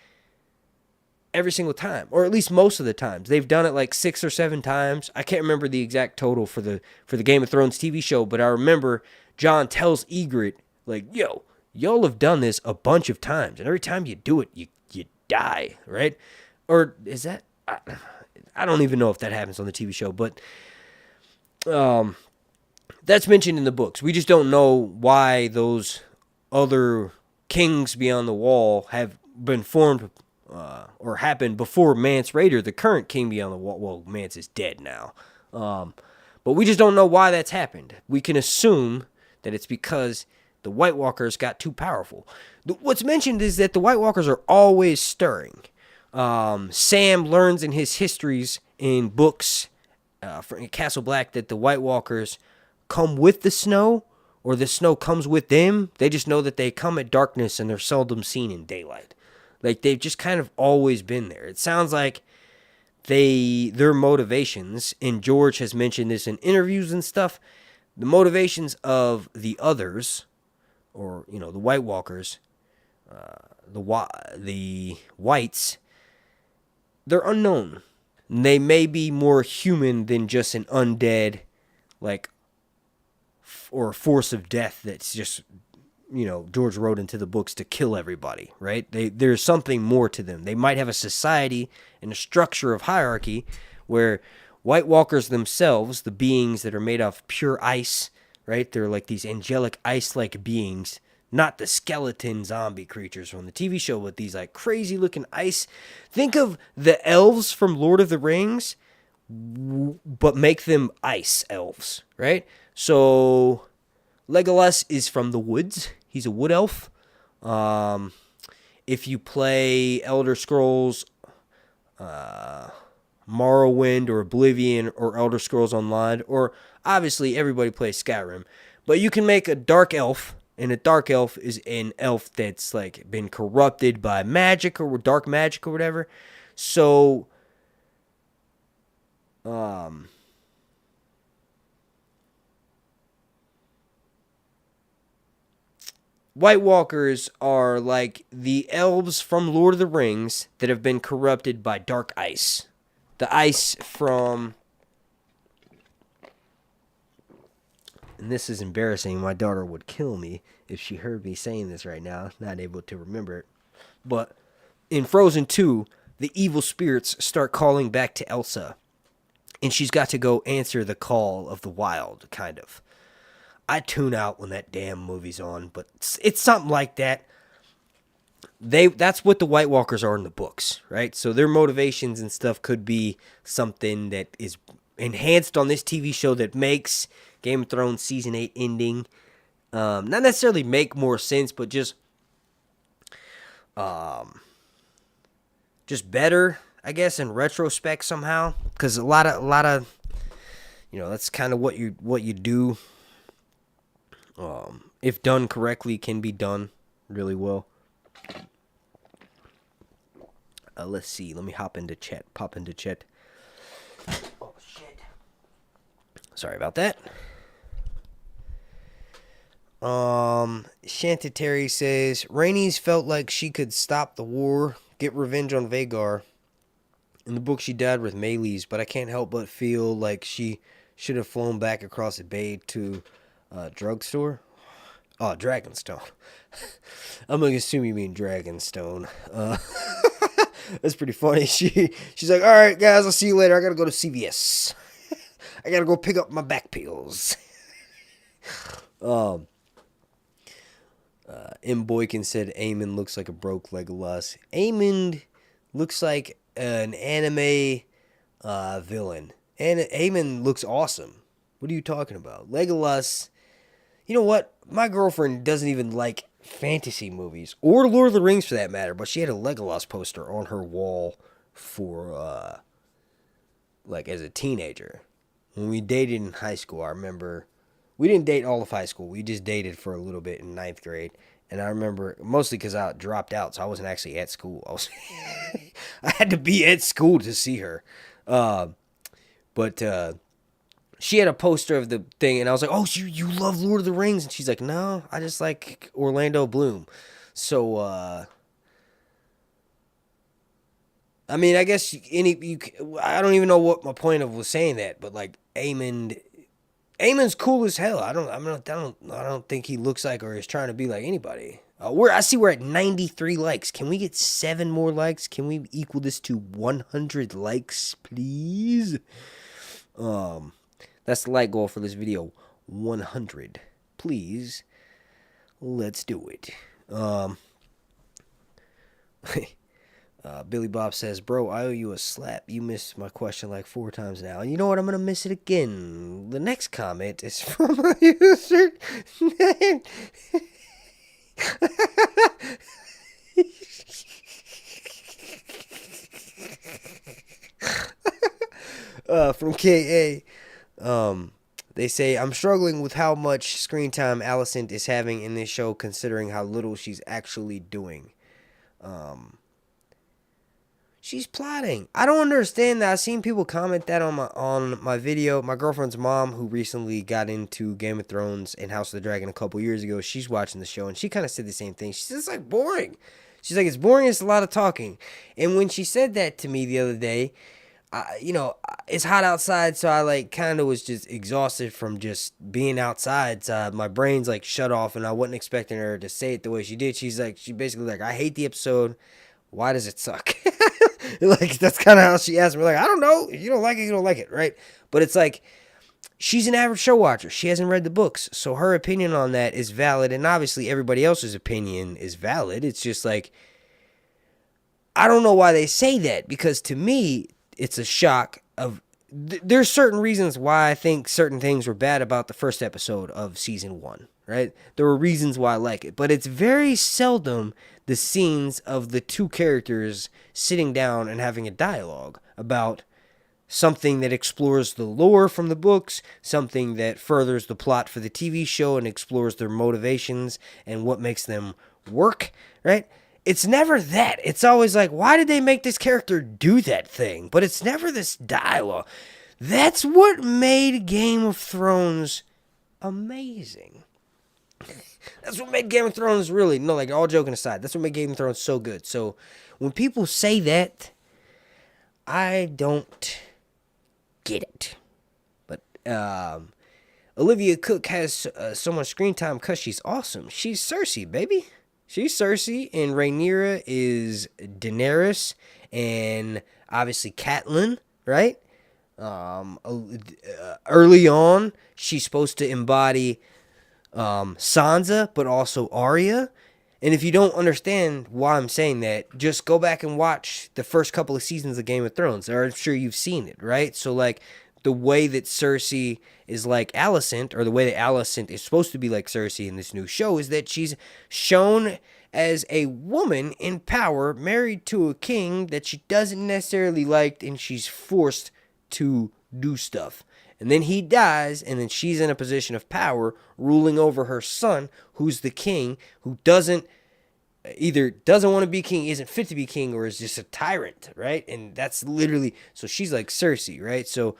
every single time, or at least most of the times? They've done it like 6 or 7 times. I can't remember the exact total for the Game of Thrones TV show, but I remember Jon tells Ygritte, like, yo, y'all have done this a bunch of times, and every time you do it, you die, right? Or is that, I don't even know if that happens on the TV show, but that's mentioned in the books. We just don't know why those other kings beyond the wall have been formed or happened before Mance Rayder, the current king beyond the wall. Well, Mance is dead now. But we just don't know why that's happened. We can assume that it's because the White Walkers got too powerful. What's mentioned is that the White Walkers are always stirring. Sam learns in his histories in books from Castle Black that the White Walkers come with the snow, or the snow comes with them. They just know that they come at darkness and they're seldom seen in daylight. Like, they've just kind of always been there. It sounds like their motivations, and George has mentioned this in interviews and stuff, the motivations of the others, or, the White Walkers, the whites, they're unknown. They may be more human than just an undead, like, or a force of death that's just, George wrote into the books to kill everybody, right? There's something more to them. They might have a society and a structure of hierarchy where White Walkers themselves, the beings that are made of pure ice, right? They're like these angelic ice-like beings, not the skeleton zombie creatures from the TV show, but these like crazy-looking ice. Think of the elves from Lord of the Rings, but make them ice elves, right? So Legolas is from the woods. He's a wood elf. If you play Elder Scrolls, Morrowind or Oblivion or Elder Scrolls Online, or obviously everybody plays Skyrim, but you can make a dark elf, and a dark elf is an elf that's like been corrupted by magic or dark magic or whatever. So, White Walkers are like the elves from Lord of the Rings that have been corrupted by dark ice. The ice from... And this is embarrassing. My daughter would kill me if she heard me saying this right now. Not able to remember it. But in Frozen 2, the evil spirits start calling back to Elsa. And she's got to go answer the call of the wild, kind of. I tune out when that damn movie's on, but it's something like that. that's what the White Walkers are in the books, right? So their motivations and stuff could be something that is enhanced on this TV show that makes Game of Thrones season 8 ending not necessarily make more sense, but just better, I guess, in retrospect somehow. Because a lot of that's kind of what you do. If done correctly, can be done really well. Let's see. Let me pop into chat. Oh, shit. Sorry about that. Shanta Terry says, Rhaenys felt like she could stop the war, get revenge on Vhagar. In the book, she died with Melees, but I can't help but feel like she should have flown back across the bay to drugstore. Oh, Dragonstone. I'm going to assume you mean Dragonstone. That's pretty funny. She's like, all right, guys, I'll see you later. I got to go to CVS. I got to go pick up my back pills. M. Boykin said Aemond looks like a broke Legolas. Aemond looks like an anime villain. And Aemond looks awesome. What are you talking about? Legolas, you know what? My girlfriend doesn't even like fantasy movies, or Lord of the Rings for that matter, but she had a Legolas poster on her wall for, as a teenager. When we dated in high school, I remember, we didn't date all of high school. We just dated for a little bit in 9th grade. And I remember, mostly because I dropped out, so I wasn't actually at school. I had to be at school to see her. But she had a poster of the thing, and I was like, oh, you love Lord of the Rings? And she's like, no, I just like Orlando Bloom. So, I mean, I guess I don't even know what my point of was saying that, but like Aemon's cool as hell. I don't think he looks like or is trying to be like anybody. I see we're at 93 likes. Can we get 7 more likes? Can we equal this to 100 likes, please? That's the like goal for this video. 100. Please. Let's do it. Billy Bob says, bro, I owe you a slap. You missed my question like 4 times now. And you know what? I'm going to miss it again. The next comment is from a user named... from KA. They say, I'm struggling with how much screen time Alicent is having in this show, considering how little she's actually doing. She's plotting. I don't understand that. I've seen people comment that on my video. My girlfriend's mom, who recently got into Game of Thrones and House of the Dragon a couple years ago, she's watching the show, and she kind of said the same thing. She says, it's like boring. She's like, it's boring. It's a lot of talking. And when she said that to me the other day, it's hot outside, so I like kind of was just exhausted from just being outside. So my brain's like shut off, and I wasn't expecting her to say it the way she did. She basically like, I hate the episode. Why does it suck? Like, that's kind of how she asked me. Like, I don't know. If you don't like it, you don't like it, right? But it's like, she's an average show watcher. She hasn't read the books. So her opinion on that is valid. And obviously everybody else's opinion is valid. It's just like, I don't know why they say that. Because to me, it's a shock of... There's certain reasons why I think certain things were bad about the first episode of season 1, right? There were reasons why I like it. But it's very seldom the scenes of the two characters sitting down and having a dialogue about something that explores the lore from the books, something that furthers the plot for the TV show and explores their motivations and what makes them work, right? It's never that. It's always like, why did they make this character do that thing? But it's never this dialogue. That's what made Game of Thrones amazing. That's what made Game of Thrones really, no, like, all joking aside, that's what made Game of Thrones so good. So when people say that, I don't get it. But Olivia Cook has so much screen time because she's awesome. She's Cersei, baby. She's Cersei, and Rhaenyra is Daenerys, and obviously Catelyn, right? Early on, she's supposed to embody Sansa, but also Arya. And if you don't understand why I'm saying that, just go back and watch the first couple of seasons of Game of Thrones, or I'm sure you've seen it, right? So, like, the way that Cersei is like Alicent, or the way that Alicent is supposed to be like Cersei in this new show, is that she's shown as a woman in power, married to a king that she doesn't necessarily like, and she's forced to do stuff. And then he dies, and then she's in a position of power, ruling over her son, who's the king, who either doesn't want to be king, isn't fit to be king, or is just a tyrant, right? And that's literally, so she's like Cersei, right? So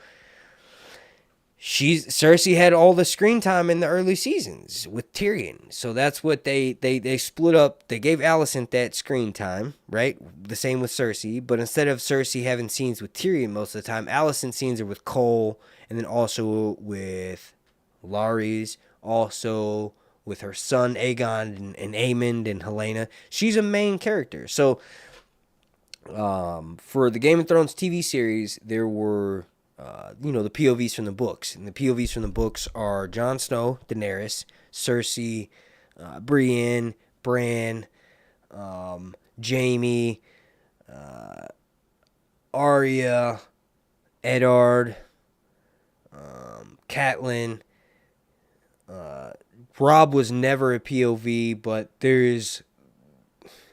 Cersei had all the screen time in the early seasons with Tyrion. So that's what they split up. They gave Alicent that screen time, right? The same with Cersei. But instead of Cersei having scenes with Tyrion most of the time, Alicent scenes are with Cole, and then also with Larys, also with her son Aegon and Aemond and Helena. She's a main character. So for the Game of Thrones TV series, there were the POVs from the books. And the POVs from the books are Jon Snow, Daenerys, Cersei, Brienne, Breanne, Jaime, Arya, Eddard, Catelyn. Robb was never a POV, but there's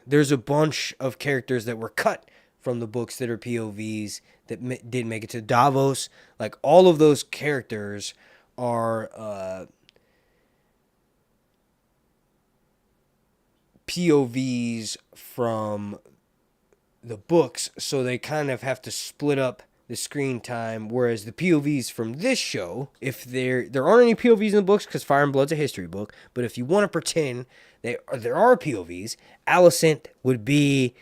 a bunch of characters that were cut from the books that are POVs that didn't make it to Davos. Like, all of those characters are POVs from the books, so they kind of have to split up the screen time, whereas the POVs from this show, if there aren't any POVs in the books because Fire and Blood's a history book, but if you want to pretend there are POVs, Alicent would be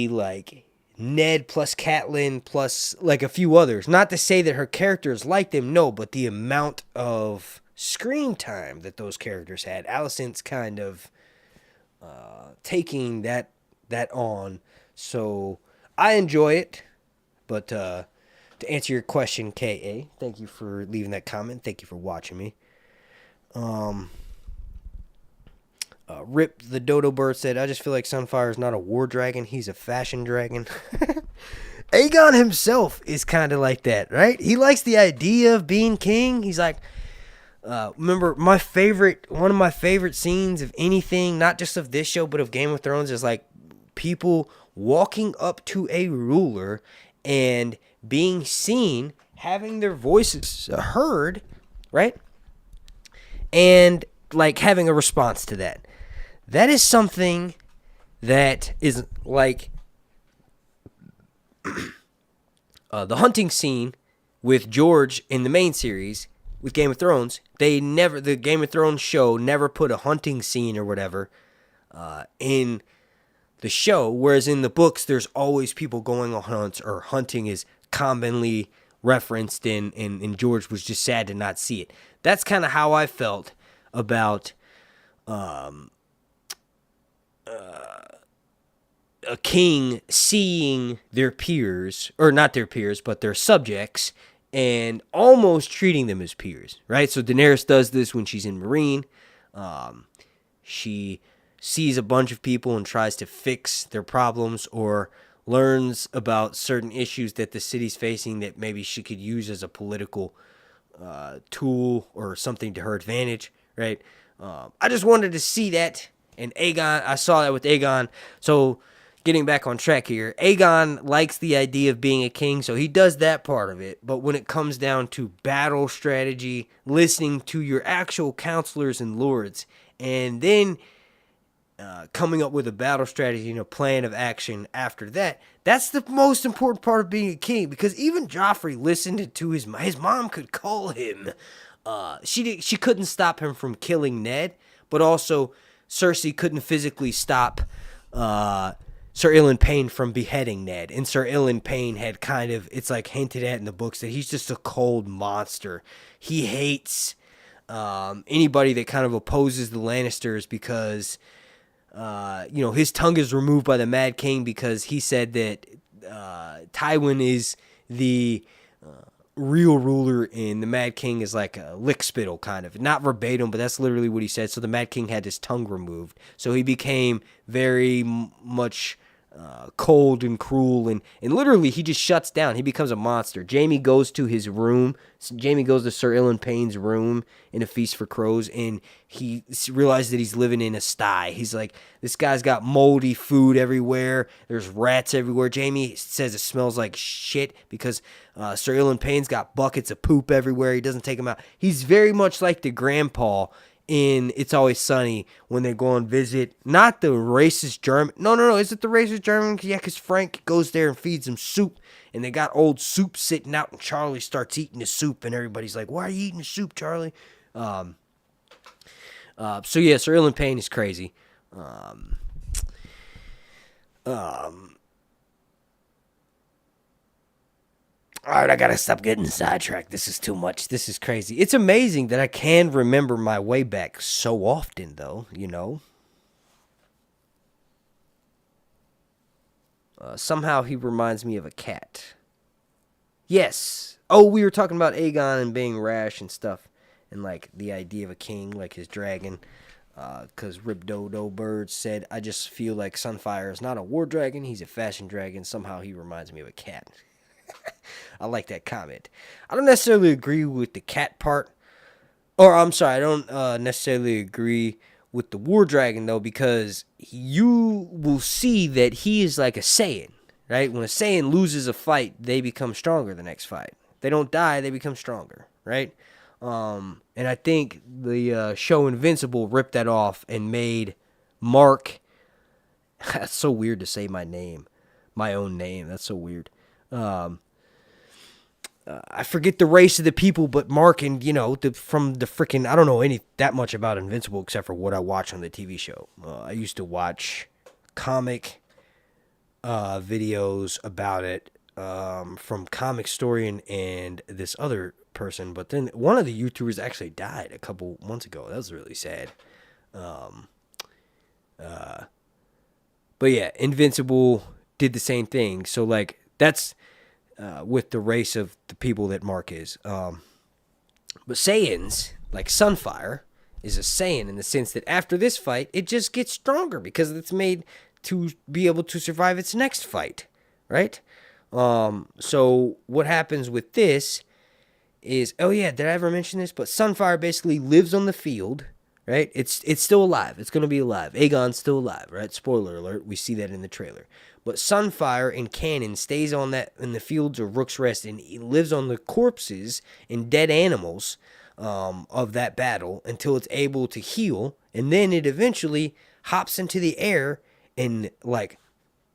like Ned plus Catelyn plus like a few others. Not to say that her characters like them, no, but the amount of screen time that those characters had, Alicent's kind of taking that on. So I enjoy it, but to answer your question, K.A., thank you for leaving that comment. Thank you for watching me. Rip the Dodo Bird said, I just feel like Sunfire is not a war dragon. He's a fashion dragon. Aegon himself is kind of like that, right? He likes the idea of being king. He's like, remember one of my favorite scenes of anything, not just of this show, but of Game of Thrones, is like people walking up to a ruler and being seen, having their voices heard, right? And like having a response to that. That is something that is like the hunting scene with George in the main series with Game of Thrones. The Game of Thrones show never put a hunting scene or whatever in the show, whereas in the books there's always people going on hunts, or hunting is commonly referenced in, and George was just sad to not see it. That's kind of how I felt about a king seeing their peers, or not their peers, but their subjects, and almost treating them as peers, right? So Daenerys does this when she's in Meereen. She sees a bunch of people and tries to fix their problems, or learns about certain issues that the city's facing that maybe she could use as a political tool or something to her advantage, right? I just wanted to see that, and Aegon, I saw that with Aegon. So getting back on track here, Aegon likes the idea of being a king, so he does that part of it. But when it comes down to battle strategy, listening to your actual counselors and lords, and then coming up with a battle strategy and a plan of action after that, that's the most important part of being a king. Because even Joffrey listened to his mom could call him. She couldn't stop him from killing Ned, but also Cersei couldn't physically stop Sir Ilyn Payne from beheading Ned. And Sir Ilyn Payne had kind of, it's like hinted at in the books, that he's just a cold monster. He hates anybody that kind of opposes the Lannisters because his tongue is removed by the Mad King because he said that Tywin is the real ruler, and the Mad King is like a lick spittle, kind of. Not verbatim, but that's literally what he said. So the Mad King had his tongue removed. So he became very much cold and cruel, and literally he just shuts down. He becomes a monster. Jaime goes to his room. Jaime goes to Sir Ilyn Payne's room in A Feast for Crows, and he realizes that he's living in a sty. He's like, this guy's got moldy food everywhere. There's rats everywhere. Jaime says it smells like shit because Sir Ilyn Payne's got buckets of poop everywhere. He doesn't take them out. He's very much like the grandpa in It's Always Sunny when they go and visit, not the racist German. No. Is it the racist German? Yeah, because Frank goes there and feeds them soup, and they got old soup sitting out, and Charlie starts eating the soup, and everybody's like, why are you eating the soup, Charlie? So yeah, Sir Ilyn Payne is crazy. All right, I gotta stop getting sidetracked. This is too much. This is crazy. It's amazing that I can remember my way back so often, though, you know. Somehow he reminds me of a cat. Yes. Oh, we were talking about Aegon and being rash and stuff. And, like, the idea of a king, like his dragon. Because Rip Dodo Bird said, I just feel like Sunfire is not a war dragon. He's a fashion dragon. Somehow he reminds me of a cat. I like that comment. I don't necessarily agree with the cat part. Or, I'm sorry, I don't necessarily agree with the war dragon, though, because you will see that he is like a Saiyan, right? When a Saiyan loses a fight, they become stronger the next fight. They don't die, they become stronger, right? And I think the show Invincible ripped that off and made Mark... That's so weird to say my name. My own name. That's so weird. I forget the race of the people, but Mark and, you know, from the freaking, I don't know that much about Invincible except for what I watch on the TV show. I used to watch comic videos about it from Comic Historian and this other person, but then one of the YouTubers actually died a couple months ago. That was really sad. But yeah, Invincible did the same thing. So, like, that's... with the race of the people that Mark is. But Saiyans, like Sunfire, is a Saiyan in the sense that after this fight, it just gets stronger because it's made to be able to survive its next fight, right? So what happens with this is, oh yeah, did I ever mention this? But Sunfire basically lives on the field, right? It's still alive. It's going to be alive. Aegon's still alive, right? Spoiler alert. We see that in the trailer. But Sunfire in canon stays on that in the fields of Rook's Rest, and he lives on the corpses and dead animals of that battle until it's able to heal, and then it eventually hops into the air and like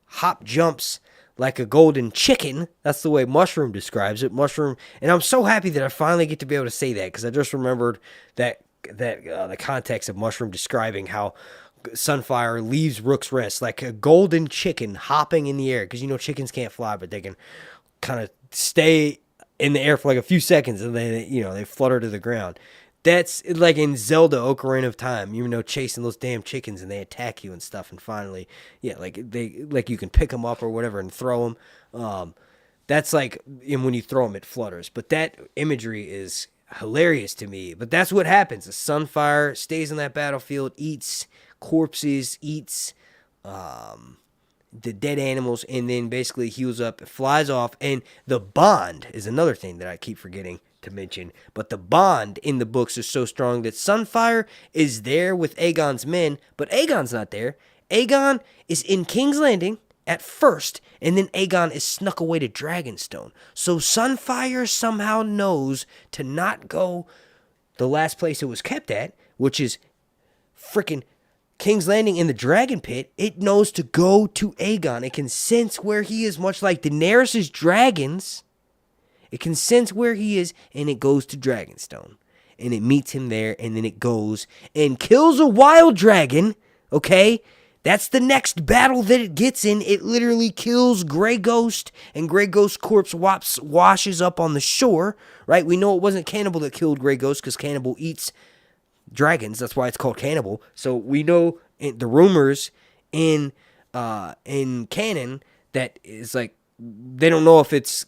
hop jumps like a golden chicken. That's the way Mushroom describes it. Mushroom, and I'm so happy that I finally get to be able to say that because I just remembered that the context of Mushroom describing how Sunfire leaves Rook's Rest like a golden chicken hopping in the air, because you know chickens can't fly, but they can kind of stay in the air for like a few seconds and then they flutter to the ground. That's like in Zelda Ocarina of Time, you know, chasing those damn chickens and they attack you and stuff, and finally, yeah, like you can pick them up or whatever and throw them. That's like, and when you throw them, it flutters. But that imagery is hilarious to me. But that's what happens. The Sunfire stays on that battlefield, eats corpses, eats the dead animals, and then basically heals up, flies off. And the bond is another thing that I keep forgetting to mention, but the bond in the books is so strong that Sunfire is there with Aegon's men, but Aegon's not there. Aegon is in King's Landing at first, and then Aegon is snuck away to Dragonstone. So Sunfire somehow knows to not go the last place it was kept at, which is freaking King's Landing in the Dragon Pit. It knows to go to Aegon. It can sense where he is, much like Daenerys' dragons. It can sense where he is, and it goes to Dragonstone. And it meets him there, and then it goes and kills a wild dragon, okay? That's the next battle that it gets in. It literally kills Grey Ghost, and Grey Ghost's corpse washes up on the shore, right? We know it wasn't Cannibal that killed Grey Ghost, because Cannibal eats dragons. That's why it's called Cannibal. So we know the rumors in canon that is like, they don't know if it's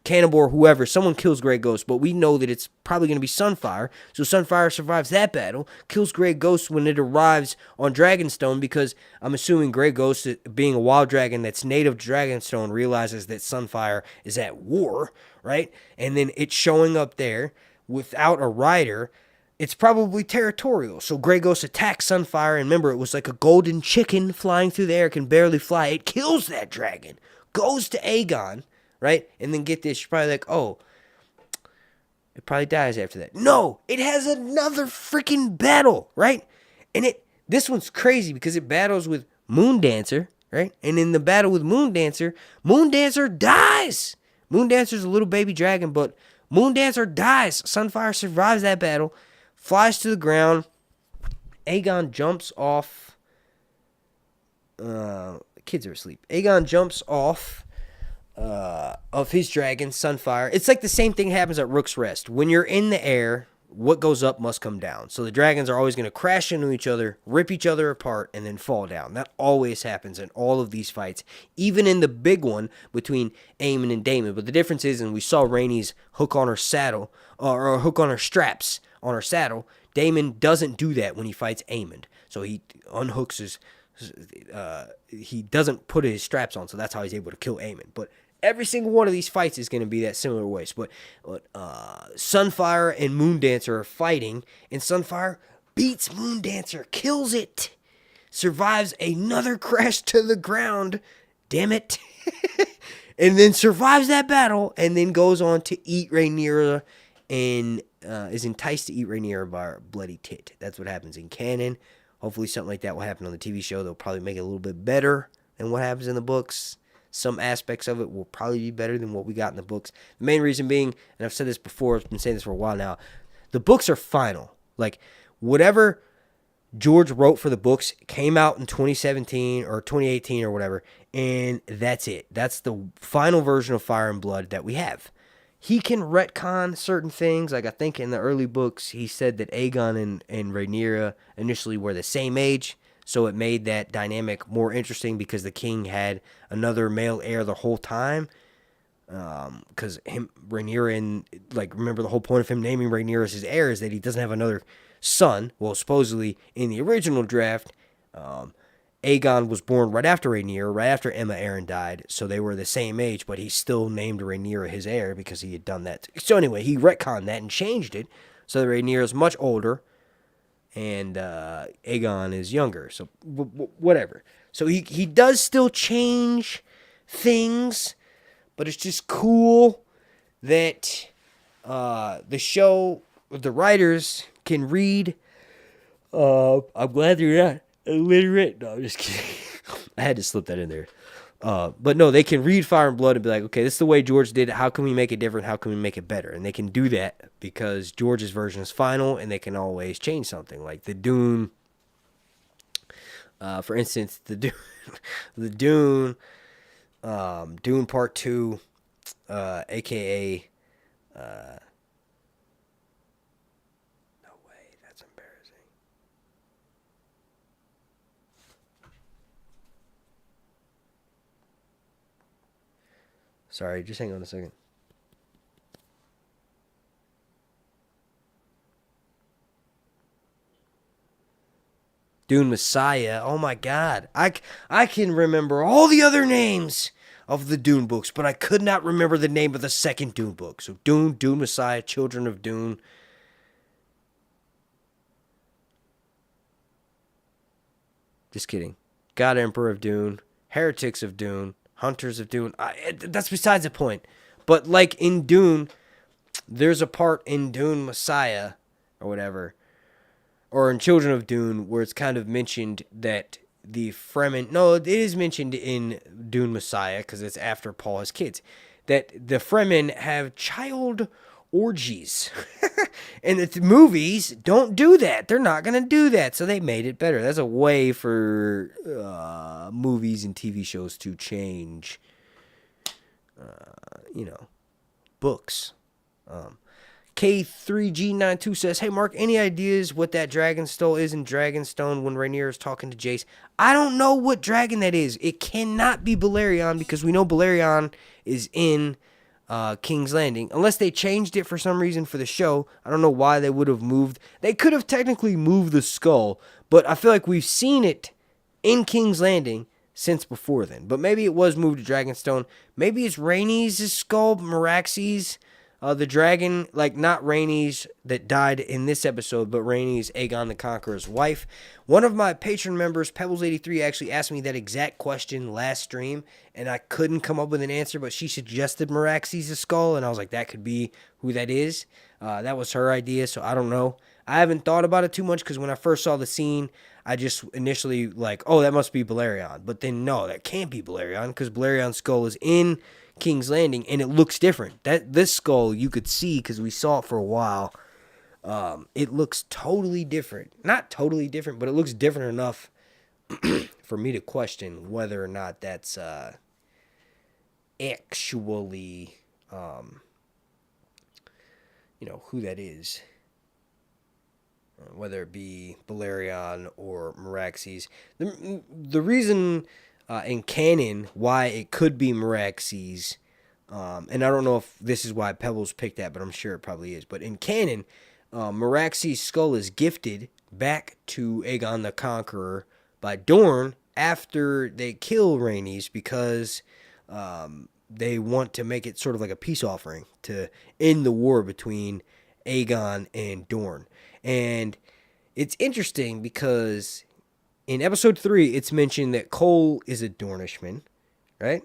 Cannibal or whoever, someone kills Grey Ghost, but we know that it's probably going to be Sunfire. So Sunfire survives that battle, kills Grey Ghost when it arrives on Dragonstone, because I'm assuming Grey Ghost, being a wild dragon that's native to Dragonstone, realizes that Sunfire is at war, right? And then it's showing up there without a rider. It's probably territorial. So Grey Ghost attacks Sunfire, and remember, it was like a golden chicken flying through the air, can barely fly. It kills that dragon, goes to Aegon, right? And then get this, you're probably like, oh, it probably dies after that. No, it has another freaking battle, right? And this one's crazy because it battles with Moondancer, right? And in the battle with Moondancer dies. Moondancer's a little baby dragon, but Moondancer dies. Sunfire survives that battle, flies to the ground. Aegon jumps off. Kids are asleep. Aegon jumps off of his dragon, Sunfire. It's like the same thing happens at Rook's Rest. When you're in the air, what goes up must come down. So the dragons are always going to crash into each other, rip each other apart, and then fall down. That always happens in all of these fights, even in the big one between Aemon and Daemon. But the difference is, and we saw Rhaenys hook on her saddle, or hook on her straps on her saddle, Daemon doesn't do that when he fights Aemon. So he unhooks his... he doesn't put his straps on, so that's how he's able to kill Aemon. But every single one of these fights is going to be that similar way. But Sunfire and Moondancer are fighting, and Sunfire beats Moondancer, kills it, survives another crash to the ground, damn it, and then survives that battle, and then goes on to eat Rhaenyra, and is enticed to eat Rhaenyra by her bloody tit. That's what happens in canon. Hopefully something like that will happen on the TV show. They'll probably make it a little bit better than what happens in the books. Some aspects of it will probably be better than what we got in the books. The main reason being, and I've said this before, I've been saying this for a while now, the books are final. Like, whatever George wrote for the books came out in 2017 or 2018 or whatever, and that's it. That's the final version of Fire and Blood that we have. He can retcon certain things. Like, I think in the early books, he said that Aegon and Rhaenyra initially were the same age. So it made that dynamic more interesting because the king had another male heir the whole time. Because Rhaenyra, and like, remember the whole point of him naming Rhaenyra as his heir is that he doesn't have another son. Well, supposedly in the original draft, Aegon was born right after Rhaenyra, right after Aemma Arryn died, so they were the same age, but he still named Rhaenyra his heir because he had done that. So anyway, he retconned that and changed it so that Rhaenyra is much older and Aegon is younger. So whatever. So he does still change things, but it's just cool that the show, the writers can read. I'm glad they're not illiterate. No, I'm just kidding. I had to slip that in there. But no, they can read Fire and Blood and be like, okay, this is the way George did it. How can we make it different? How can we make it better? And they can do that because George's version is final, and they can always change something. Like the Dune, for instance, the Dune Part 2, a.k.a. Sorry, just hang on a second. Dune Messiah. Oh my God. I can remember all the other names of the Dune books, but I could not remember the name of the second Dune book. So Dune Messiah, Children of Dune. Just kidding. God Emperor of Dune. Heretics of Dune. Hunters of Dune. That's besides the point. But like in Dune, there's a part in Dune Messiah or whatever, or in Children of Dune, where it's kind of mentioned that the Fremen... No, it is mentioned in Dune Messiah because it's after Paul has kids. That the Fremen have child orgies. And the movies don't do that. They're not going to do that. So they made it better. That's a way for movies and TV shows to change, books. K3G92 says, hey, Mark, any ideas what that Dragonstone is in Dragonstone when Rhaenyra is talking to Jace? I don't know what dragon that is. It cannot be Balerion because we know Balerion is in King's Landing, unless they changed it for some reason for the show. I don't know why they would have moved. They could have technically moved the skull, but I feel like we've seen it in King's Landing since before then. But maybe it was moved to Dragonstone. Maybe it's Rhaenys' skull, Meraxes, the dragon, like not Rhaenys that died in this episode, but Rhaenys, Aegon the Conqueror's wife. One of my patron members, Pebbles83, actually asked me that exact question last stream, and I couldn't come up with an answer, but she suggested Meraxes' skull, and I was like, that could be who that is. That was her idea, so I don't know. I haven't thought about it too much, because when I first saw the scene, I just initially like, oh, that must be Balerion. But then, no, that can't be Balerion, because Balerion's skull is in King's Landing, and it looks different. This skull you could see because we saw it for a while. It looks totally different. Not totally different, but it looks different enough for me to question whether or not that's actually, who that is. Whether it be Balerion or Meraxes. The reason in canon why it could be Meraxes, and I don't know if this is why Pebbles picked that, but I'm sure it probably is. But in canon, Meraxes' skull is gifted back to Aegon the Conqueror by Dorne after they kill Rhaenys, because they want to make it sort of like a peace offering to end the war between Aegon and Dorne. And it's interesting because in episode 3, it's mentioned that Cole is a Dornishman, right?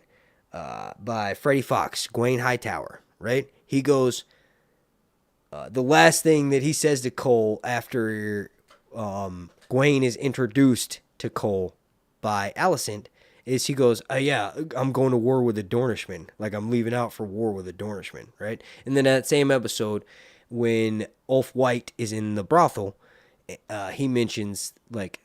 By Freddie Fox, Gwaine Hightower, right? He goes, the last thing that he says to Cole after Gwaine is introduced to Cole by Alicent is he goes, yeah, I'm going to war with a Dornishman. Like, I'm leaving out for war with a Dornishman, right? And then that same episode, when Ulf White is in the brothel, he mentions, like,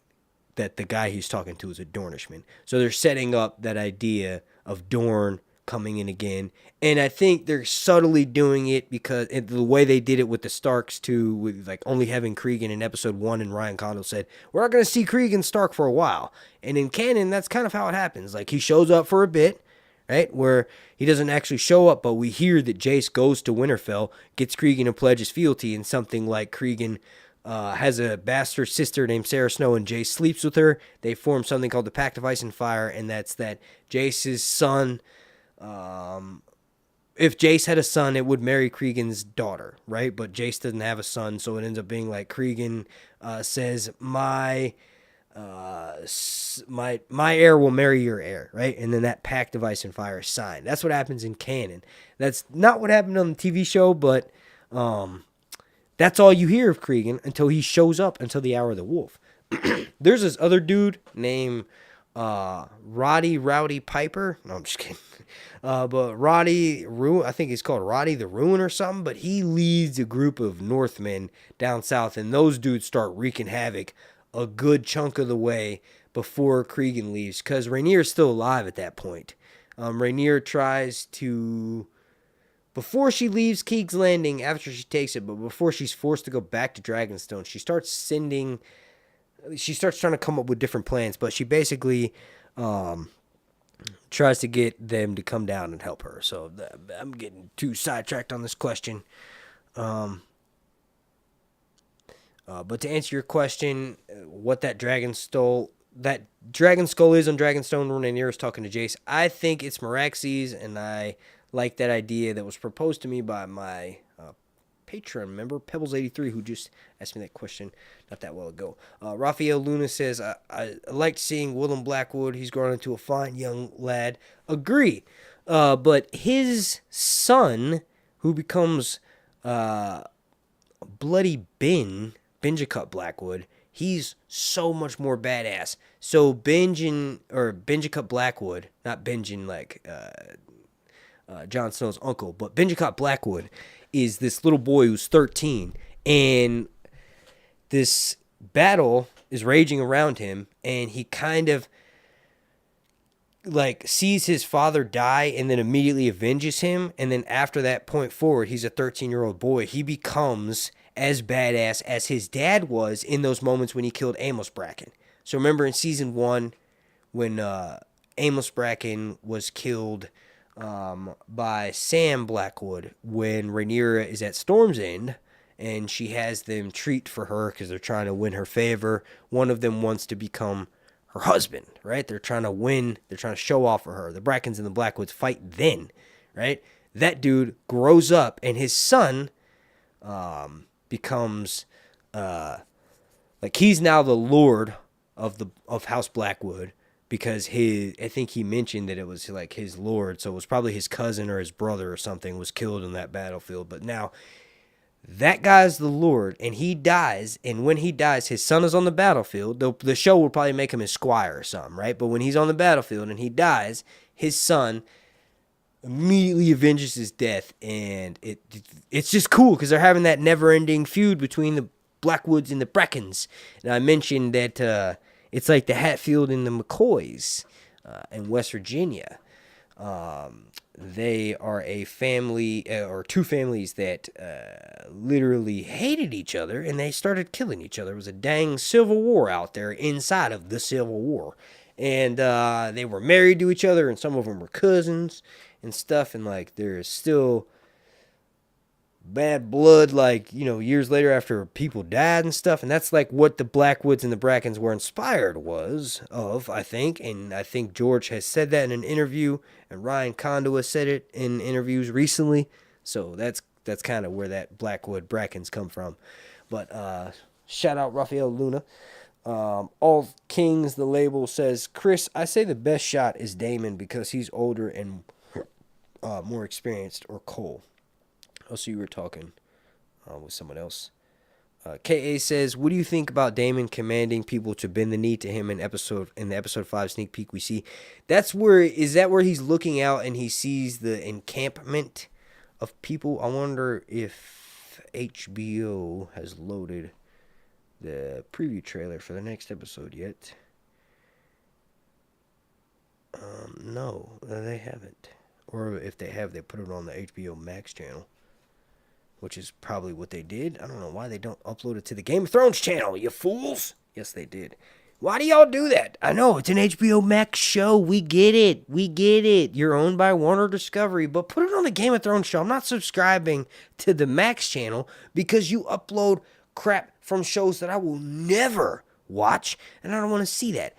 that the guy he's talking to is a Dornishman. So they're setting up that idea of Dorne coming in again. And I think they're subtly doing it because the way they did it with the Starks, too, with, like, only having Cregan in episode 1, and Ryan Condal said, we're not going to see Cregan Stark for a while. And in canon, that's kind of how it happens. Like, he shows up for a bit, right, where he doesn't actually show up, but we hear that Jace goes to Winterfell, gets Cregan to pledge his fealty, and something like Cregan has a bastard sister named Sarah Snow, and Jace sleeps with her. They form something called the Pact of Ice and Fire, and that's that Jace's son, if Jace had a son, it would marry Cregan's daughter, right? But Jace doesn't have a son, so it ends up being like Cregan says, my heir will marry your heir, right? And then that Pact of Ice and Fire is signed. That's what happens in canon. That's not what happened on the TV show, but that's all you hear of Cregan until he shows up until the Hour of the Wolf. There's this other dude named Roddy Rowdy Piper. No, I'm just kidding. But Roddy, I think he's called Roddy the Ruin or something, but he leads a group of Northmen down south, and those dudes start wreaking havoc a good chunk of the way before Cregan leaves, because Rhaenyra's still alive at that point. Rhaenyra tries to, before she leaves King's Landing, after she takes it, but before she's forced to go back to Dragonstone, she starts trying to come up with different plans, but she basically tries to get them to come down and help her. So I'm getting too sidetracked on this question. But to answer your question, what that dragon skull is on Dragonstone when Rhaenyra's talking to Jace, I think it's Meraxes, and I like that idea that was proposed to me by my Patreon member, Pebbles83, who just asked me that question not that well ago. Rafael Luna says, I liked seeing Willem Blackwood. He's grown into a fine young lad. Agree. But his son, who becomes Bloody Benjacut Blackwood, he's so much more badass. So Benjacut Blackwood, not Benjen like Jon Snow's uncle, but Benjacut Blackwood is this little boy who's 13, and this battle is raging around him, and he kind of like sees his father die and then immediately avenges him, and then after that point forward, he's a 13-year-old boy. He becomes as badass as his dad was in those moments when he killed Amos Bracken. So remember in season 1 when Amos Bracken was killed by Sam Blackwood when Rhaenyra is at Storm's End, and she has them treat for her because they're trying to win her favor. One of them wants to become her husband, right? They're trying to win. They're trying to show off for her. The Brackens and the Blackwoods fight then, right? That dude grows up, and his son becomes like he's now the lord of House Blackwood because I think he mentioned that it was like his lord, so it was probably his cousin or his brother or something was killed in that battlefield. But now that guy's the lord, and he dies, and when he dies, his son is on the battlefield. The show will probably make him his squire or something, right? But when he's on the battlefield and he dies, his son immediately avenges his death, and it's just cool because they're having that never-ending feud between the Blackwoods and the Brackens. And I mentioned that it's like the Hatfield and the McCoys in West Virginia. They are a family, or two families that literally hated each other, and they started killing each other. It was a dang civil war out there inside of the Civil War. And they were married to each other, and some of them were cousins and stuff. And, like, there's still bad blood, like, you know, years later after people died and stuff. And that's, like, what the Blackwoods and the Brackens were inspired of, I think. And I think George has said that in an interview, and Ryan Kondo has said it in interviews recently. So that's kind of where that Blackwood Brackens come from. But shout out Rafael Luna. All Kings, the label says, Chris, I say the best shot is Daemon because he's older and more experienced, or Cole. Also, you were talking with someone else. KA says, what do you think about Daemon commanding people to bend the knee to him in the episode 5 sneak peek we see? Is that where he's looking out and he sees the encampment of people? I wonder if HBO has loaded the preview trailer for the next episode yet. No, they haven't. Or if they have, they put it on the HBO Max channel, which is probably what they did. I don't know why they don't upload it to the Game of Thrones channel, you fools. Yes, they did. Why do y'all do that? I know, it's an HBO Max show. We get it. You're owned by Warner Discovery, but put it on the Game of Thrones show. I'm not subscribing to the Max channel because you upload crap from shows that I will never watch, and I don't want to see that.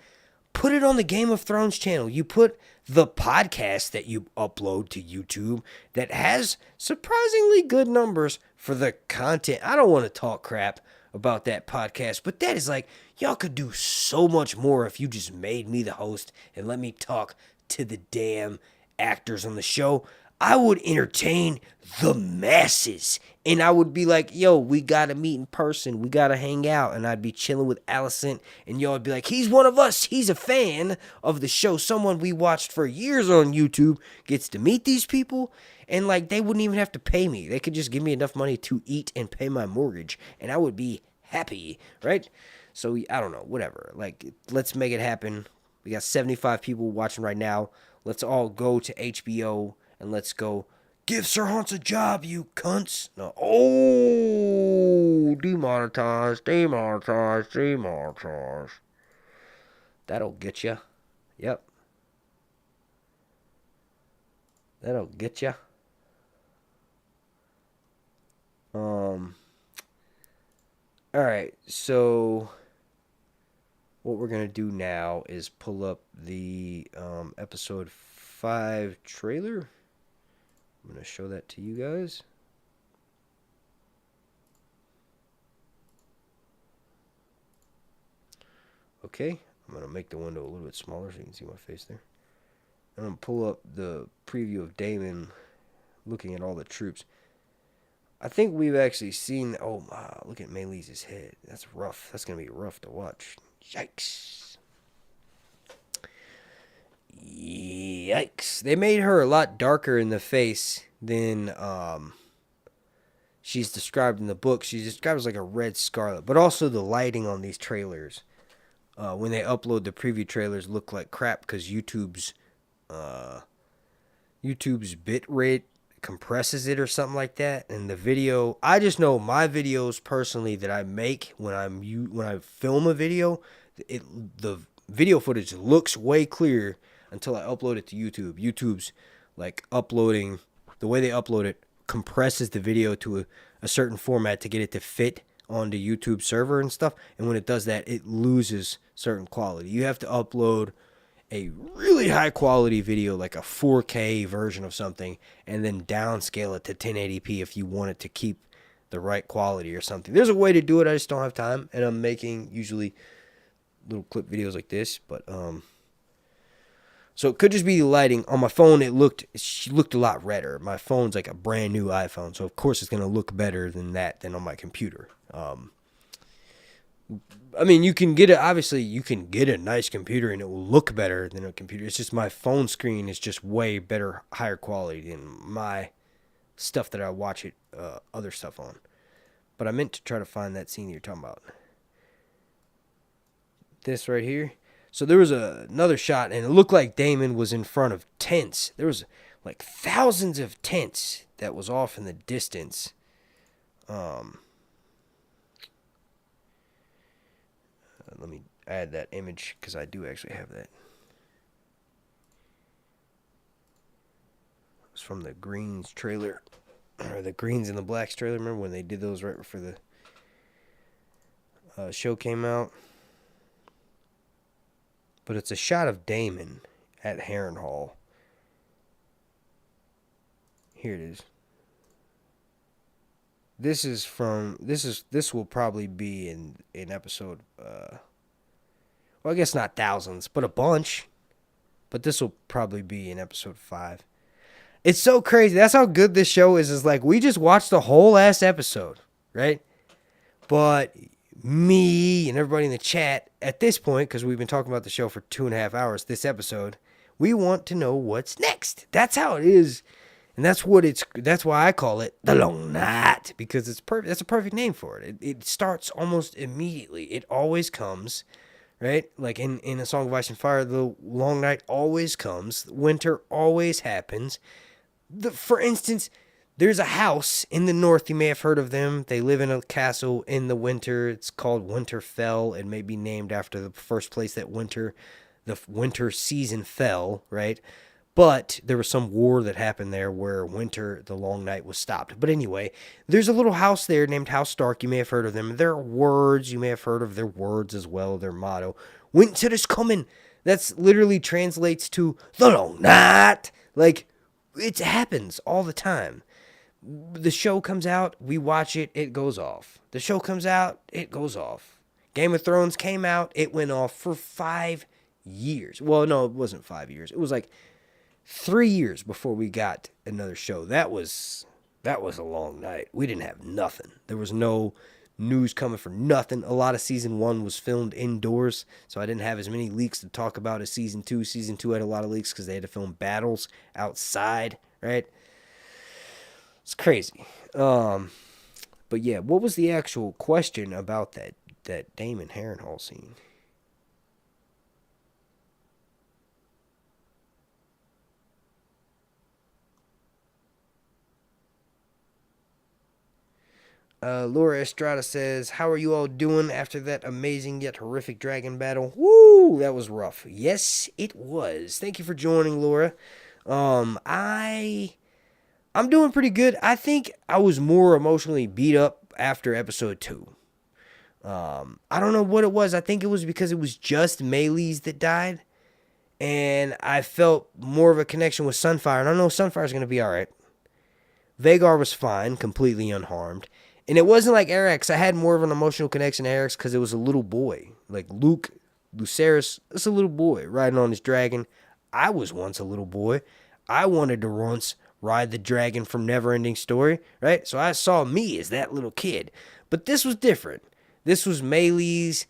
Put it on the Game of Thrones channel. You put the podcast that you upload to YouTube that has surprisingly good numbers for the content. I don't want to talk crap about that podcast, but that is like, y'all could do so much more if you just made me the host and let me talk to the damn actors on the show. I would entertain the masses, and I would be like, yo, we gotta meet in person, we gotta hang out, and I'd be chilling with Allison, and y'all would be like, he's one of us, he's a fan of the show, someone we watched for years on YouTube gets to meet these people, and like, they wouldn't even have to pay me, they could just give me enough money to eat and pay my mortgage, and I would be happy, right? So, I don't know, whatever, like, let's make it happen. We got 75 people watching right now. Let's all go to HBO, and let's go give Sir Hans a job, you cunts. No. Oh, demonetize. That'll get you. Yep. That'll get you. Alright, so what we're going to do now is pull up the episode 5 trailer. I'm going to show that to you guys. Okay, I'm going to make the window a little bit smaller so you can see my face there. I'm going to pull up the preview of Daemon looking at all the troops. I think we've actually seen... Oh, look at Melee's head. That's rough. That's going to be rough to watch. Yikes. Yikes. They made her a lot darker in the face than she's described in the book. She's described as like a red scarlet. But also the lighting on these trailers. When they upload the preview trailers look like crap because YouTube's bit rate compresses it or something like that. And the video, I just know my videos personally that I make when I film a video, the video footage looks way clearer until I upload it to YouTube. YouTube's like uploading, the way they upload it compresses the video to a certain format to get it to fit on the YouTube server and stuff. And when it does that, it loses certain quality. You have to upload a really high quality video, like a 4K version of something, and then downscale it to 1080p if you want it to keep the right quality or something. There's a way to do it. I just don't have time, and I'm making usually little clip videos like this, but so it could just be the lighting. On my phone, she looked a lot redder. My phone's like a brand new iPhone, so of course it's gonna look better than on my computer. I mean, you can get a nice computer and it will look better than a computer. It's just my phone screen is just way better, higher quality than my stuff that I watch other stuff on. But I meant to try to find that scene that you're talking about. This right here. So there was another shot, and it looked like Daemon was in front of tents. There was like thousands of tents that was off in the distance. Let me add that image because I do actually have that. It was from the Greens trailer, or the Greens and the Blacks trailer. Remember when they did those right before the show came out? But it's a shot of Daemon at Harrenhal. Here it is. This will probably be in episode well, I guess not thousands, but a bunch. But this will probably be in episode 5. It's so crazy. That's how good this show is like we just watched the whole last episode, right? But me and everybody in the chat at this point, because we've been talking about the show for 2.5 hours this episode, we want to know what's next. That's how it is. And that's why I call it the long night, because it's perfect. That's a perfect name for it. It starts almost immediately. It always comes, right? Like in A Song of Ice and Fire, the long night always comes. Winter always happens. For instance, there's a house in the north. You may have heard of them. They live in a castle in the winter. It's called Winterfell. It may be named after the first place that the winter season fell, right? But there was some war that happened there where the long night was stopped. But anyway, there's a little house there named House Stark. You may have heard of them. Their words, you may have heard of their words as well, their motto. Winter is coming. That's literally translates to the long night. Like, it happens all the time. The show comes out, we watch it, it goes off. The show comes out, it goes off. Game of Thrones came out, it went off for 5 years. Well, no, it wasn't 5 years. It was like 3 years before we got another show. That was a long night. We didn't have nothing. There was no news coming for nothing. A lot of season 1 was filmed indoors, so I didn't have as many leaks to talk about as season 2. Season 2 had a lot of leaks because they had to film battles outside, right? It's crazy. But yeah, what was the actual question about that Daemon Harrenhal scene? Laura Estrada says, how are you all doing after that amazing yet horrific dragon battle? Woo! That was rough. Yes, it was. Thank you for joining, Laura. I'm doing pretty good. I think I was more emotionally beat up after episode 2. I don't know what it was. I think it was because it was just Melees that died. And I felt more of a connection with Sunfire. And I know Sunfire's going to be alright. Vhagar was fine, completely unharmed. And it wasn't like Arax. I had more of an emotional connection to Arax because it was a little boy. Like Lucerys, it's a little boy riding on his dragon. I was once a little boy. I wanted to once ride the dragon from Neverending Story, right? So I saw me as that little kid. But this was different. This was Melees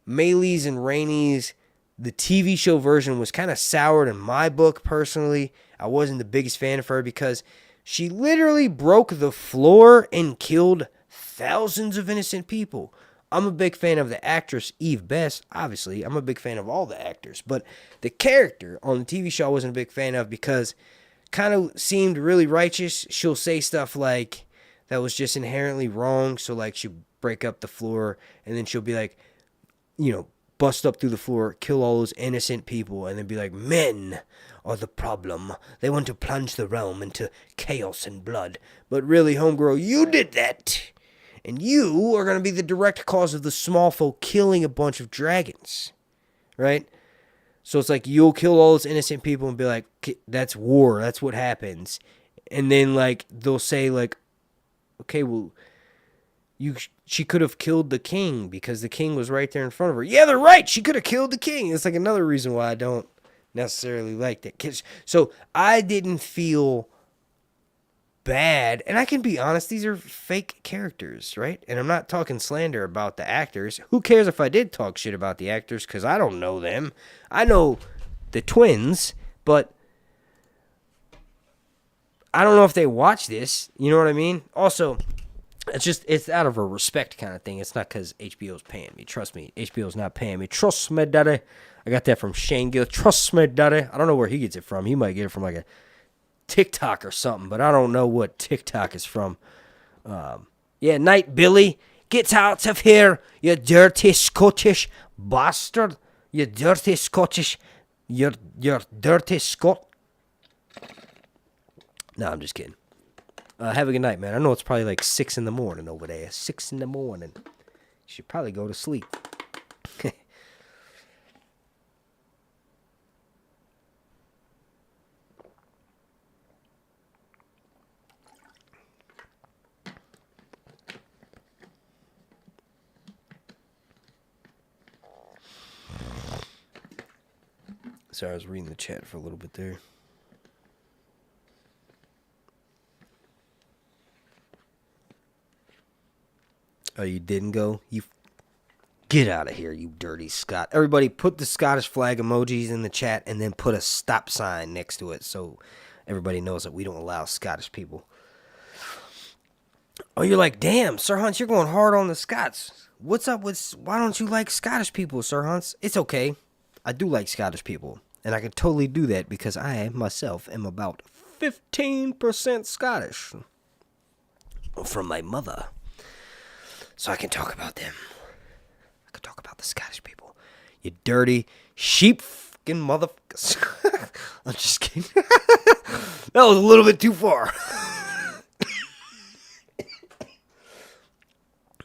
and Rhaenys. The TV show version was kind of soured in my book, personally. I wasn't the biggest fan of her because she literally broke the floor and killed thousands of innocent people. I'm a big fan of the actress Eve Best, obviously. I'm a big fan of all the actors. But the character on the TV show I wasn't a big fan of because kind of seemed really righteous. She'll say stuff like that was just inherently wrong. So like she'll break up the floor and then she'll be like, bust up through the floor, kill all those innocent people, and then be like, men are the problem. They want to plunge the realm into chaos and blood. But really, homegirl, you did that. And you are going to be the direct cause of the small folk killing a bunch of dragons. Right? So it's like, you'll kill all those innocent people and be like, that's war. That's what happens. And then, like, they'll say, like, okay, well, she could have killed the king because the king was right there in front of her. Yeah, they're right. She could have killed the king. It's like another reason why I don't necessarily like that. So I didn't feel bad. And I can be honest, these are fake characters, right? And I'm not talking slander about the actors. Who cares if I did talk shit about the actors? Because I don't know them. I know the twins, but I don't know if they watch this. You know what I mean? Also, it's out of a respect kind of thing. It's not because HBO's paying me. Trust me, HBO's not paying me. Trust me, daddy. I got that from Shane Gill. Trust me, daddy. I don't know where he gets it from. He might get it from like a TikTok or something, but I don't know what TikTok is from. Yeah, Night Billy. Get out of here, you dirty Scottish bastard. You dirty Scottish. You're dirty Scot. No, I'm just kidding. Have a good night, man. I know it's probably like 6 in the morning over there. 6 in the morning. You should probably go to sleep. Sorry, I was reading the chat for a little bit there. Oh, you didn't go? You get out of here, you dirty Scot. Everybody put the Scottish flag emojis in the chat and then put a stop sign next to it so everybody knows that we don't allow Scottish people. Oh, you're like, damn, Sir Hunts, you're going hard on the Scots. What's up with, why don't you like Scottish people, Sir Hunts? It's okay. I do like Scottish people. And I can totally do that because I, myself, am about 15% Scottish. From my mother. So I can talk about them. I can talk about the Scottish people. You dirty sheep fucking motherfuckers. I'm just kidding. That was a little bit too far.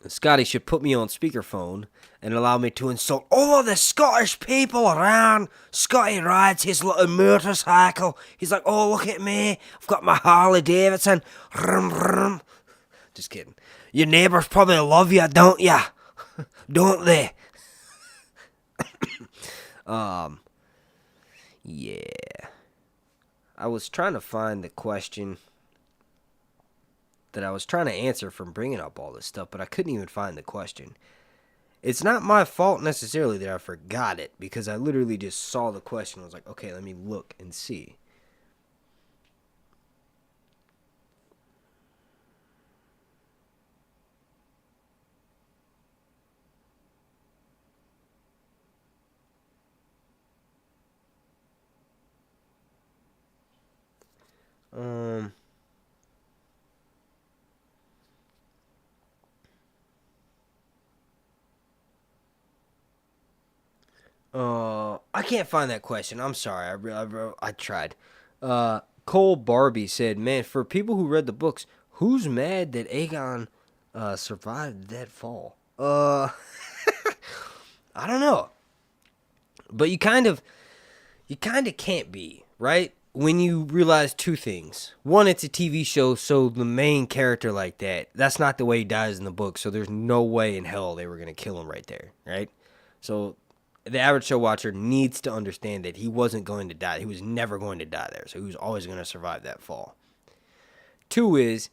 Scotty should put me on speakerphone and allow me to insult all of the Scottish people around. Scotty rides his little motorcycle. He's like, oh, look at me. I've got my Harley Davidson. Vroom, vroom. Just kidding. Your neighbours probably love you, don't ya? Don't they? Yeah. I was trying to find the question that I was trying to answer from bringing up all this stuff, but I couldn't even find the question. It's not my fault necessarily that I forgot it, because I literally just saw the question. I was like, okay, let me look and see. I can't find that question. I'm sorry. I tried. Cole Barbie said, man, for people who read the books, who's mad that Aegon survived that fall? I don't know. But you kind of can't be, right? When you realize two things. One, it's a TV show, so the main character like that's not the way he dies in the book, so there's no way in hell they were going to kill him right there, right? So the average show watcher needs to understand that he wasn't going to die. He was never going to die there, so he was always going to survive that fall. Two is,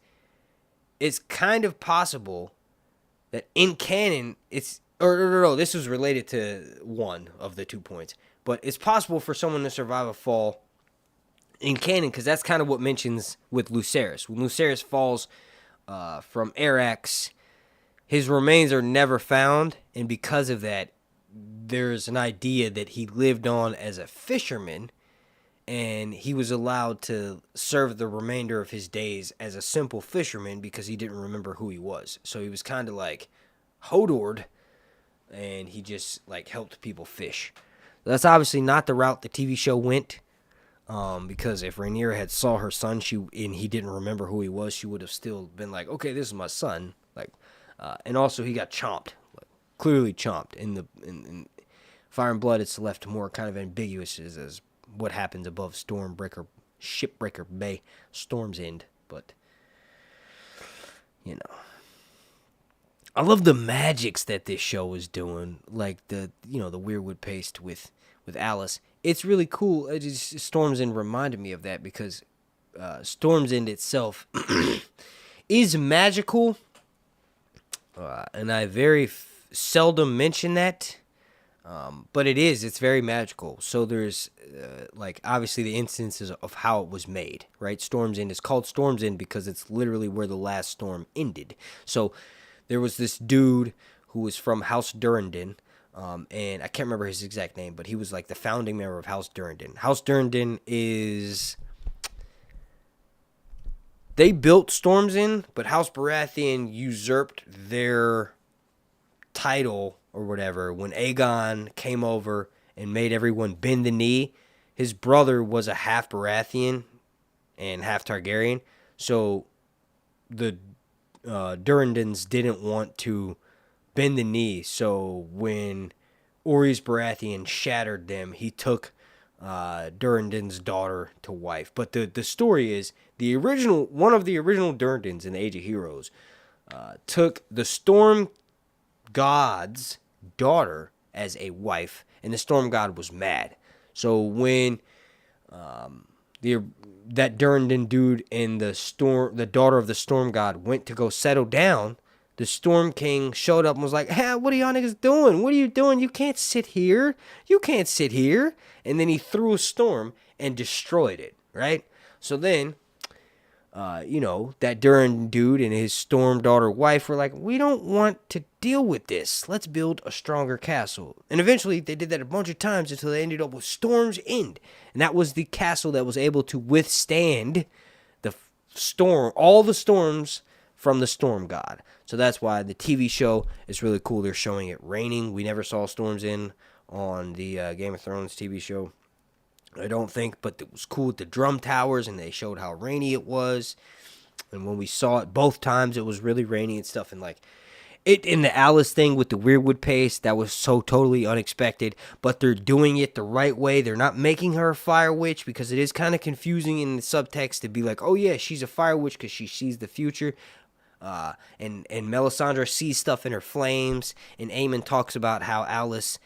it's kind of possible that in canon, no, this was related to one of the 2 points, but it's possible for someone to survive a fall in canon, because that's kind of what mentions with Lucerys. When Lucerys falls from Arax, his remains are never found, and because of that, there's an idea that he lived on as a fisherman, and he was allowed to serve the remainder of his days as a simple fisherman because he didn't remember who he was. So he was kind of like Hodored, and he just like helped people fish. That's obviously not the route the TV show went. Because if Rhaenyra had saw her son, and he didn't remember who he was, she would have still been like, okay, this is my son. Like, and also he got chomped, like, clearly chomped. In Fire and Blood, it's left more kind of ambiguous as what happens above Shipbreaker Bay, Storm's End. But you know, I love the magics that this show is doing, like the weirwood paste with Alice. It's really cool. Storm's End reminded me of that because Storm's End itself is magical, and I very seldom mention that, but it is. It's very magical. So there's like obviously the instances of how it was made, right? Storm's End is called Storm's End because it's literally where the last storm ended. So there was this dude who was from House Durrandon. And I can't remember his exact name, but he was like the founding member of House Durrandon. House Durrandon is... They built Storm's End, but House Baratheon usurped their title or whatever when Aegon came over and made everyone bend the knee. His brother was a half Baratheon and half Targaryen, so the Durrandons didn't want to bend the knee. So when Orys Baratheon shattered them, he took Durrandon's daughter to wife. But the story is one of the original Durrandons in the Age of Heroes took the Storm God's daughter as a wife, and the Storm God was mad. So when that Durrandon dude and the daughter of the Storm God went to go settle down, the Storm King showed up and was like, hey, what are y'all niggas doing? What are you doing? You can't sit here. You can't sit here. And then he threw a storm and destroyed it, right? So then, that Durrandon dude and his Storm daughter wife were like, we don't want to deal with this. Let's build a stronger castle. And eventually they did that a bunch of times until they ended up with Storm's End. And that was the castle that was able to withstand the storm, all the storms from the Storm God. So that's why the TV show is really cool. They're showing it raining. We never saw Storm's End on the Game of Thrones TV show, I don't think, but it was cool with the drum towers, and they showed how rainy it was. And when we saw it both times, it was really rainy and stuff. And like it in the Alice thing with the weirwood paste, that was so totally unexpected. But they're doing it the right way. They're not making her a fire witch, because it is kind of confusing in the subtext to be like, oh yeah, she's a fire witch because she sees the future. And Melisandre sees stuff in her flames, and Aemon talks about how Alice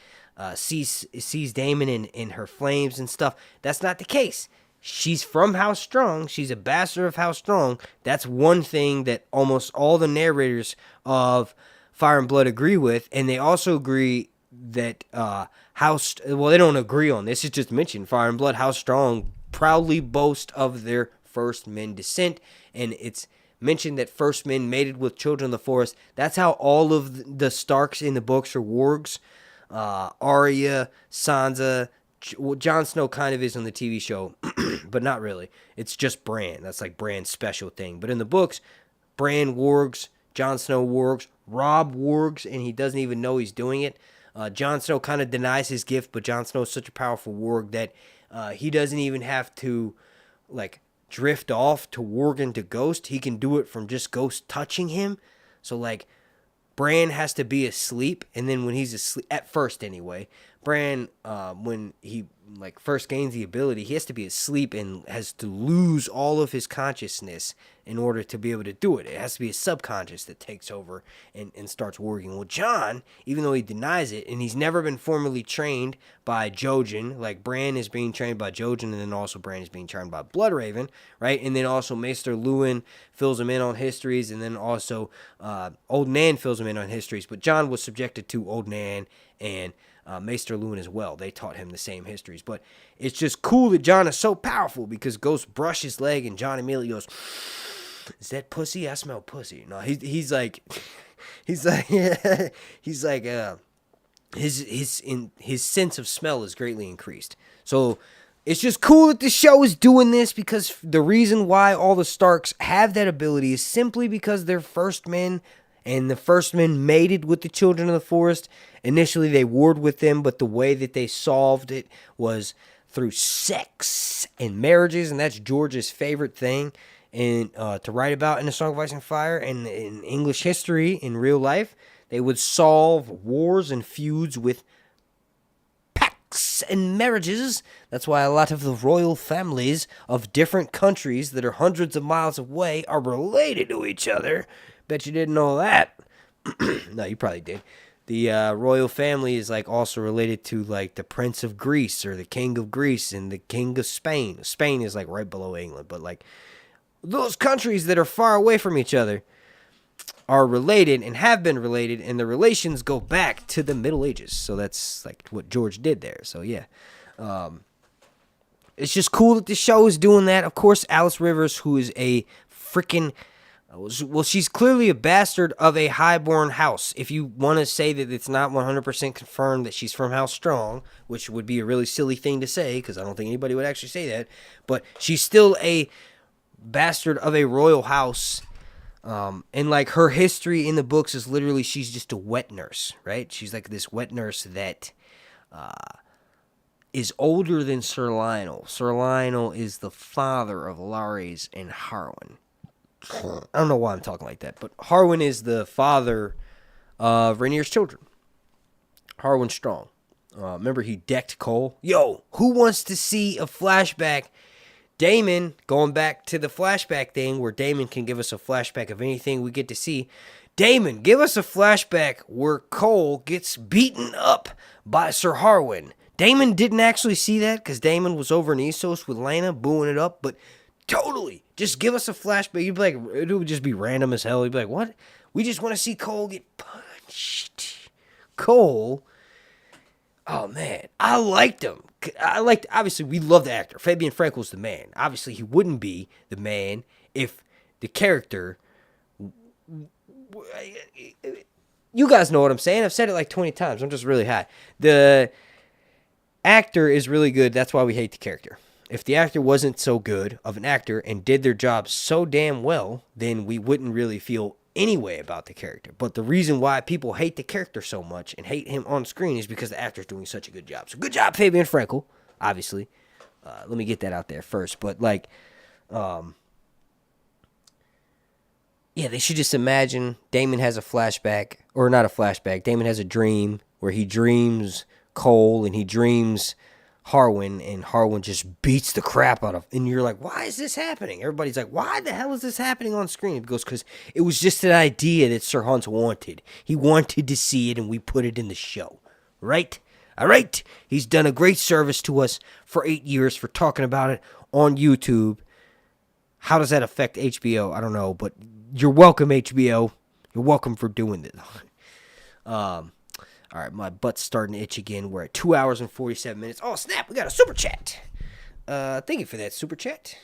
sees Daemon in her flames and stuff. That's not the case. She's from House Strong. She's a bastard of House Strong. That's one thing that almost all the narrators of Fire and Blood agree with, and they also agree that they don't agree on this. It's just mentioned. Fire and Blood, House Strong proudly boast of their first men descent, and it's mentioned that first men mated with children of the forest. That's how all of the Starks in the books are wargs. Arya, Sansa, Jon Snow kind of is on the TV show, but not really. It's just Bran. That's like Bran's special thing. But in the books, Bran wargs, Jon Snow wargs, Robb wargs, and he doesn't even know he's doing it. Jon Snow kind of denies his gift, but Jon Snow is such a powerful warg that he doesn't even have to like drift off to warg into Ghost. He can do it from just Ghost touching him. So like Bran has to be asleep, and then when he's asleep, at first anyway, Bran, when he like first gains the ability, he has to be asleep and has to lose all of his consciousness in order to be able to do it. It has to be a subconscious that takes over and starts working. Well, Jon, even though he denies it, and he's never been formally trained by Jojen, like Bran is being trained by Jojen, and then also Bran is being trained by Bloodraven, right? And then also Maester Luwin fills him in on histories, and then also Old Nan fills him in on histories. But Jon was subjected to Old Nan and Maester Luwin as well. They taught him the same histories. But it's just cool that Jon is so powerful, because Ghost brushed his leg and Jon immediately goes, is that pussy? I smell pussy. No, he's like his sense of smell is greatly increased. So it's just cool that the show is doing this, because the reason why all the Starks have that ability is simply because their first men And the first men mated with the children of the forest. Initially, they warred with them, but the way that they solved it was through sex and marriages, and that's George's favorite thing and to write about in A Song of Ice and Fire and in English history in real life. They would solve wars and feuds with pacts and marriages. That's why a lot of the royal families of different countries that are hundreds of miles away are related to each other. Bet you didn't know that. No, you probably did. The royal family is like also related to like the Prince of Greece or the King of Greece and the King of Spain. Spain is like right below England, but like those countries that are far away from each other are related and have been related, and the relations go back to the Middle Ages. So that's like what George did there. So yeah, it's just cool that the show is doing that. Of course, Alice Rivers, who is a freaking well, she's clearly a bastard of a highborn house. If you want to say that it's not 100% confirmed that she's from House Strong, which would be a really silly thing to say, because I don't think anybody would actually say that, but she's still a bastard of a royal house. And like her history in the books is literally she's just a wet nurse, right? She's like this wet nurse that is older than Sir Lionel. Sir Lionel is the father of Lares and Harwin. I don't know why I'm talking like that, but Harwin is the father of Rhaenyra's children. Harwin Strong. Remember he decked Cole? Yo, who wants to see a flashback? Daemon, going back to the flashback thing where Daemon can give us a flashback of anything we get to see. Daemon, give us a flashback where Cole gets beaten up by Sir Harwin. Daemon didn't actually see that because Daemon was over in Essos with Lena booing it up, but totally, just give us a flashback. You'd be like, it would just be random as hell. You'd be like, what? We just want to see Cole get punched. Cole, oh man, I liked him. Obviously, we love the actor. Fabian Frankel's the man. Obviously, he wouldn't be the man if the character. You guys know what I'm saying. I've said it like 20 times. I'm just really high. The actor is really good. That's why we hate the character. If the actor wasn't so good of an actor and did their job so damn well, then we wouldn't really feel any way about the character. But the reason why people hate the character so much and hate him on screen is because the actor's doing such a good job. So good job, Fabian Frankel, obviously. Let me get that out there first. But like, yeah, they should just imagine Daemon has a flashback, or not a flashback. Daemon has a dream where he dreams Cole and he dreams Harwin, and Harwin just beats the crap out of, and you're like, why is this happening? Everybody's like, why the hell is this happening on screen? It goes, because it was just an idea that Sir Hans wanted. He wanted to see it, and we put it in the show. Right? All right? He's done a great service to us for 8 years for talking about it on YouTube. How does that affect HBO? I don't know, but you're welcome, HBO. You're welcome for doing this. All right, my butt's starting to itch again. We're at 2 hours and 47 minutes. Oh, snap, we got a super chat. Thank you for that super chat.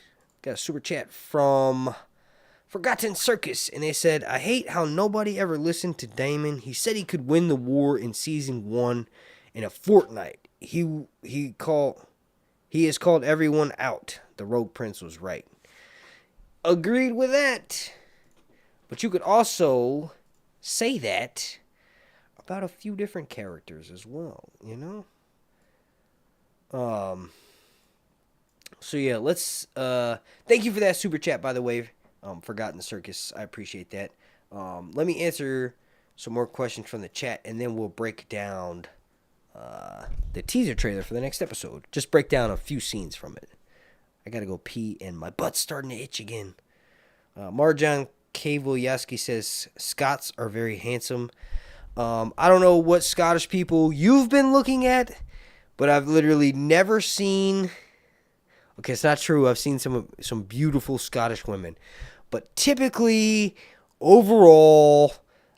Got a super chat from Forgotten Circus, and they said, I hate how nobody ever listened to Daemon. He said he could win the war in season 1 in a fortnight. He has called everyone out. The Rogue Prince was right. Agreed with that. But you could also say that about a few different characters as well, you know? So yeah, let's thank you for that super chat, by the way. Forgotten Circus, I appreciate that. Let me answer some more questions from the chat, and then we'll break down the teaser trailer for the next episode. Just break down a few scenes from it. I gotta go pee, and my butt's starting to itch again. Marjan Kavelyaski says, Scots are very handsome. I don't know what Scottish people you've been looking at, but I've literally never seen... Okay, it's not true. I've seen some beautiful Scottish women. But typically, overall,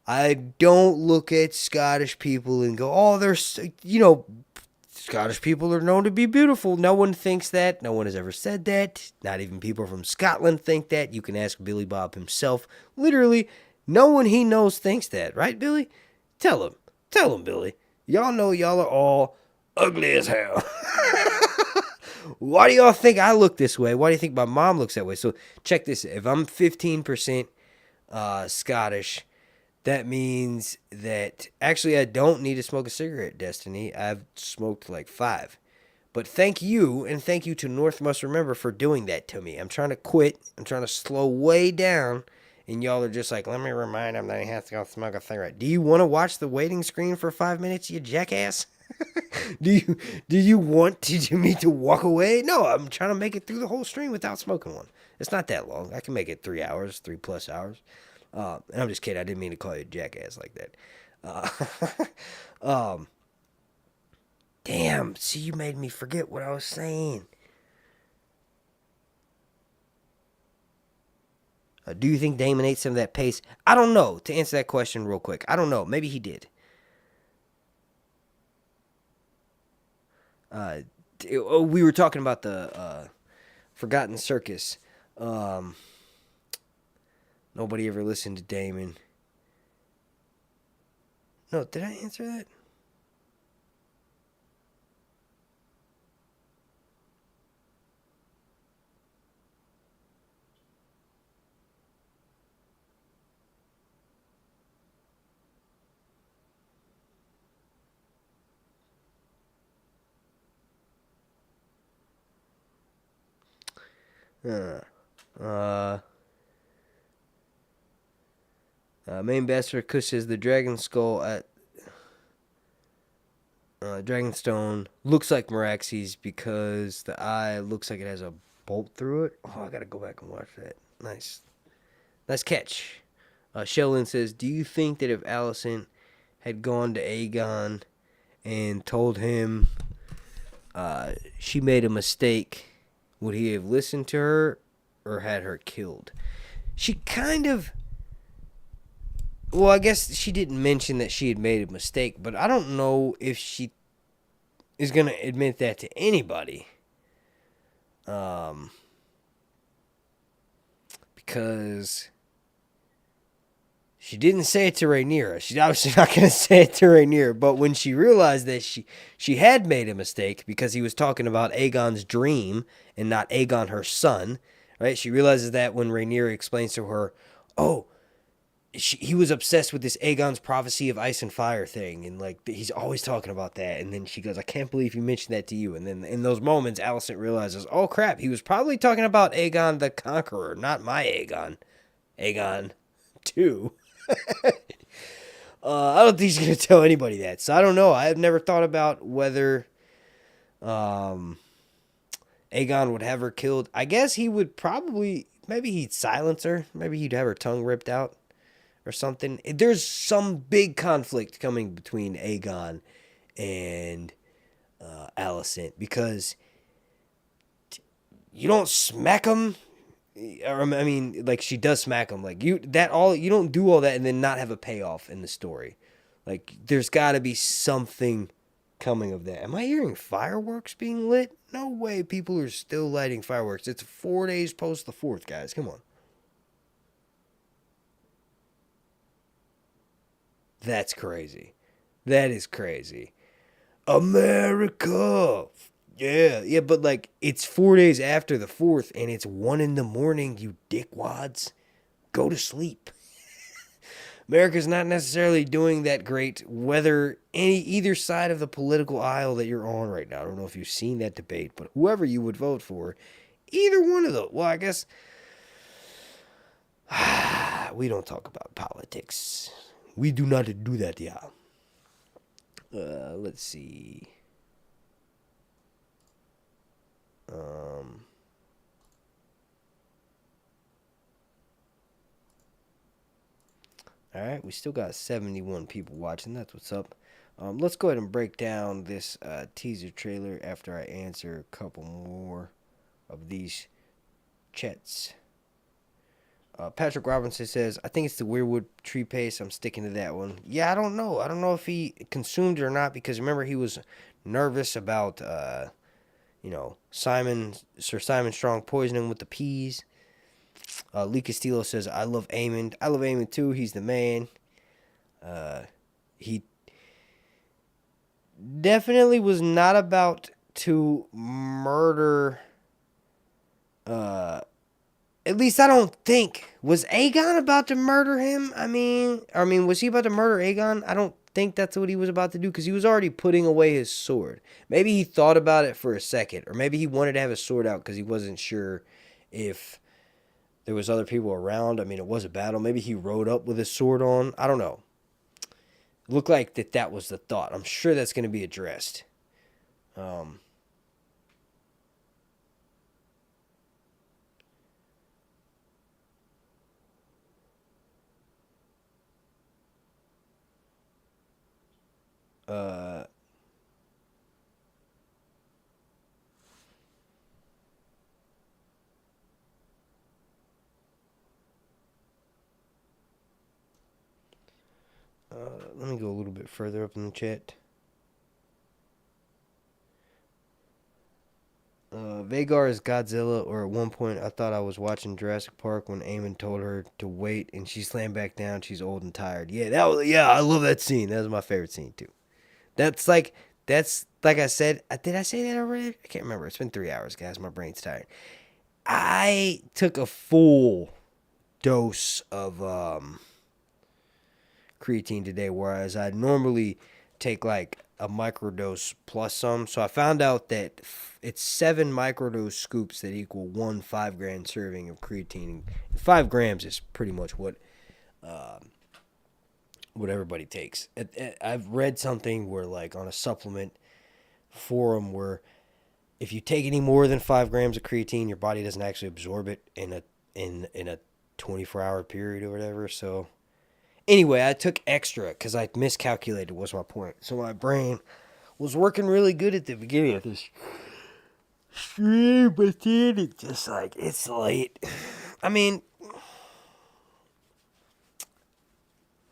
I don't look at Scottish people and go, oh, they're... You know, Scottish people are known to be beautiful. No one thinks that. No one has ever said that. Not even people from Scotland think that. You can ask Billy Bob himself. Literally, no one he knows thinks that. Right, Billy? Tell him, Billy. Y'all know y'all are all ugly as hell. Why do y'all think I look this way? Why do you think my mom looks that way? So check this. If I'm 15% Scottish, That means that actually I don't need to smoke a cigarette, Destiny. I've smoked like 5. But thank you, and thank you to North Must Remember for doing that to me. I'm trying to quit. I'm trying to slow way down. And y'all are just like, let me remind him that he has to go smoke a cigarette. Do you want to watch the waiting screen for 5 minutes, you jackass? do you want me to walk away? No, I'm trying to make it through the whole stream without smoking one. It's not that long. I can make it 3 hours, 3+ hours. And I'm just kidding. I didn't mean to call you a jackass like that. Damn. See, you made me forget what I was saying. Do you think Daemon ate some of that paste? I don't know. To answer that question real quick, I don't know. Maybe he did. We were talking about the Forgotten Circus. Nobody ever listened to Daemon. No, did I answer that? Main bastard Kush says the dragon skull at Dragonstone looks like Meraxes because the eye looks like it has a bolt through it. Oh, I gotta go back and watch that. Nice catch. ChelleLynn says, do you think that if Alicent had gone to Aegon and told him she made a mistake, would he have listened to her or had her killed? She kind of... Well, I guess she didn't mention that she had made a mistake, but I don't know if she is going to admit that to anybody. Because she didn't say it to Rhaenyra. She's obviously not going to say it to Rhaenyra, but when she realized that she had made a mistake because he was talking about Aegon's dream and not Aegon, her son, right? She realizes that when Rhaenyra explains to her, oh, he was obsessed with this Aegon's prophecy of ice and fire thing, and like he's always talking about that. And then she goes, I can't believe he mentioned that to you. And then in those moments, Alicent realizes, oh crap, he was probably talking about Aegon the Conqueror, not my Aegon. Aegon 2. I don't think he's going to tell anybody that. So I don't know. I've never thought about whether Aegon would have her killed. I guess he would probably, maybe he'd silence her. Maybe he'd have her tongue ripped out or something. There's some big conflict coming between Aegon and Alicent because you don't smack him. I mean, like she does smack him. Like you don't do all that and then not have a payoff in the story. Like there's got to be something coming of that. Am I hearing fireworks being lit? No way. People are still lighting fireworks. It's 4 days post the 4th, guys. Come on. That's crazy. That is crazy. America. Yeah, but like it's 4 days after the 4th and it's 1 a.m, you dickwads. Go to sleep. America's not necessarily doing that great, whether either side of the political aisle that you're on right now. I don't know if you've seen that debate, but whoever you would vote for, either one of those. Well, I guess we don't talk about politics. We do not do that, yeah. Let's see. Alright, we still got 71 people watching. That's what's up. Let's go ahead and break down this teaser trailer after I answer a couple more of these chats. Patrick Robinson says, I think it's the Weirwood tree paste. I'm sticking to that one. Yeah, I don't know. I don't know if he consumed it or not because remember he was nervous about, Sir Simon Strong poisoning with the peas. Lee Castillo says, I love Aemon. I love Aemon too. He's the man. He definitely was not about to murder At least I don't think. Was Aegon about to murder him? Was he about to murder Aegon? I don't think that's what he was about to do because he was already putting away his sword. Maybe he thought about it for a second, or maybe he wanted to have his sword out because he wasn't sure if there was other people around. I mean, it was a battle. Maybe he rode up with his sword on. I don't know. It looked like that was the thought. I'm sure that's going to be addressed. Um, uh, let me go a little bit further up in the chat. Vagar is Godzilla, or at one point I thought I was watching Jurassic Park when Eamon told her to wait and she slammed back down. She's old and tired. I love that scene. That was my favorite scene too. That's like I said. Did I say that already? I can't remember. It's been 3 hours, guys. My brain's tired. I took a full dose of creatine today, whereas I normally take like a microdose plus some. So I found out that it's 7 microdose scoops that equal 1 5-gram serving of creatine. 5 grams is pretty much what everybody takes. I've read something where, like, on a supplement forum, where if you take any more than 5 grams of creatine, your body doesn't actually absorb it in a 24-hour period or whatever. So anyway, I took extra because I miscalculated, was my point. So my brain was working really good at the beginning of this stream, but then it's just like, it's late. I mean,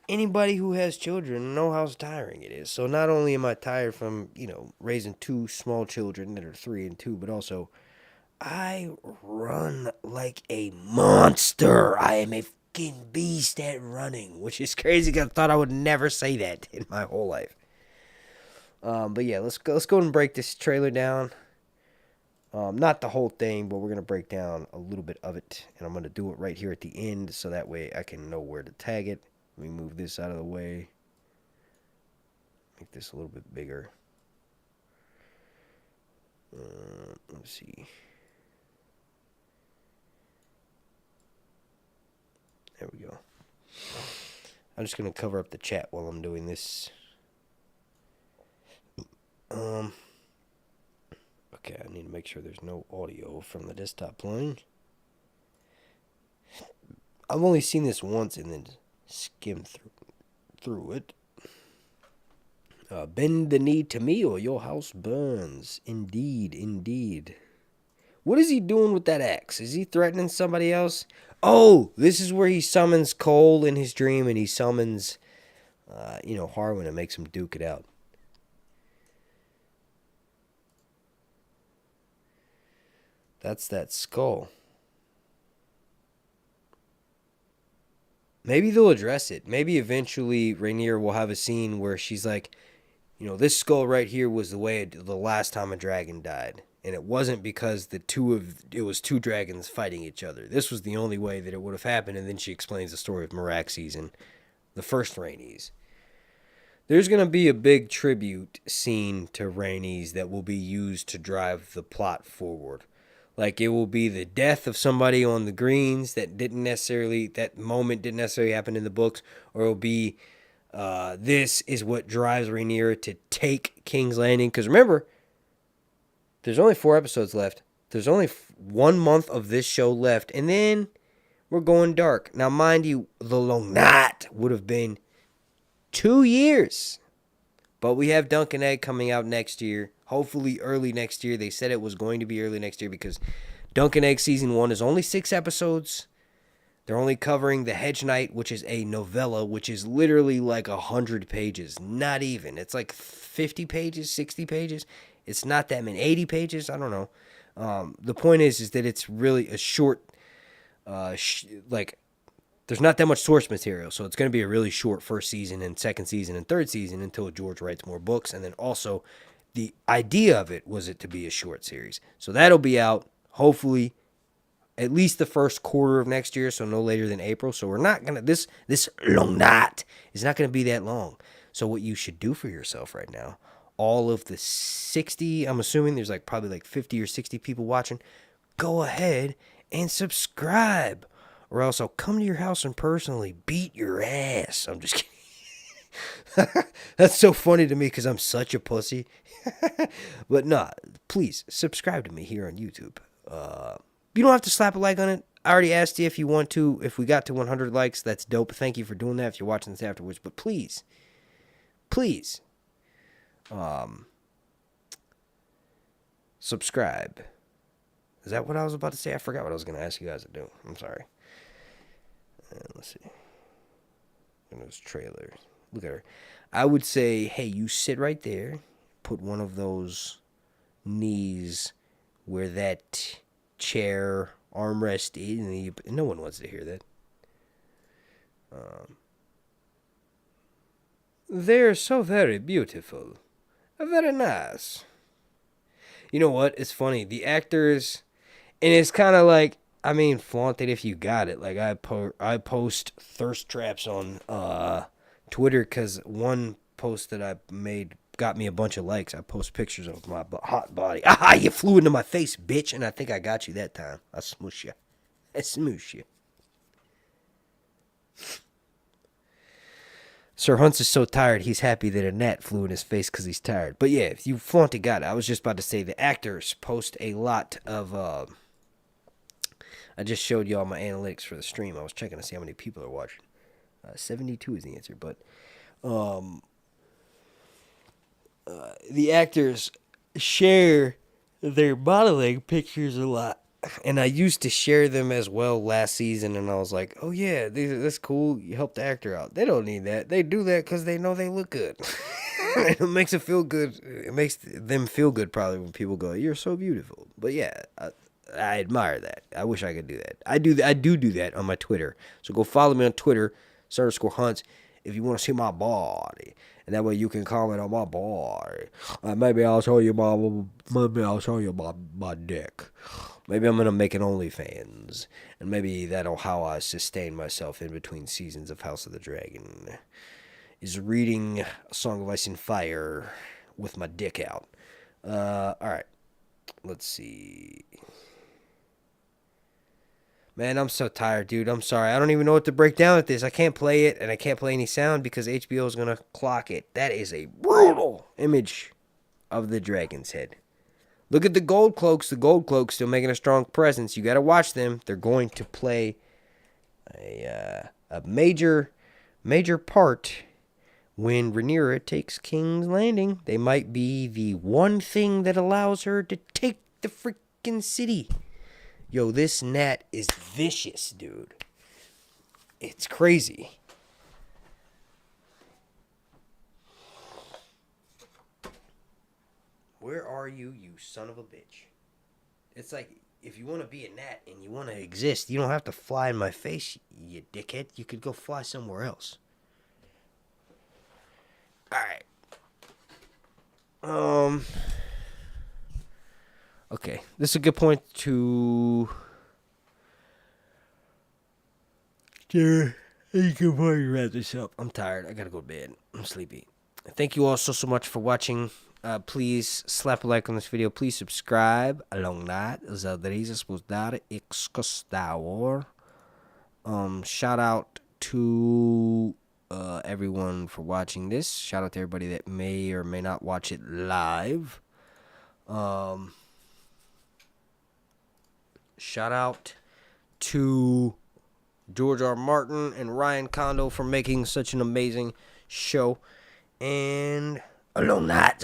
anybody who has children know how tiring it is. So not only am I tired from, raising 2 small children that are 3 and 2, but also I run like a monster. I am a beast at running, which is crazy because I thought I would never say that in my whole life. But yeah, let's go and break this trailer down. Not the whole thing, but we're gonna break down a little bit of it, and I'm gonna do it right here at the end, so that way I can know where to tag it. Let me move this out of the way. Make this a little bit bigger. Let's see. There we go. I'm just going to cover up the chat while I'm doing this. Okay, I need to make sure there's no audio from the desktop playing. I've only seen this once and then skimmed through it. Bend the knee to me or your house burns. Indeed, indeed. What is he doing with that axe? Is he threatening somebody else? Oh, this is where he summons Cole in his dream, and he summons, Harwin, and makes him duke it out. That's that skull. Maybe they'll address it. Maybe eventually Rhaenyra will have a scene where she's like, this skull right here was the way the last time a dragon died. And it wasn't because it was 2 dragons fighting each other. This was the only way that it would have happened. And then she explains the story of Meraxes and the first Rhaenys. There's going to be a big tribute scene to Rhaenys that will be used to drive the plot forward. Like, it will be the death of somebody on the greens that moment didn't necessarily happen in the books, or it will be, this is what drives Rhaenyra to take King's Landing. Because remember, there's only 4 episodes left. There's only 1 month of this show left, and then we're going dark. Now, mind you, the Long Night would have been 2 years. But we have Dunk and Egg coming out next year. Hopefully early next year. They said it was going to be early next year because Dunk and Egg Season 1 is only 6 episodes. They're only covering The Hedge Knight, which is a novella, which is literally like 100 pages. Not even. It's like 50 pages, 60 pages. It's not that many. 80 pages? I don't know. The point is that it's really a short, there's not that much source material, so it's going to be a really short first season and second season and third season until George writes more books. And then also, the idea of it was it to be a short series. So that'll be out, hopefully, at least the first quarter of next year, so no later than April. So we're not gonna this long night is not gonna be that long. So what you should do for yourself right now, all of the 60, I'm assuming there's like probably like 50 or 60 people watching, go ahead and subscribe, or else I'll come to your house and personally beat your ass. I'm just kidding. That's so funny to me because I'm such a pussy. But nah, please subscribe to me here on YouTube. You don't have to slap a like on it. I already asked you if you want to. If we got to 100 likes, that's dope. Thank you for doing that if you're watching this afterwards. But please, subscribe. Is that what I was about to say? I forgot what I was going to ask you guys to do. I'm sorry. Let's see. In those trailers. Look at her. I would say, hey, you sit right there. Put one of those knees where that chair armrest is. And no one wants to hear that. They're so very beautiful. Very nice. You know what? It's funny. The actors, and it's kind of like, I mean, flaunt it if you got it. Like, I post thirst traps on Twitter because one post that I made got me a bunch of likes. I post pictures of my hot body. Aha, you flew into my face, bitch. And I think I got you that time. I smoosh you. Sir Hunts is so tired, he's happy that a gnat flew in his face because he's tired. But yeah, if you flaunted got it, I was just about to say the actors post a lot of... I just showed you all my analytics for the stream. I was checking to see how many people are watching. 72 is the answer, but the actors share their modeling pictures a lot. And I used to share them as well last season, and I was like, oh yeah, that's cool. You help the actor out. They don't need that. They do that because they know they look good. It makes it feel good. It makes them feel good probably when people go, you're so beautiful. But yeah, I admire that. I wish I could do that. I do that on my Twitter. So go follow me on Twitter, _Hunts, if you want to see my body. And that way you can comment on my body. Maybe I'll show you my dick. Maybe I'm going to make an OnlyFans. And maybe that'll how I sustain myself in between seasons of House of the Dragon. Is reading A Song of Ice and Fire with my dick out. Alright. Let's see. Man, I'm so tired, dude. I'm sorry. I don't even know what to break down with this. I can't play it, and I can't play any sound because HBO is going to clock it. That is a brutal image of the dragon's head. Look at the gold cloaks. The gold cloaks still making a strong presence. You got to watch them. They're going to play a major part when Rhaenyra takes King's Landing. They might be the one thing that allows her to take the freaking city. Yo, this gnat is vicious, dude. It's crazy. Where are you, you son of a bitch? It's like, if you want to be a gnat and you want to exist, you don't have to fly in my face, you dickhead. You could go fly somewhere else. Alright. Okay, this is a good point to... You can probably wrap this up. I'm tired. I gotta go to bed. I'm sleepy. Thank you all so much for watching. Please slap a like on this video. Please subscribe. Along that, shout out to everyone for watching this. Shout out to everybody that may or may not watch it live. Shout out to George R. Martin and Ryan Condal for making such an amazing show. And along that,